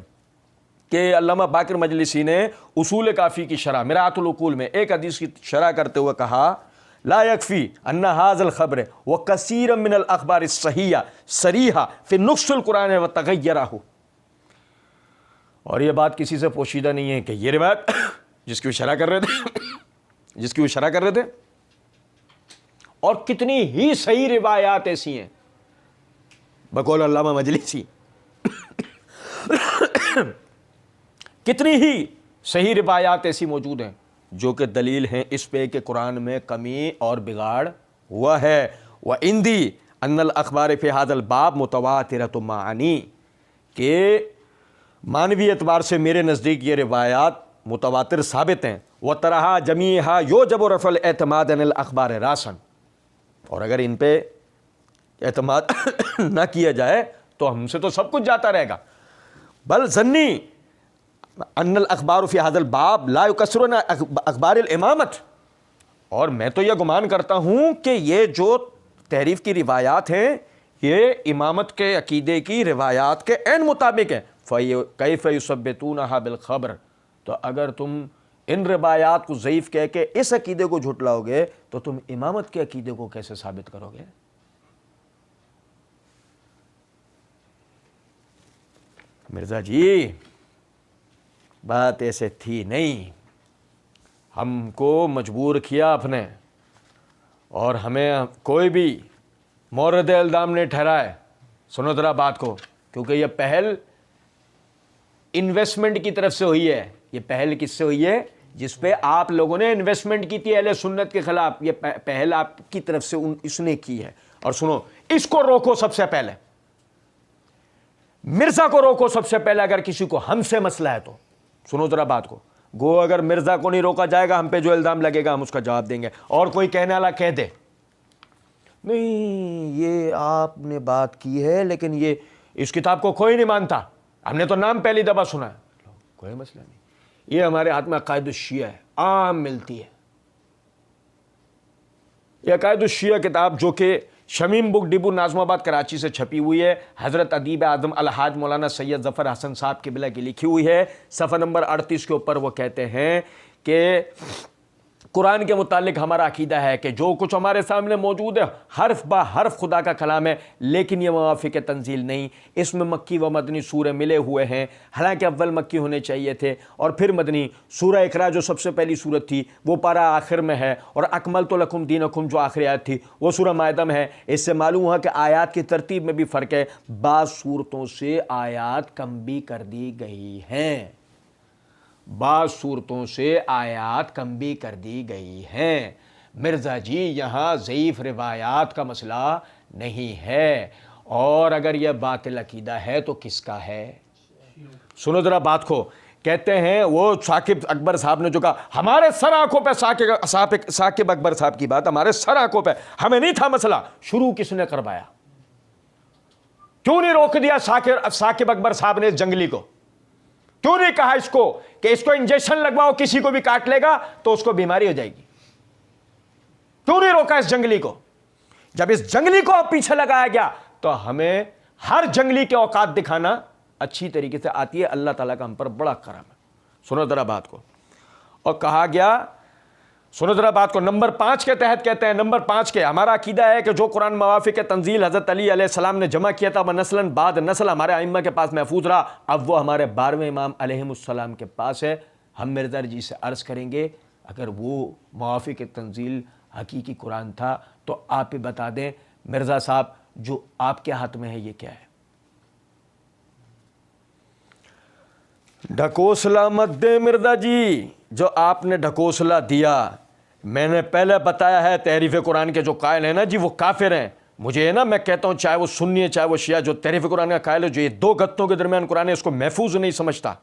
کہ علامہ باقر مجلسی نے اصول کافی کی شرح مرآۃ العقول میں ایک حدیث کی شرح کرتے ہوئے کہا لا یکفی ان ھذا الخبر وکثیر من الاخبار الصحیحہ صریحہ فی نقص القرآن وتغیرہ، اور یہ بات کسی سے پوشیدہ نہیں ہے کہ یہ روایت جس کی وہ شرح کر رہے تھے اور کتنی ہی صحیح روایات ایسی ہیں بقول علامہ مجلسی کتنی ہی صحیح روایات ایسی موجود ہیں جو کہ دلیل ہیں اس پہ کہ قرآن میں کمی اور بگاڑ ہوا ہے. وَعِنْدِي أَنَّ الْأَخْبَارِ فِي هَذَا الْبَابِ مُتَوَاتِرَةٌ مَعَانِي، کہ معنوی اعتبار سے میرے نزدیک یہ روایات متواتر ثابت ہیں. وَتَرَہَا جَمِيعَهَا يُوجِبُ رَفْعَ الْاعْتِمَادِ عَلَى الْأَخْبَارِ رَأْسًا، اور اگر ان پہ اعتماد نہ کیا جائے تو ہم سے تو سب کچھ جاتا رہے گا. بل ظنی ان الاخبار فی هذا الباب لا یکثرون اخبار الامامت، اور میں تو یہ گمان کرتا ہوں کہ یہ جو تحریف کی روایات ہیں یہ امامت کے عقیدے کی روایات کے عین مطابق ہیں. کیف یثبتونها بالخبر، تو اگر تم ان روایات کو ضعیف کہہ کے اس عقیدے کو جھٹلاؤ گے تو تم امامت کے عقیدے کو کیسے ثابت کرو گے؟ مرزا جی بات ایسے تھی نہیں. ہم کو مجبور کیا آپ نے، اور ہمیں کوئی بھی مورد الزام نہیں ٹھہرائے. سنو ذرا بات کو، کیونکہ یہ پہل انویسٹمنٹ کی طرف سے ہوئی ہے. یہ پہل کس سے ہوئی ہے؟ جس پہ آپ لوگوں نے انویسٹمنٹ کی تھی اہل سنت کے خلاف. یہ پہل آپ کی طرف سے اس نے کی ہے. اور سنو، اس کو روکو سب سے پہلے، مرزا کو روکو سب سے پہلے. اگر کسی کو ہم سے مسئلہ ہے تو سنو ذرا بات کو. گو اگر مرزا کو نہیں روکا جائے گا، ہم پہ جو الزام لگے گا ہم اس کا جواب دیں گے. اور کوئی کہنے والا کہہ دے نہیں یہ آپ نے بات کی ہے لیکن یہ اس کتاب کو کوئی نہیں مانتا، ہم نے تو نام پہلی دفعہ سنا ہے، کوئی مسئلہ نہیں. یہ ہمارے ہاتھ میں عقائد الشیعہ ہے، عام ملتی ہے. یہ عقائد الشیعہ کتاب جو کہ شمیم بک ڈپو ناظم آباد کراچی سے چھپی ہوئی ہے، حضرت ادیب اعظم الحاج مولانا سید ظفر حسن صاحب قبلہ کی لکھی ہوئی ہے. صفحہ نمبر 38 کے اوپر وہ کہتے ہیں کہ قرآن کے متعلق ہمارا عقیدہ ہے کہ جو کچھ ہمارے سامنے موجود ہے حرف با حرف خدا کا کلام ہے، لیکن یہ موافق تنزیل نہیں. اس میں مکی و مدنی سورے ملے ہوئے ہیں، حالانکہ اول مکی ہونے چاہیے تھے اور پھر مدنی. سورہ اقرا جو سب سے پہلی سورت تھی وہ پارہ آخر میں ہے، اور اکملت لکم دینکم جو آخری آیت تھی وہ سورہ مائدہ میں ہے. اس سے معلوم ہوا کہ آیات کی ترتیب میں بھی فرق ہے. بعض صورتوں سے آیات کم بھی کر دی گئی ہیں، بعض صورتوں سے آیات کم بھی کر دی گئی ہیں. مرزا جی یہاں ضعیف روایات کا مسئلہ نہیں ہے، اور اگر یہ باطل عقیدہ ہے تو کس کا ہے؟ سنو ذرا بات کو. کہتے ہیں وہ ثاقب اکبر صاحب نے جو کہا ہمارے سر آنکھوں پہ، ثاقب اکبر صاحب کی بات، ہمارے سر آنکھوں پہ، ہمیں نہیں تھا مسئلہ. شروع کس نے کروایا؟ کیوں نہیں روک دیا ثاقب اکبر صاحب نے اس جنگلی کو؟ کیوں نہیں کہا اس کو کہ اس کو انجیکشن لگواؤ، کسی کو بھی کاٹ لے گا تو اس کو بیماری ہو جائے گی؟ کیوں نہیں روکا اس جنگلی کو؟ جب اس جنگلی کو پیچھے لگایا گیا تو ہمیں ہر جنگلی کے اوقات دکھانا اچھی طریقے سے آتی ہے. اللہ تعالیٰ کا ہم پر بڑا کرم ہے. سنو ذرا بات کو. اور کہا گیا، سنو ذرا بات کو، نمبر 5 کے تحت کہتے ہیں، نمبر 5 کے ہمارا عقیدہ ہے کہ جو قرآن موافق تنزیل حضرت علی علیہ السلام نے جمع کیا تھا وہ نسلاً بعد نسل ہمارے ائمہ کے پاس محفوظ رہا، اب وہ ہمارے 12ویں امام علیہم السلام کے پاس ہے. ہم مرزا جی سے عرض کریں گے اگر وہ موافق تنزیل حقیقی قرآن تھا تو آپ ہی بتا دیں مرزا صاحب جو آپ کے ہاتھ میں ہے یہ کیا ہے؟ ڈھکوسلا مت دے مرزا جی، جو آپ نے ڈھکوسلا دیا. میں نے پہلے بتایا ہے تحریف قرآن کے جو قائل ہیں نا جی وہ کافر ہیں. مجھے نا میں کہتا ہوں چاہے وہ سنی ہے چاہے وہ شیعہ، جو تحریف قرآن کا قائل ہے، جو یہ 2 گتوں کے درمیان قرآن ہے، اس کو محفوظ نہیں سمجھتا.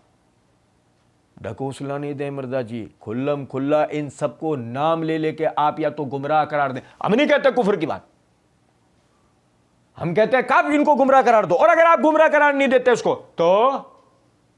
ڈھکوسلا نہیں دیں مرزا جی، کھلم کھلا ان سب کو نام لے لے کے آپ یا تو گمراہ قرار دیں. ہم نہیں کہتے کفر کی بات، ہم کہتے ہیں کب ان کو گمراہ قرار دو. اور اگر آپ گمراہ قرار نہیں دیتے اس کو تو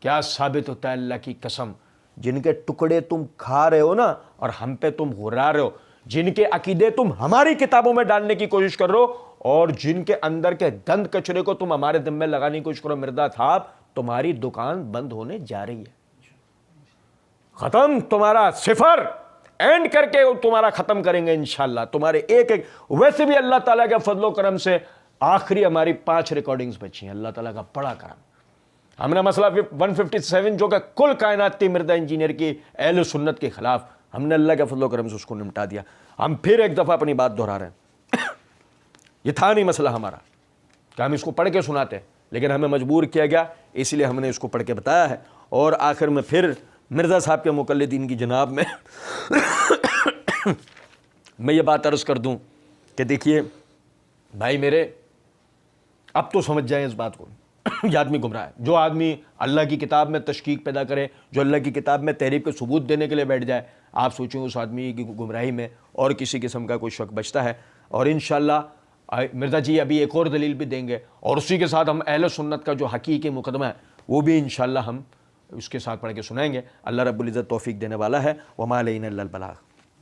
کیا ثابت ہوتا ہے؟ اللہ کی قسم جن کے ٹکڑے تم کھا رہے ہو نا اور ہم پہ تم غرا رہے ہو، جن کے عقیدے تم ہماری کتابوں میں ڈالنے کی کوشش کر رہے ہو، اور جن کے اندر کے گند کچرے کو تم ہمارے دم میں لگانے کی کوشش کرو، مرزا صاحب تمہاری دکان بند ہونے جا رہی ہے. ختم، تمہارا صفر اینڈ کر کے تمہارا ختم کریں گے انشاءاللہ. تمہارے ایک ویسے بھی اللہ تعالیٰ کے فضل و کرم سے آخری ہماری 5 ریکارڈنگز بچی ہیں، اللہ تعالیٰ کا بڑا کرم. ہم نے مسئلہ 157 جو کہ کل کائنات تھی مرزا انجینئر کی اہل سنت کے خلاف، ہم نے اللہ کے فضل و کرم سے اس کو نمٹا دیا. ہم پھر ایک دفعہ اپنی بات دہرا رہے ہیں. یہ تھا نہیں مسئلہ ہمارا کہ ہم اس کو پڑھ کے سناتے، لیکن ہمیں مجبور کیا گیا، اس لیے ہم نے اس کو پڑھ کے بتایا ہے. اور آخر میں پھر مرزا صاحب کے مقلدین کی جناب میں میں یہ بات عرض کر دوں کہ دیکھیے بھائی میرے، اب تو سمجھ جائیں اس بات کو، یہ آدمی گمراہ ہے. جو آدمی اللہ کی کتاب میں تشکیک پیدا کرے، جو اللہ کی کتاب میں تحریف کے ثبوت دینے کے لیے بیٹھ جائے، آپ سوچیں اس آدمی کی گمراہی میں اور کسی قسم کا کوئی شک بچتا ہے. اور انشاءاللہ مرزا جی ابھی ایک اور دلیل بھی دیں گے، اور اسی کے ساتھ ہم اہل سنت کا جو حقیقی مقدمہ ہے وہ بھی انشاءاللہ ہم اس کے ساتھ پڑھ کے سنائیں گے. اللہ رب العزت توفیق دینے والا ہے. وما علینا الا البلاغ.